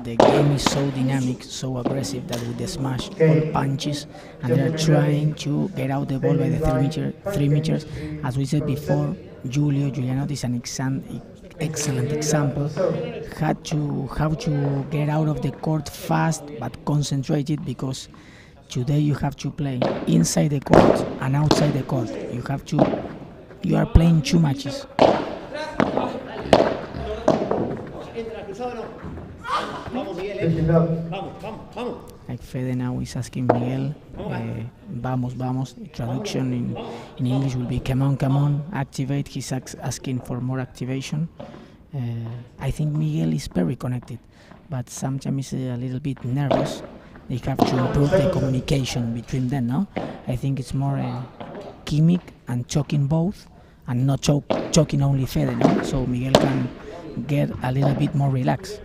Speaker 4: the game is so dynamic, so aggressive that with the smash, all punches, and they are trying to get out the ball by the 3 meters. As we said before, Giulianotti is an excellent example. How to get out of the court fast but concentrated, because today you have to play inside the court and outside the court. You are playing 2 matches. Like Fede now is asking Miguel, vamos, vamos. Traduction in English will be come on, activate. He's asking for more activation. I think Miguel is very connected, but sometimes he's a little bit nervous. They have to improve the communication between them, no? I think it's more gimmick and choking both, and not choking only Fede, no? So Miguel can get a little bit more relaxed.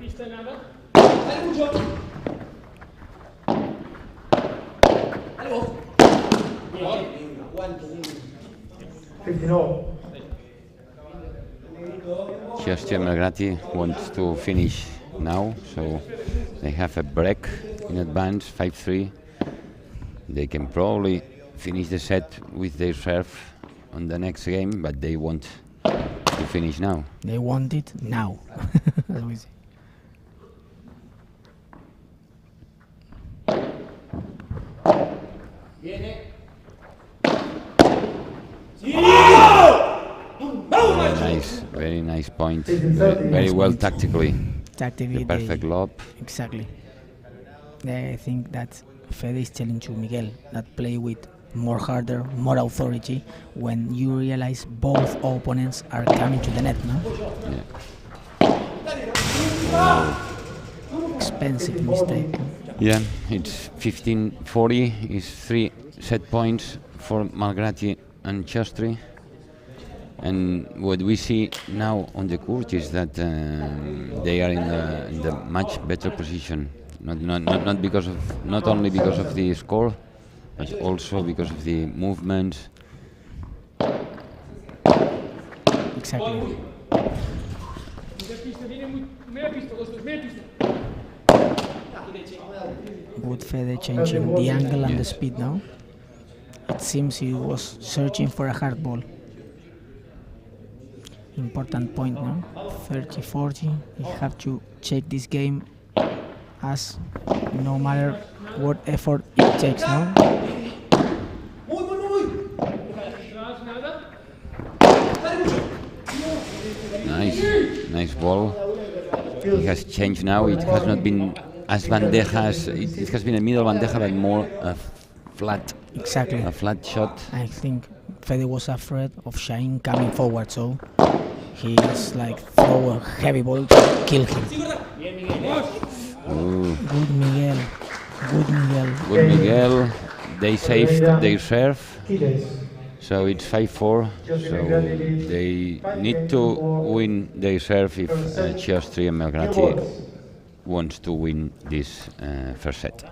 Speaker 3: Chastri and Malgrati want to finish now, so they have a break in advance, 5-3. They can probably finish the set with their serve on the next game, but they want to finish now.
Speaker 4: They want it now. As we say.
Speaker 3: Very nice point. Very well tactically.
Speaker 4: Tactically,
Speaker 3: the perfect lob.
Speaker 4: Exactly. I think that Fede is telling to Miguel that play with more harder, more authority when you realize both opponents are coming to the net, no?
Speaker 3: Yeah.
Speaker 4: Expensive mistake.
Speaker 3: Yeah, it's 15-40. It's 3 set points for Malgrati and Chastri. And what we see now on the court is that they are in the much better position. Not because of, not only because of the score, but also because of the movements.
Speaker 4: Exactly. Good Fede changing the angle and the speed now. It seems he was searching for a hard ball. important point now. 30-40. We have to check this game as no matter what effort it takes now.
Speaker 3: Nice ball. It has changed now. It has not been as bandeja as it has been a middle bandeja, but more a flat.
Speaker 4: Exactly.
Speaker 3: A flat shot.
Speaker 4: I think Fede was afraid of Shaheen coming forward, so he's like throw a heavy ball to kill him.
Speaker 3: Ooh.
Speaker 4: Good Miguel. Good Miguel.
Speaker 3: Good Miguel. They saved their serve. So it's 5-4. So they need to win their serve if Chiostri and Melgrati wants to win this first set.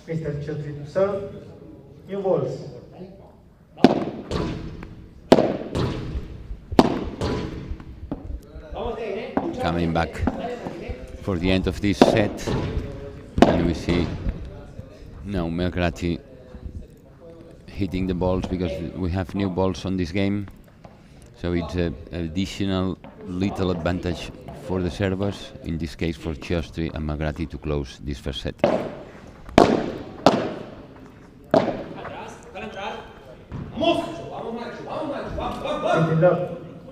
Speaker 2: Mr. Children to serve. New balls.
Speaker 3: Coming back for the end of this set, and we see now Melgrati hitting the balls because we have new balls on this game, so it's an additional little advantage for the servers, in this case for Chiostri and Melgrati, to close this first set.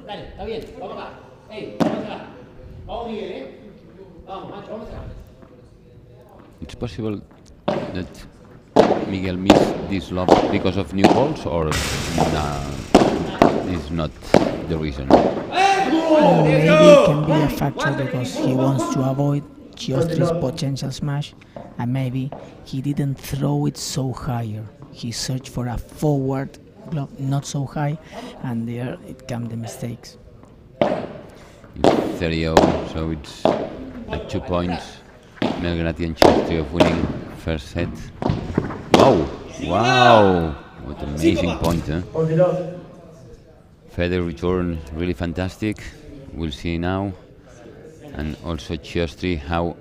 Speaker 6: Dale, está bien, vamos acá. Ey, vamos acá. Vamos, Miguel, Vamos, macho, vamos acá.
Speaker 3: It's possible that Miguel missed this lob because of new balls, or this is not the reason?
Speaker 4: Maybe it can be a factor because he wants to avoid Chiostri's potential smash, and maybe he didn't throw it so higher. He searched for a forward glove not so high, and there it came the mistakes.
Speaker 3: It's 30-0, so it's at 2 points. Melgrati and Chiostri of winning first set. Wow! Wow! What an amazing point, huh? Fede return really fantastic. We'll see now. And also Chiostri, how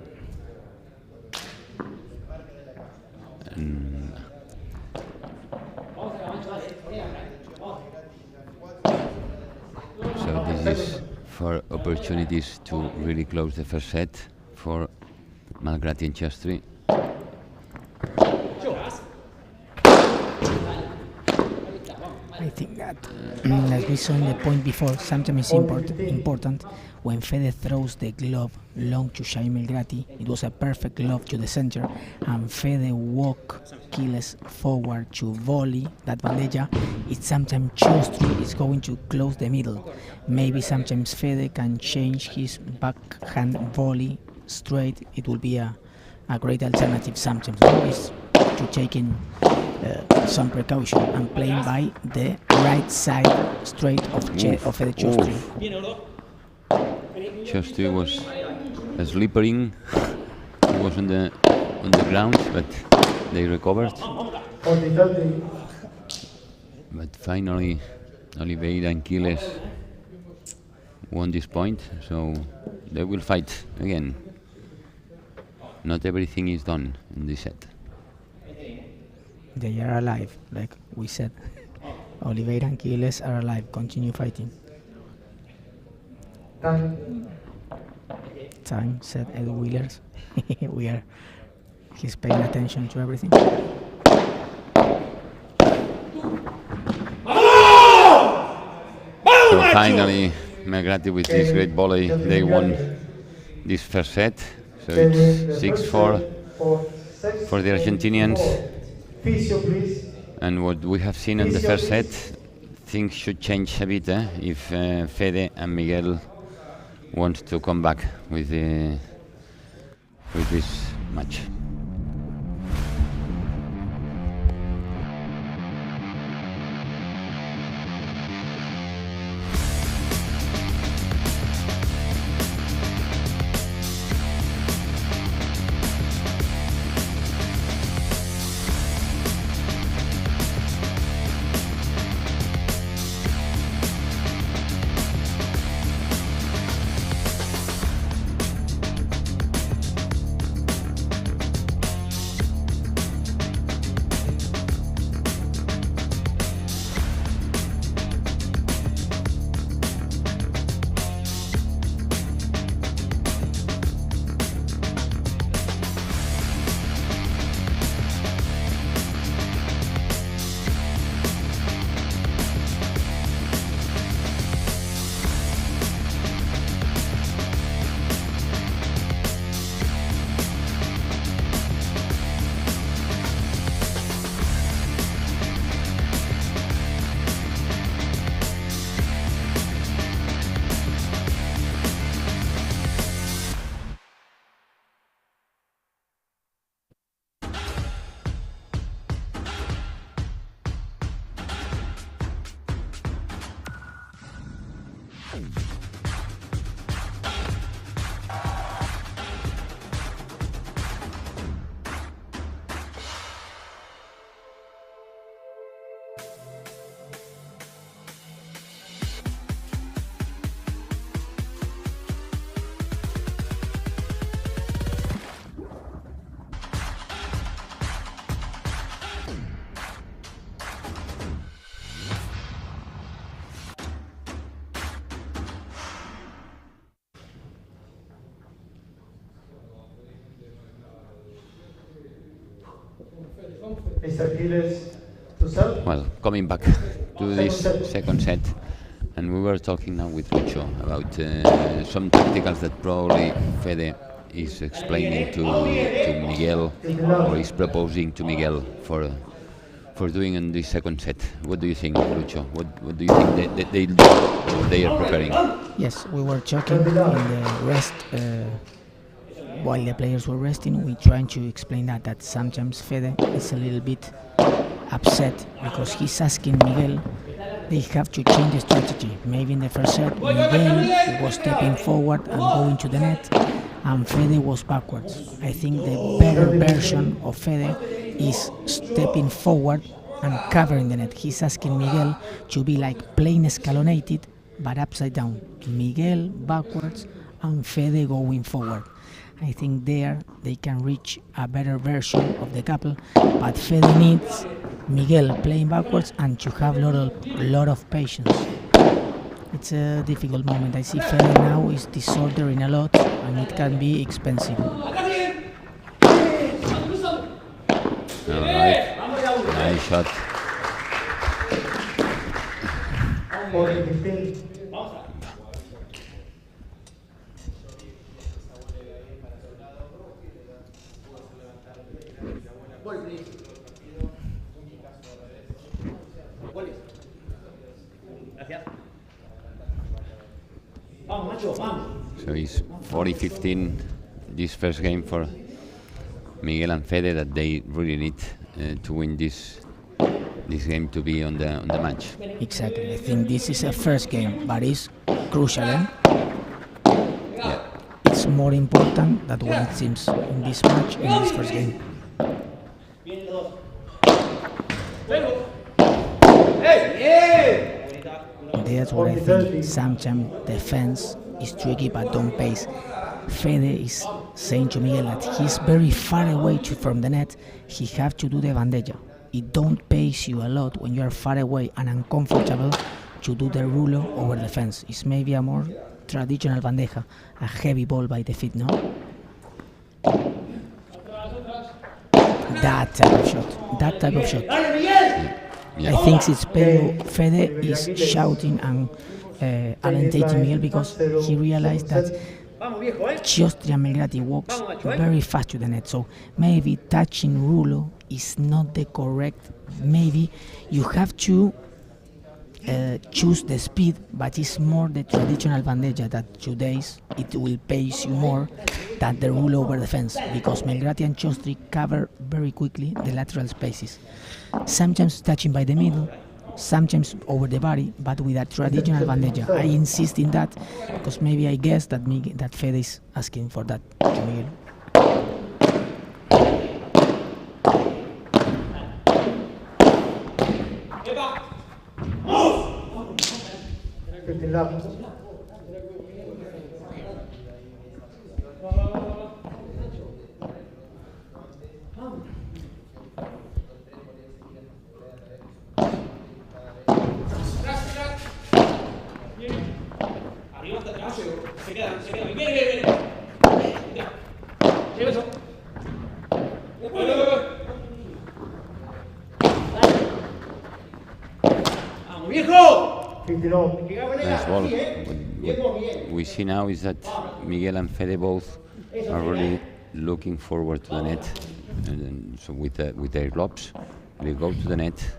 Speaker 3: so this is for opportunities to really close the first set for Melgrati and Chiostri.
Speaker 4: I think that, as we saw in the point before, sometimes it's important when Fede throws the glove long to Shai Melgrati. It was a perfect glove to the center, and Fede walk Kiles forward to volley that bandeja. It's sometimes Chiostri is going to close the middle. Maybe sometimes Fede can change his backhand volley straight. It will be a great alternative sometimes. Always to taking some precaution and playing by the right side straight of Fede Chiostri.
Speaker 3: Chiostri was slippering. He was on the ground, but they recovered. But finally, Oliveira and Kiles won this point, so they will fight again. Not everything is done in this set.
Speaker 4: They are alive, like we said. Oliveira and Kiles are alive. Continue fighting. Time, said Ed Wheelers. He's paying attention to everything.
Speaker 3: So finally, Melgrati with this great volley, they won this first set. So it's 6-4 for the Argentinians. And what we have seen in the first set, things should change a bit if Fede and Miguel want to come back with this match. Well, coming back to this second set, and we were talking now with Lucho about some tacticals that probably Fede is explaining to Miguel, or is proposing to Miguel for doing in this second set. What do you think, Lucho? What do you think they are preparing?
Speaker 4: Yes, we were talking in the rest. While the players were resting, we trying to explain that sometimes Fede is a little bit upset because he's asking Miguel they have to change the strategy. Maybe in the first set Miguel was stepping forward and going to the net and Fede was backwards. I think the better version of Fede is stepping forward and covering the net. He's asking Miguel to be like playing escalonated but upside down. Miguel backwards and Fede going forward. I think there they can reach a better version of the couple, but Fede needs Miguel playing backwards and to have a lot of patience. It's a difficult moment. I see Fede now is disordering a lot and it can be expensive.
Speaker 3: Alright, nice shot. So it's 40-15 this first game for Miguel and Fede, that they really need to win this game to be on the match.
Speaker 4: Exactly. I think this is a first game, but it's crucial.
Speaker 3: Yeah.
Speaker 4: It's more important than what it seems in this match, in this first game. That's what I think. Sometimes defense is tricky, but don't pace. Fede is saying to Miguel that he's very far away from the net. He have to do the bandeja. It don't pace you a lot when you are far away and uncomfortable to do the rulo over the fence. It's maybe a more traditional bandeja, a heavy ball by the feet, no? That type of shot. Yeah. I think it's Fede is shouting and alentating Miguel because he realized that Chiostri and Melgrati walks very fast to the net. So maybe touching Rulo is not the correct. Maybe you have to choose the speed, but it's more the traditional bandeja that today's it will pace you more than the rule over the fence, because Melgrati and Chiostri cover very quickly the lateral spaces, sometimes touching by the middle, sometimes over the body, but with a traditional bandeja. I insist in that because maybe I guess that that Fede is asking for that to Miguel.
Speaker 2: 15 love.
Speaker 6: Arriba hasta atrás, se quedan. Viene. Ya. Lleva eso. ¡Vamos, viejo!
Speaker 3: Nice ball. What we see now is that Miguel and Fede both are really looking forward to the net, and so with their gloves, they go to the net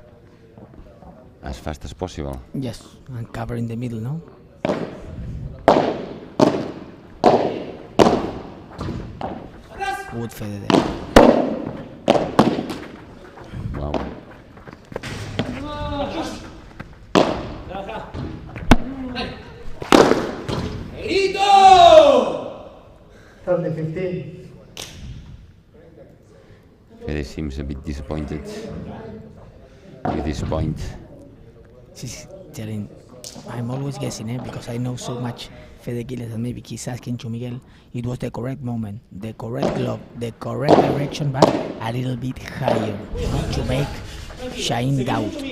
Speaker 3: as fast as possible.
Speaker 4: Yes, and cover in the middle, no? Good Fede there.
Speaker 3: Wow.
Speaker 6: ¡Negrito!
Speaker 2: 30-15.
Speaker 3: Fede seems a bit disappointed with this point.
Speaker 4: She's telling, I'm always guessing, because I know so much Fede Gilles, and maybe he's asking to Miguel, it was the correct moment, the correct glove, the correct direction, but a little bit higher, not to make shine doubt.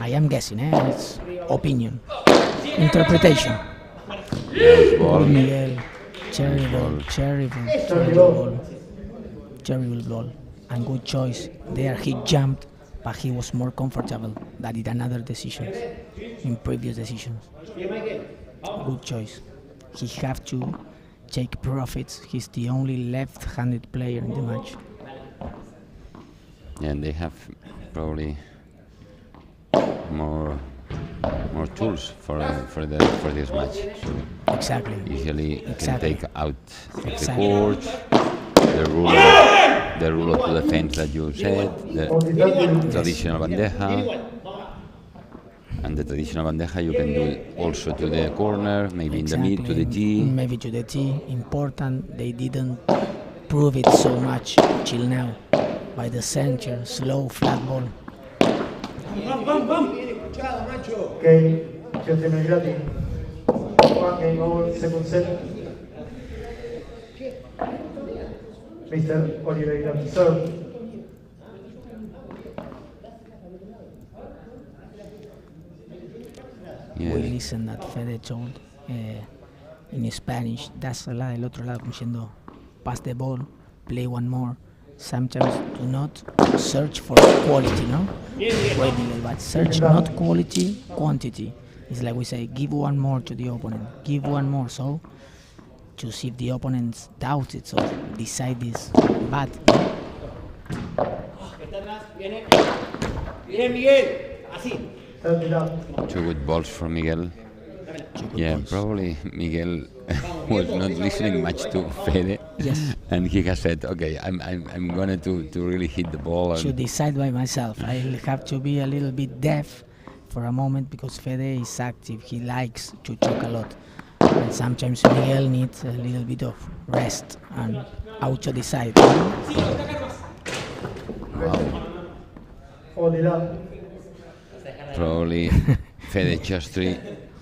Speaker 4: I am guessing, it's opinion, interpretation.
Speaker 3: Nice ball.
Speaker 4: Miguel, terrible ball, and good choice. There he jumped, but he was more comfortable than in another decisions, in previous decisions. Good choice. He have to take profits. He's the only left-handed player in the match.
Speaker 3: Yeah, and they have probably more tools for this match. So
Speaker 4: exactly.
Speaker 3: Easily can take out
Speaker 4: Exactly.
Speaker 3: the court, the rule to the fence that you said, the traditional bandeja. And the traditional bandeja you can do also to the corner, maybe
Speaker 4: Exactly.
Speaker 3: in the mid, to the tee.
Speaker 4: Maybe to the tee. Important. They didn't prove it so much till now. By the center, slow, flat ball.
Speaker 2: Okay, Chiostri Melgrati. 1 game over, second set. Mr. Oliveira to serve.
Speaker 3: Yeah.
Speaker 4: We listen that Fede told in Spanish, das la del otro lado, como diciendo, pass the ball, play one more. Sometimes do not search for quality, no? Wait, Miguel, but search not quality, quantity. It's like we say, give one more to the opponent, give one more, so to see if the opponents doubt it, so decide this bad.
Speaker 6: Viene Miguel, así.
Speaker 2: 30 love.
Speaker 3: Two good balls from Miguel. Yeah, probably Miguel was not listening much to Fede,
Speaker 4: Yes.
Speaker 3: and he has said, "Okay, I'm going to really hit the ball."
Speaker 4: To
Speaker 3: And
Speaker 4: decide by myself, I'll have to be a little bit deaf for a moment because Fede is active. He likes to talk a lot, and sometimes Miguel needs a little bit of rest and how to decide.
Speaker 3: wow,
Speaker 2: 40 love.
Speaker 3: probably Fede Chiostri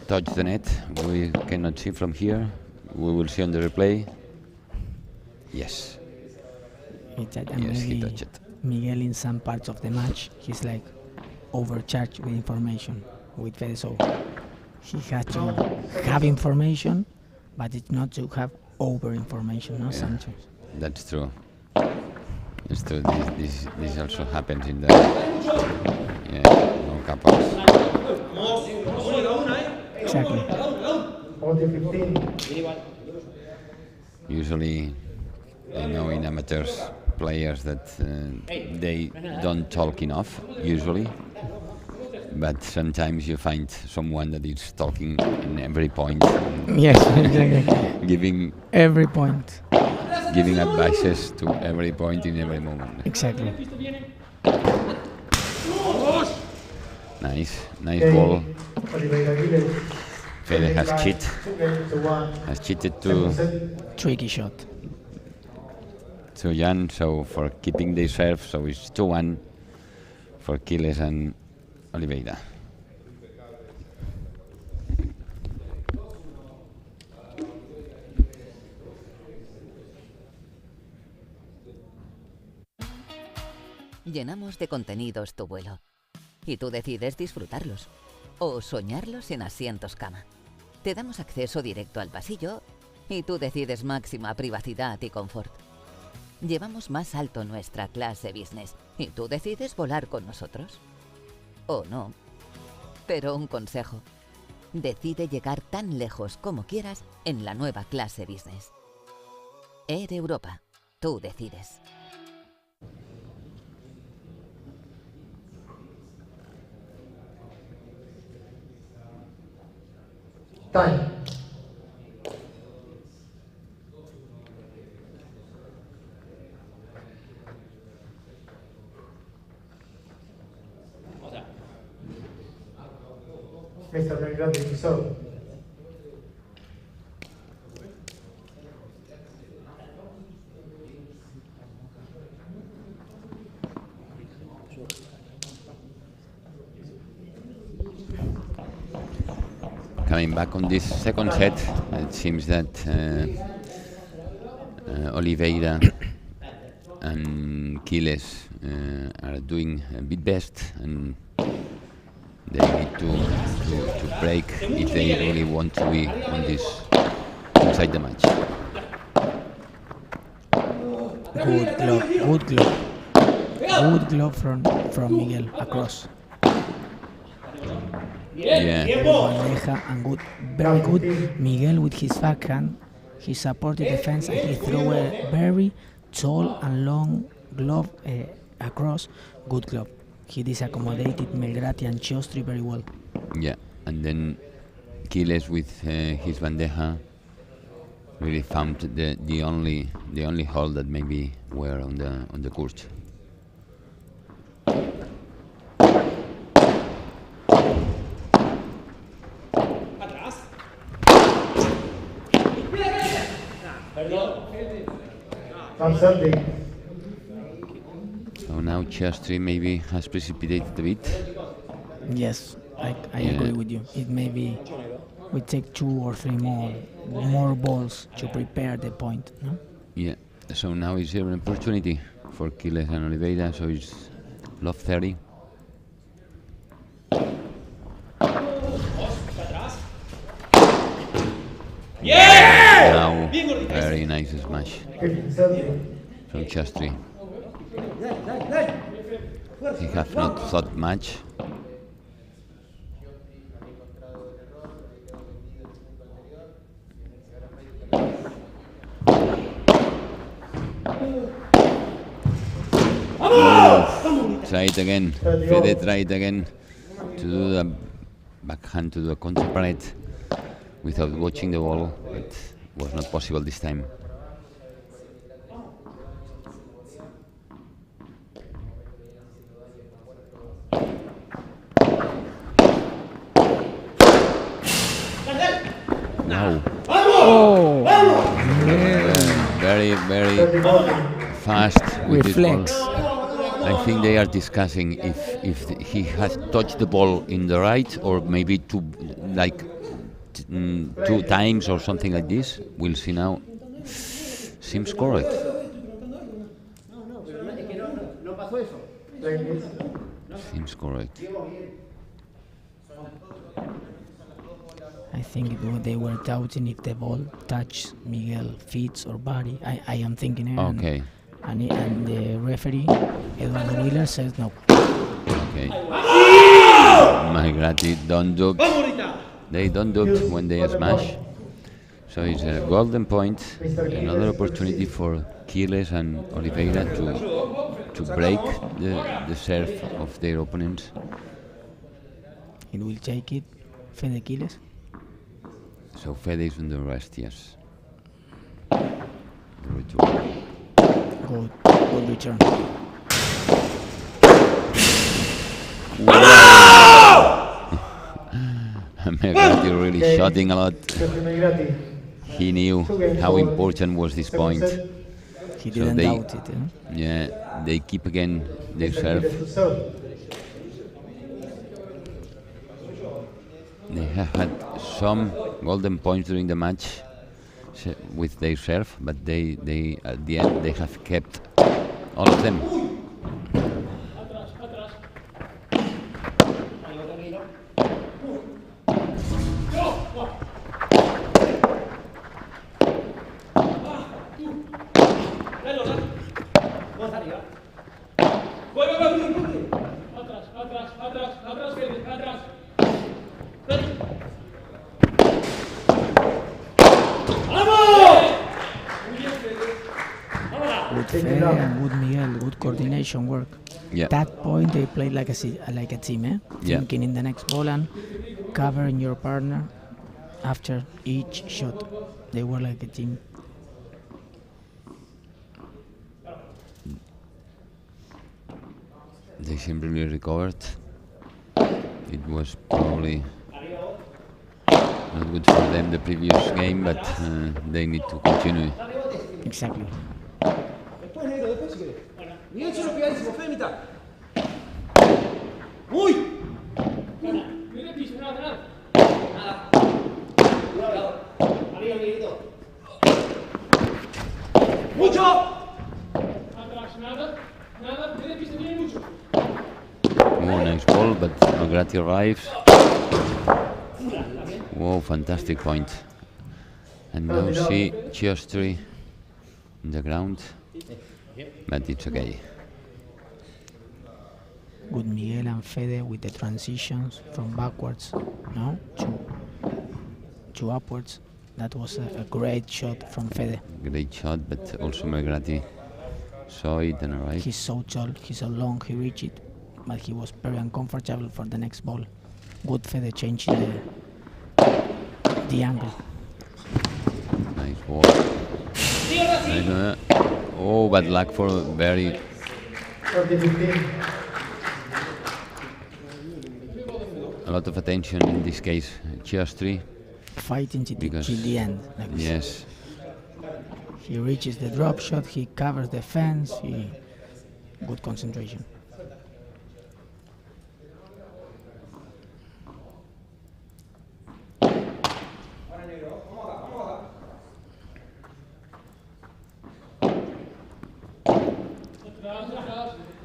Speaker 3: touched the net. We cannot see from here. We will see on the replay. Yes,
Speaker 4: It's that,
Speaker 3: yes, he
Speaker 4: maybe
Speaker 3: touched it.
Speaker 4: Miguel in some parts of the match, he's like overcharged with information with Fede, so he has to have information, but it's not to have over information, no?
Speaker 3: Yeah.
Speaker 4: Sometimes.
Speaker 3: That's true. So this also happens in the no couples.
Speaker 4: Exactly.
Speaker 2: 40-15.
Speaker 3: Usually, I know in amateurs players that they don't talk enough. Usually, but sometimes you find someone that is talking in every point.
Speaker 4: Yes, exactly.
Speaker 3: giving
Speaker 4: Every point.
Speaker 3: giving advices to every point in every moment.
Speaker 4: Exactly.
Speaker 3: Nice
Speaker 2: Okay.
Speaker 3: ball.
Speaker 2: Oliveira Giles.
Speaker 3: Fede has
Speaker 2: 75
Speaker 3: cheated. Has cheated to
Speaker 4: Tricky shot.
Speaker 3: Jan, so for keeping the serve, so it's 2-1 for Quiles and Oliveira.
Speaker 5: Llenamos de contenidos tu vuelo y tú decides disfrutarlos o soñarlos en asientos cama. Te damos acceso directo al pasillo y tú decides máxima privacidad y confort. Llevamos más alto nuestra clase business y tú decides volar con nosotros. O no. Pero un consejo. Decide llegar tan lejos como quieras en la nueva clase business. Air Europa. Tú decides.
Speaker 2: Time. Mr. Belgrade to serve.
Speaker 3: Coming back on this second set, it seems that Oliveira and Quiles are doing a bit best, and they need to break if they really want to be on this inside the match.
Speaker 4: Good glove from Miguel across.
Speaker 3: Yeah.
Speaker 4: Bandeja and good, very good. Miguel with his backhand, he supported defense and he threw a very tall and long glove across. Good glove. He disaccommodated Melgrati and Chiostri very well.
Speaker 3: Yeah, and then Quiles with his bandeja really found the only hole that maybe were on the court. So now Chiostri maybe has precipitated a bit.
Speaker 4: Yes, I agree with you. It maybe we take 2 or 3 more balls to prepare the point. No?
Speaker 3: Yeah. So now is there an opportunity for Quiles and Oliveira? So it's love 30. Yeah! Now very nice smash from Chiostri. He have not thought much. Try it again. Fede tried again to do the backhand to the counterpart without watching the ball, but was not possible this time. Wow.
Speaker 4: Oh!
Speaker 3: Very fast with
Speaker 4: Reflex.
Speaker 3: this ball. I think they are discussing if he has touched the ball in the right or maybe two times or something like this. We'll see now. Seems correct. Seems correct.
Speaker 4: I think they were doubting if the ball touched Miguel's feet or body. I am thinking.
Speaker 3: Okay.
Speaker 4: and the referee, Eduardo Wheeler, says no.
Speaker 3: Okay. Magrati don't dub. They don't dub when they smash. So it's a golden point, another opportunity for Quiles and Oliveira to break the serve of their opponents.
Speaker 4: He will take it, Fede Quiles.
Speaker 3: So Fede is on the rest, yes. The return.
Speaker 4: Good return.
Speaker 3: Magrati really shooting a lot.
Speaker 2: Magrati.
Speaker 3: He knew how important was this point.
Speaker 4: He didn't doubt it.
Speaker 3: Yeah, they keep again their serve. They have had some golden points during the match with their serve, but they at the end they have kept all of them.
Speaker 4: Good Fede and good Miguel, good coordination work.
Speaker 3: Yeah.
Speaker 4: That point they played like a team,
Speaker 3: Yeah.
Speaker 4: Thinking in the next ball and covering your partner after each shot. They were like a team.
Speaker 3: They simply recovered. It was probably not good for them the previous game, but they need to continue.
Speaker 4: Exactly.
Speaker 6: Después, negro, después si querés. Miguel solo pegadísimo, Fede mitad. ¡Uy! Nada. Mira piso, nada. Nada. Cuidado. Arriba, Miguelito. ¡Mucho! Atrás, nada. Nada. Mira piso, tiene mucho.
Speaker 3: Oh, nice ball, but Magrati arrives. Whoa, fantastic point. And now see Chiostri on the ground, but it's okay.
Speaker 4: Good Miguel and Fede with the transitions from backwards, no, to upwards. That was a great shot from Fede.
Speaker 3: Great shot, but also Magrati saw it and arrived.
Speaker 4: He's so tall, he's so long, he reached it, but he was very uncomfortable for the next ball. Good Fede changing the angle.
Speaker 3: Nice ball. Oh, bad luck for very. A lot of attention in this case. Chiostri.
Speaker 4: Fighting till the end. Like
Speaker 3: yes.
Speaker 4: He reaches the drop shot, he covers the fence, good concentration.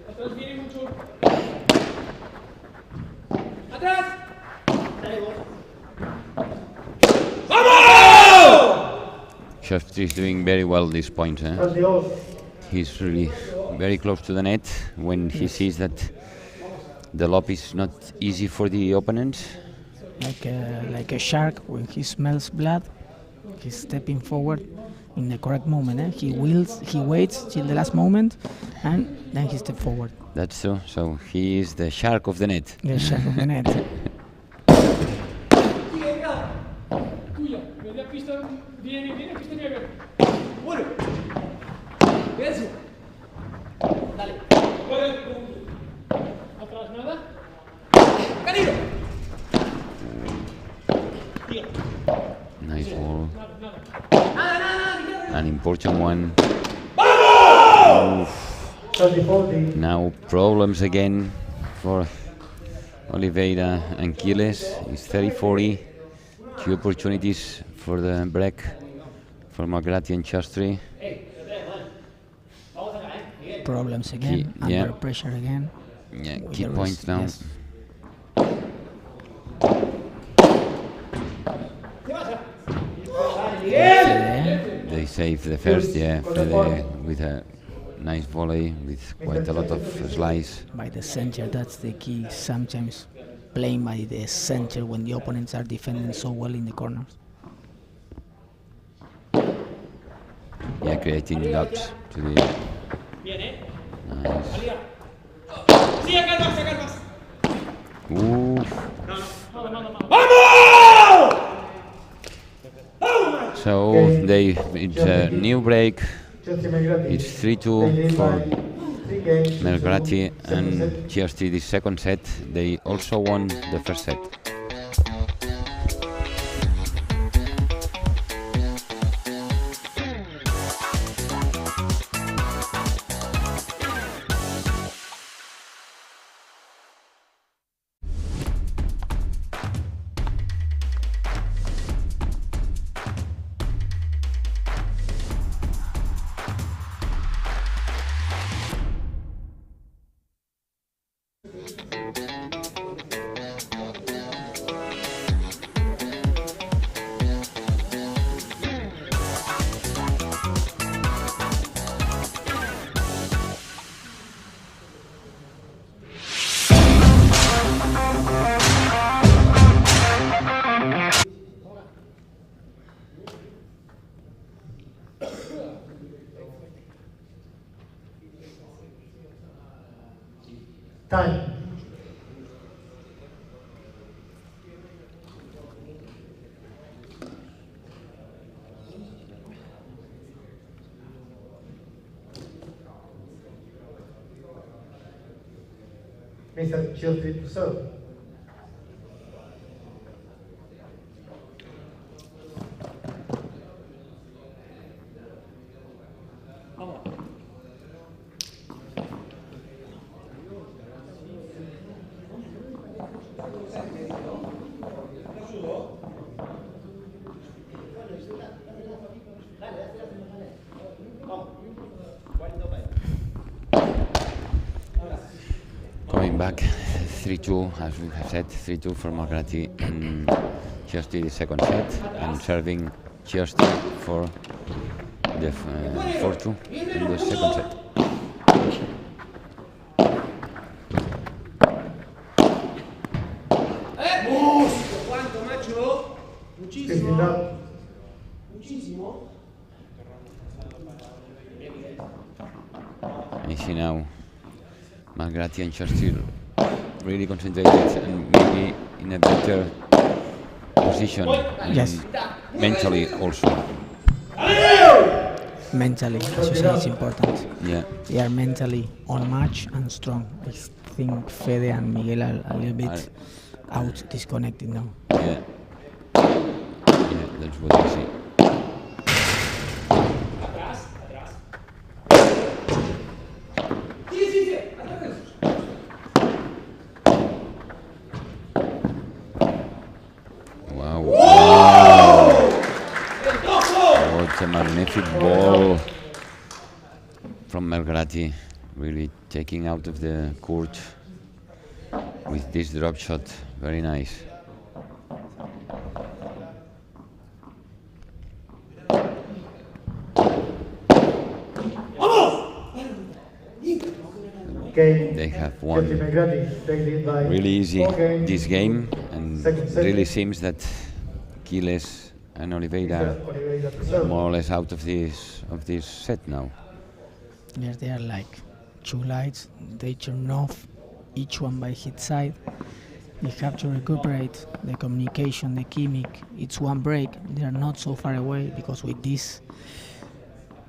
Speaker 6: Atrás viene mucho. ¡Atrás!
Speaker 3: Chiostri is doing very well this point. He's really very close to the net when he sees that the lob is not easy for the opponent.
Speaker 4: Like a shark, when he smells blood, he's stepping forward in the correct moment. He waits till the last moment, and then he steps forward.
Speaker 3: That's true. So he is the shark of the net.
Speaker 4: The shark of the net.
Speaker 6: Viene, pista nieve. Bueno. Quédense. Dale. Atrás, nada. ¡Canino!
Speaker 3: Nice ball.
Speaker 6: Nada.
Speaker 3: An important one. Now problems again for Oliveira and Quiles. It's 30-40. Two opportunities for the break for Magrati and Chiostri.
Speaker 4: Problems again, under pressure again.
Speaker 3: Yeah, key points now.
Speaker 4: Yes.
Speaker 3: They save the first, Fede with a nice volley with quite a lot of slice.
Speaker 4: By the center, that's the key. Sometimes playing by the center when the opponents are defending so well in the corners.
Speaker 3: Yeah, creating gaps to the. Nice. Oof. So it's a new break. It's 3-2 for Melgrati and GST the second set. They also won the first set.
Speaker 2: Time. Mr. Chelsea to serve.
Speaker 3: Coming back 3-2, as we have said, 3-2 for Melgrati and GST the second set, and serving GST for the 4-2 in the second set.
Speaker 6: ¿Cuánto, macho? Muchísimo. Muchísimo.
Speaker 3: And you see now Melgrati and GST really concentrated and maybe in a better position.
Speaker 4: Yes.
Speaker 3: Mentally also.
Speaker 4: Mentally, as you say, it's important.
Speaker 3: Yeah.
Speaker 4: They are mentally on match and strong. I think Fede and Miguel are a little bit out, disconnected now.
Speaker 3: Yeah. Yeah, that's what I see. Wow. What a magnific ball from Melgrati, really taking out of the court with this drop shot. Very nice. They have won really easy this game, and really seems that Quiles and Oliveira are more or less out of this set now.
Speaker 4: Yes, they are like two lights. They turn off, each one by his side. They have to recuperate the communication, the chemic. It's one break. They are not so far away, because with this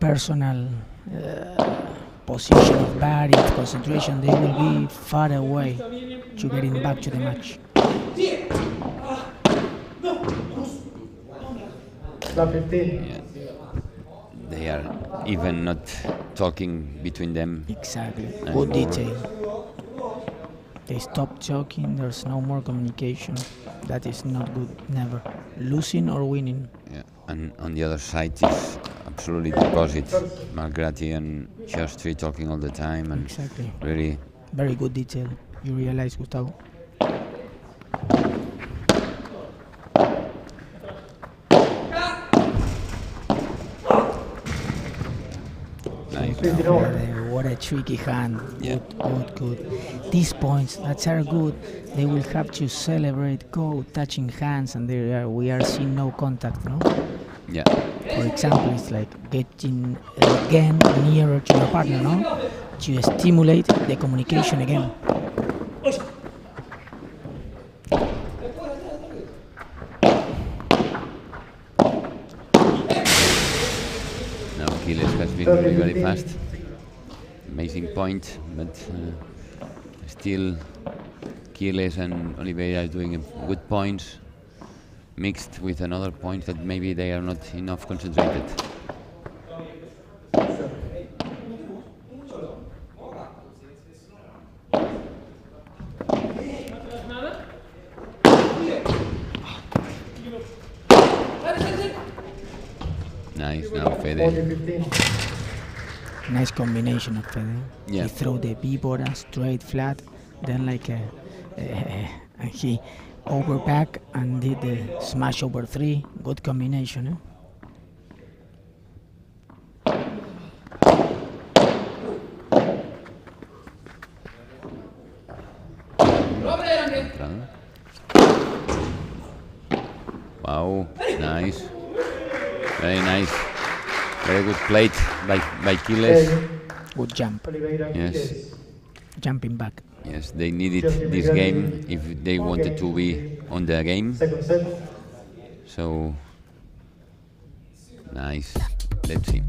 Speaker 4: personal position of body, concentration, they will be far away to getting back to the match.
Speaker 3: Yeah. They are even not talking between them.
Speaker 4: Exactly.
Speaker 3: Anymore.
Speaker 4: Good detail. They stop talking, there's no more communication. That is not good, never. Losing or winning.
Speaker 3: Yeah. And on the other side is absolutely the opposite. Melgrati and GST talking all the time, and
Speaker 4: exactly.
Speaker 3: Really
Speaker 4: very good detail. You realize, Gustavo.
Speaker 3: nice.
Speaker 4: The tricky hand.
Speaker 3: Yeah.
Speaker 4: Good. These points that are good. They will have to celebrate, go touching hands, and we are seeing no contact, no.
Speaker 3: Yeah.
Speaker 4: For example, it's like getting again nearer to your partner, no, to stimulate the communication again.
Speaker 3: Now Quiles has been really very fast. Amazing point, but still Quiles and Oliveira are doing good points, mixed with another point that maybe they are not enough concentrated. Nice, now Fede.
Speaker 4: Nice combination of Fede.
Speaker 3: Yeah.
Speaker 4: He threw the b-bora straight flat, then like and he over back and did the smash over 3. Good combination.
Speaker 3: Wow, nice. Very nice. Very good plate by Quiles.
Speaker 4: Good jump.
Speaker 3: Yes.
Speaker 4: Jumping back.
Speaker 3: Yes, they needed this game if they wanted to be on the game. So, nice. Let's see.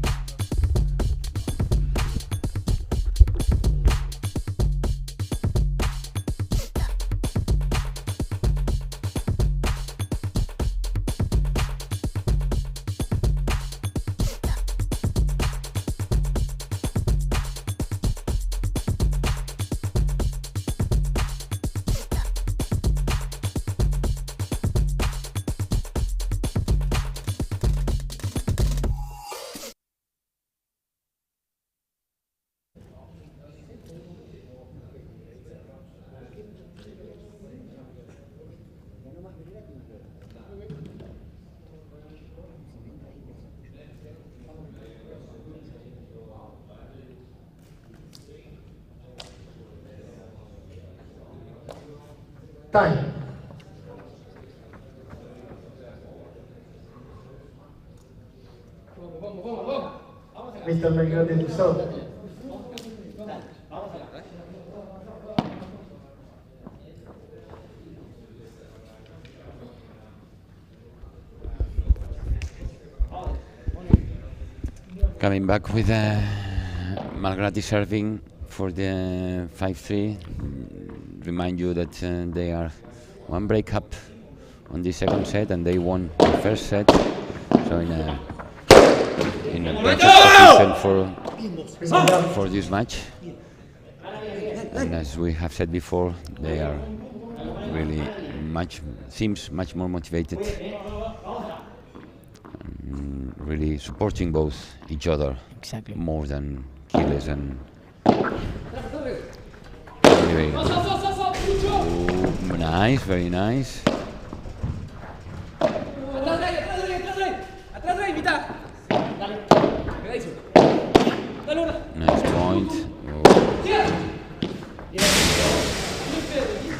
Speaker 2: Time. Mr. Belgrade to serve.
Speaker 3: Coming back with Malgrati serving for the 5-3. Remind you that they are one break up on the second set and they won the first set. So in a perfect position for this match. And as we have said before, they are really seems much more motivated. Really supporting both each other more than Quiles and Oliveira. Oh, nice, very nice. Nice point.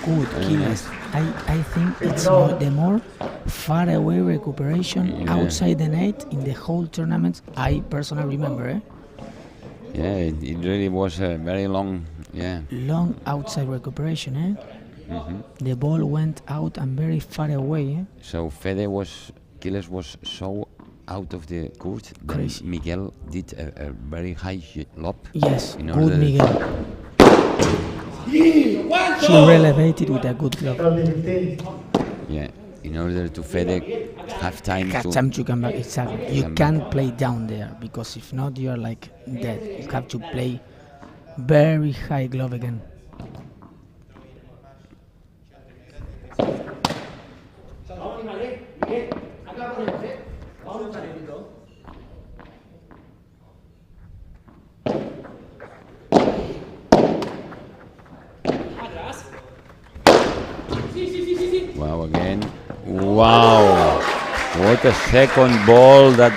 Speaker 4: Good, Quiles. I think it's the more far away recuperation outside the net in the whole tournament I personally remember.
Speaker 3: Yeah, it really was a very long,
Speaker 4: long outside recuperation. The ball went out and very far away.
Speaker 3: So Quiles was so out of the court that Miguel did a very high lob.
Speaker 4: Yes, good Miguel. He relevated with a good glove.
Speaker 3: Yeah, in order to Fede have time
Speaker 4: to come back. Exactly. You can't play down there because if not, you are like dead. You have to play very high glove again.
Speaker 3: Wow, again. Wow. What a second ball that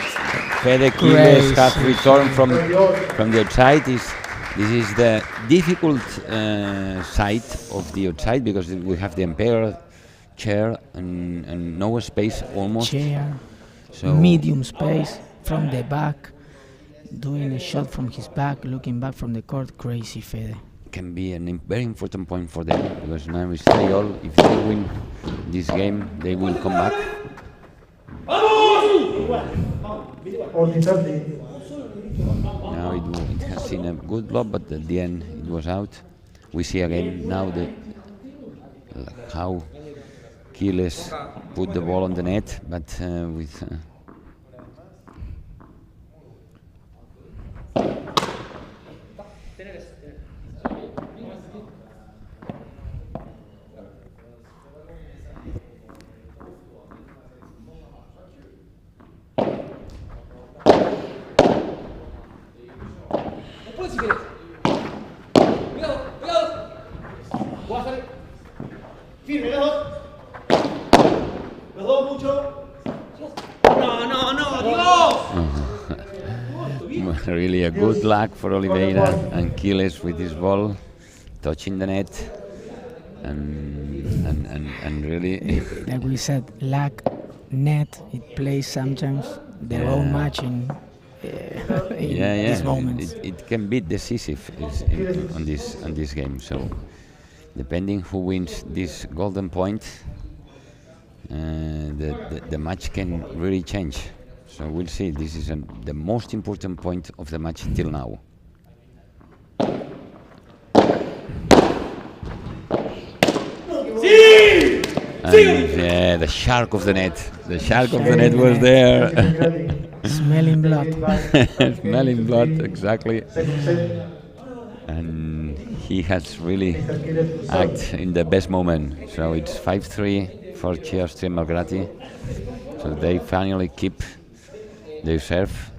Speaker 3: Fede Quiles have returned from the outside. Is This is the difficult side of the outside because we have the umpire chair and no space almost.
Speaker 4: Chair,
Speaker 3: So
Speaker 4: medium space from the back, doing a shot from his back, looking back from the court. Crazy, Fede.
Speaker 3: can be a very important point for them because now it's 3-all. If they win this game, they will come back. Now it has seen a good block, but at the end it was out. We see again now how Quiles put the ball on the net, but with
Speaker 6: Firme, los dos. Los dos mucho. No, Dios.
Speaker 3: really a good luck for Oliveira and Quiles with this ball touching the net and really
Speaker 4: Like we said, luck, net, it plays sometimes their own match in these moments.
Speaker 3: it can be decisive on this game. So depending who wins this golden point, the match can really change. So we'll see. This is the most important point of the match till now. And the shark of the net. The shark of the net was there.
Speaker 4: Smelling blood.
Speaker 3: Smelling blood, exactly. And he has really acted in the best moment. So it's 5-3 for Chiostri and Malgrati. So they finally keep their serve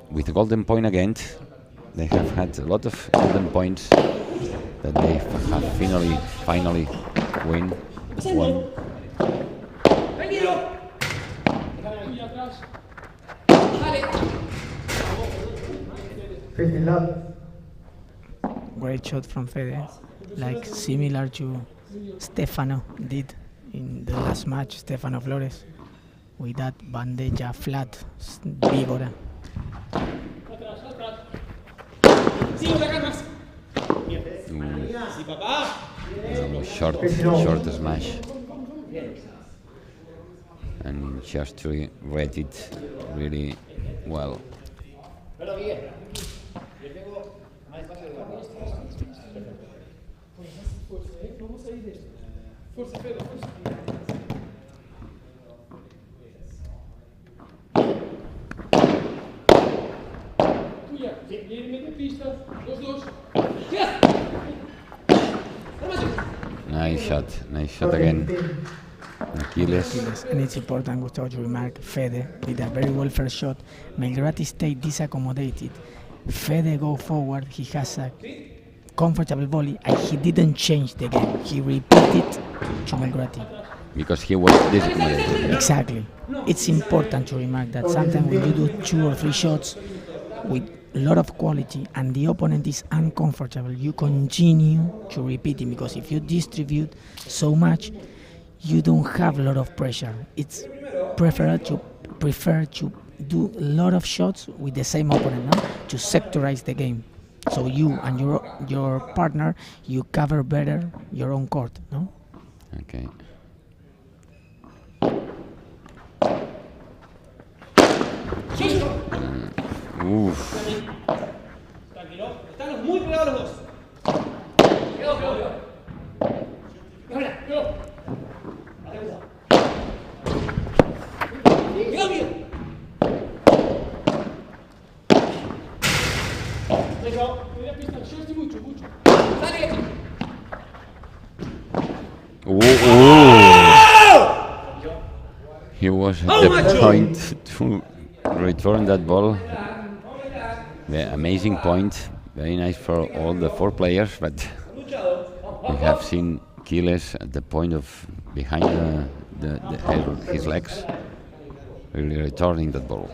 Speaker 3: with golden point again. They have had a lot of golden points that they have finally won.
Speaker 4: Great shot from Fede, like similar to Stefano did in the last match, Stefano Flores, with that bandeja flat, víbora.
Speaker 3: Short smash. And Chiostri read it really well. Nice shot again. Achilles.
Speaker 4: And it's important, Gustavo, to remark Fede did a very well first shot. Malgrati stayed disaccommodated. Fede go forward, he has a comfortable volley and he didn't change the game. He repeated to Malgrati.
Speaker 3: Because he was disaccommodated.
Speaker 4: Exactly. It's important to remark that sometimes when you do 2 or 3 shots with a lot of quality and the opponent is uncomfortable, you continue to repeat it, because if you distribute so much, you don't have a lot of pressure. It's prefer to do a lot of shots with the same opponent, no? To sectorize the game. So you and your partner, you cover better your own court, no?
Speaker 3: Okay. Uf.
Speaker 6: Tranquilo, están muy pegados los dos. Quedó.
Speaker 3: He was at the point to return that ball. The amazing point, very nice for all the 4 players, but we have seen Quiles at the point of behind his legs, really returning that ball.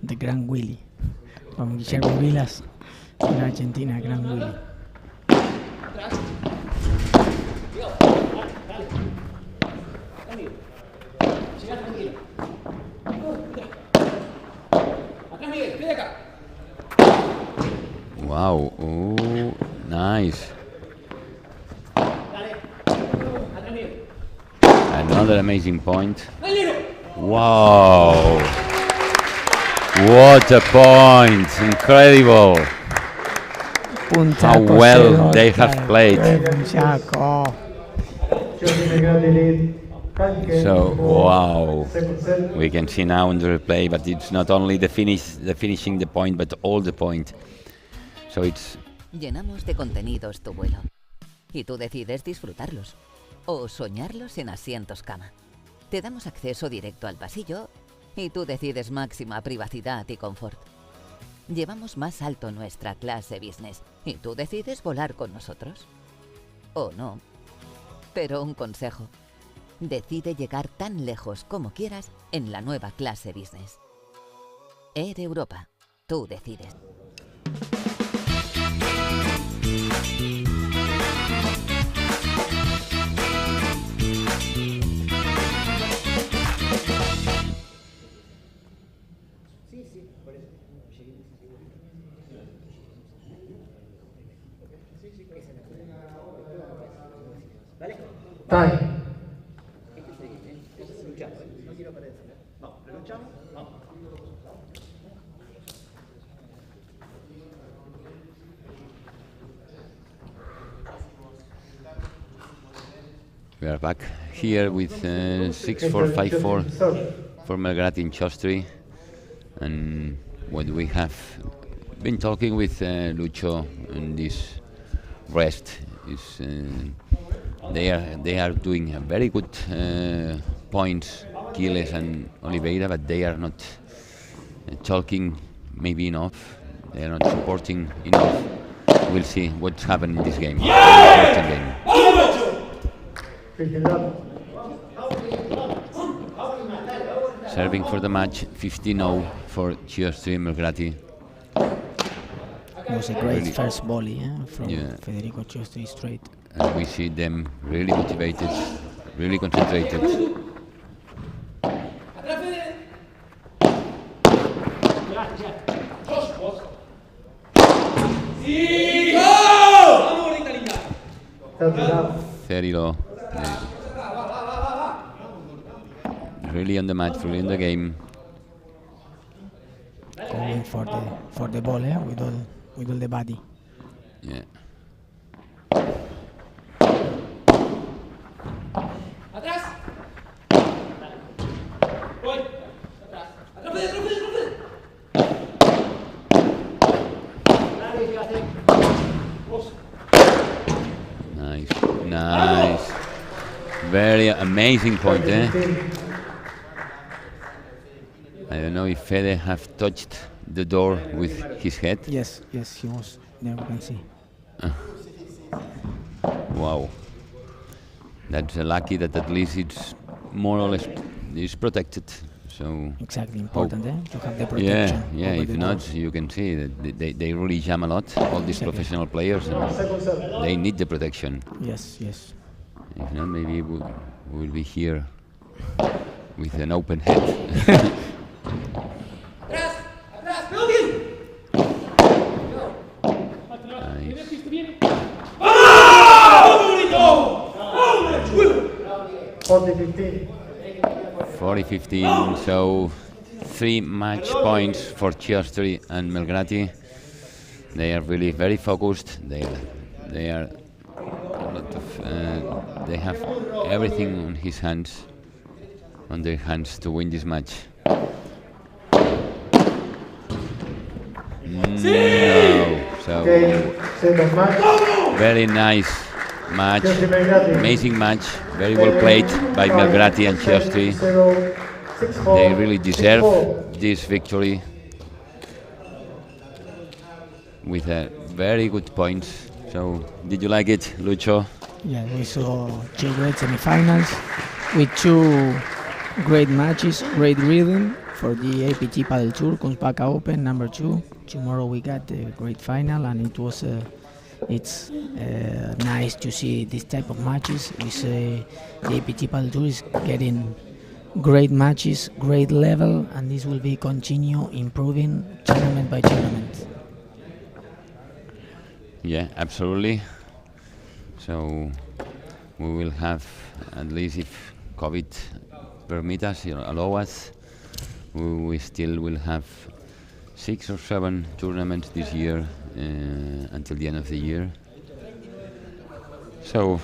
Speaker 4: The Grand Willy from Guillermo Vilas. in Argentina, Gran Willy.
Speaker 6: Cuidado. Dale, dale. Tranquilo. Siga tranquilo. Mira. Atrás, Miguel, estoy acá.
Speaker 3: Wow. Oh, nice.
Speaker 6: Dale. Atrás, Miguel.
Speaker 3: Another amazing point.
Speaker 6: ¡Dale!
Speaker 3: Wow. What a point. Incredible. How well they have played.
Speaker 4: Chaco.
Speaker 3: So wow, we can see now in the replay, but it's not only the finishing the point, but all the point. So it's
Speaker 5: Llenamos de contenidos tu vuelo. Y tú decides disfrutarlos. O soñarlos en asientos cama. Te damos acceso directo al pasillo. Y tú decides máxima privacidad y confort. Llevamos más alto nuestra clase business. Y tú decides volar con nosotros. O no. Pero un consejo. Decide llegar tan lejos como quieras en la nueva clase business. Air Europa. Tú decides.
Speaker 2: Time.
Speaker 3: we are back here with 6-4-5-4 for Melgrati and Chostri, and what we have been talking with Lucho in this rest is they are doing a very good points, Quiles and Oliveira, but they are not talking maybe enough. They are not supporting enough. We'll see what's happened in this game. Important game. Serving for the match, 15-0 for Chostri Melgrati.
Speaker 4: It was a great first volley from Federico Chostri straight.
Speaker 3: And we see them really motivated, really concentrated. Very low. Really on the match, really in the game.
Speaker 4: Going for the ball, with all the body.
Speaker 3: Yeah.
Speaker 6: Atrás. Voy. Atrás. Atrás,
Speaker 3: Nice, nice. Very amazing point, eh? I don't know if Fede have touched the door with his head.
Speaker 4: Yes, he was. There we can see.
Speaker 3: Wow. That's lucky that at least it's more or less is protected. So
Speaker 4: exactly important, to have the protection.
Speaker 3: Yeah. If not, you can see that they really jam a lot. All these professional players, and they need the protection.
Speaker 4: Yes.
Speaker 3: If not, maybe we will be here with an open head.
Speaker 2: Nice.
Speaker 3: 40-15, so 3 match points for Chostri and Melgrati. They are really very focused. They are a lot of. They have everything on their hands to win this match. No, so very nice match, amazing match, very well played by Melgrati and Chostri. They really deserve this victory with a very good points. So, did you like it, Lucho?
Speaker 4: Yeah, we saw 2 great semifinals with 2 great matches, great rhythm, for the APT Paddle Tour, Kungsbacka Open number 2. Tomorrow we got the great final, and it's nice to see this type of matches. We say the APT Paddle Tour is getting great matches, great level, and this will be continue improving tournament by tournament.
Speaker 3: Yeah, absolutely. So we will have, at least if COVID permit us, allow us, we still will have 6 or 7 tournaments this year until the end of the year. So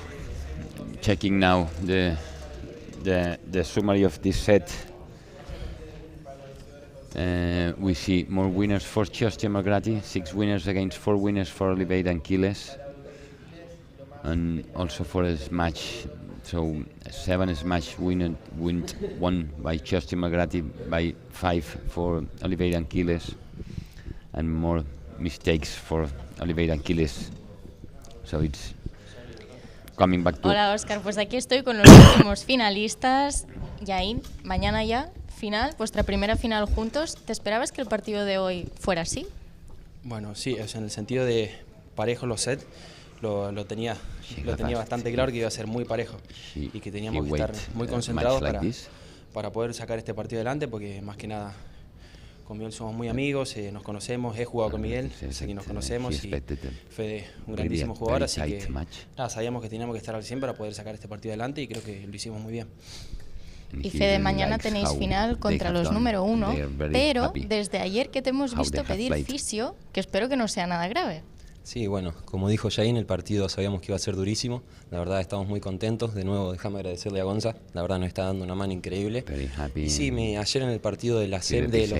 Speaker 3: checking now the summary of this set, we see more winners for Chiostia Malgrati, 6 winners against 4 winners for Oliveira and Quiles, and also for a smash, so 7 smash won by Chiostia Malgrati, by 5 for Oliveira and Quiles, and more mistakes for Oliveira and Quiles. So it's coming back to...
Speaker 8: Hola Óscar, pues aquí estoy con los últimos finalistas. Yain, mañana ya, final, vuestra primera final juntos. ¿Te esperabas que el partido de hoy fuera así?
Speaker 11: Bueno, sí, en el sentido de parejo los sets, lo tenía bastante claro que iba a ser muy parejo y que teníamos que estar muy concentrados para poder sacar este partido adelante, porque más que nada con Miguel somos muy amigos, nos conocemos, he jugado con Miguel, así que nos conocemos y fue un grandísimo jugador, así que nada, sabíamos que teníamos que estar al 100 para poder sacar este partido adelante y creo que lo hicimos muy bien.
Speaker 8: Y Fede, mañana tenéis final contra los número 1, pero desde ayer que te hemos visto pedir fisio, que espero que no sea nada grave.
Speaker 12: Sí, bueno, como dijo Jain, el partido sabíamos que iba a ser durísimo. La verdad estamos muy contentos. De nuevo, déjame agradecerle a Gonza. La verdad nos está dando una mano increíble. Y sí, ayer en el partido de los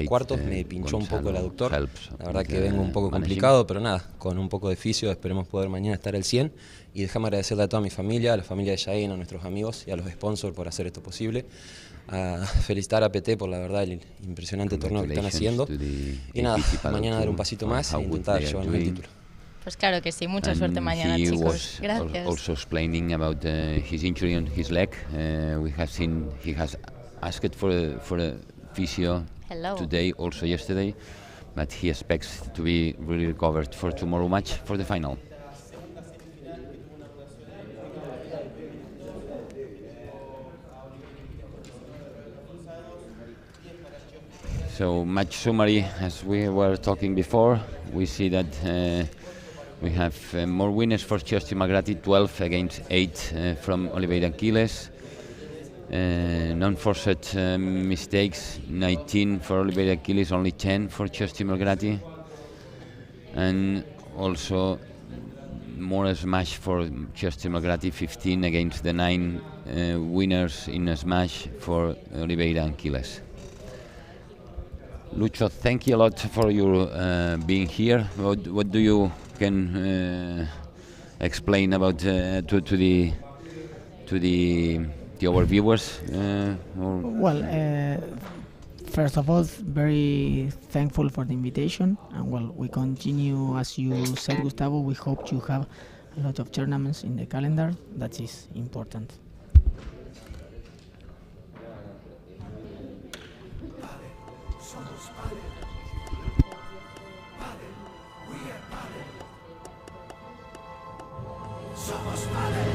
Speaker 12: cuartos me pinchó un poco el aductor. La verdad que vengo un poco complicado, pero nada, con un poco de fisio esperemos poder mañana estar al 100. Y déjame agradecerle a toda mi familia, a la familia de Jain, a nuestros amigos y a los sponsors por hacer esto posible. A felicitar a APT por la verdad el impresionante torneo que están haciendo. Y nada, mañana dar un pasito más e intentar llevarnos el título.
Speaker 8: Pues claro que sí, mucha suerte mañana, chicos. Gracias.
Speaker 3: Also explaining about his injury on his leg. We have seen he has asked for a physio today, also yesterday, but he expects to be really recovered for tomorrow match for the final. So match summary, as we were talking before, we see that we have more winners for Chiostia Malgrati, 12 against 8 from Oliveira and Quiles. Non-forced mistakes, 19 for Oliveira and Quiles, only 10 for Chiostia Malgrati. And also more smash for Chiostia Malgrati, 15 against the 9 winners in a smash for Oliveira and Quiles. Lucho, thank you a lot for your being here. What do you can explain about to our viewers?
Speaker 4: Well, first of all, very thankful for the invitation, and well, we continue as you said, Gustavo. We hope to have a lot of tournaments in the calendar. That is important.
Speaker 1: Somos padres.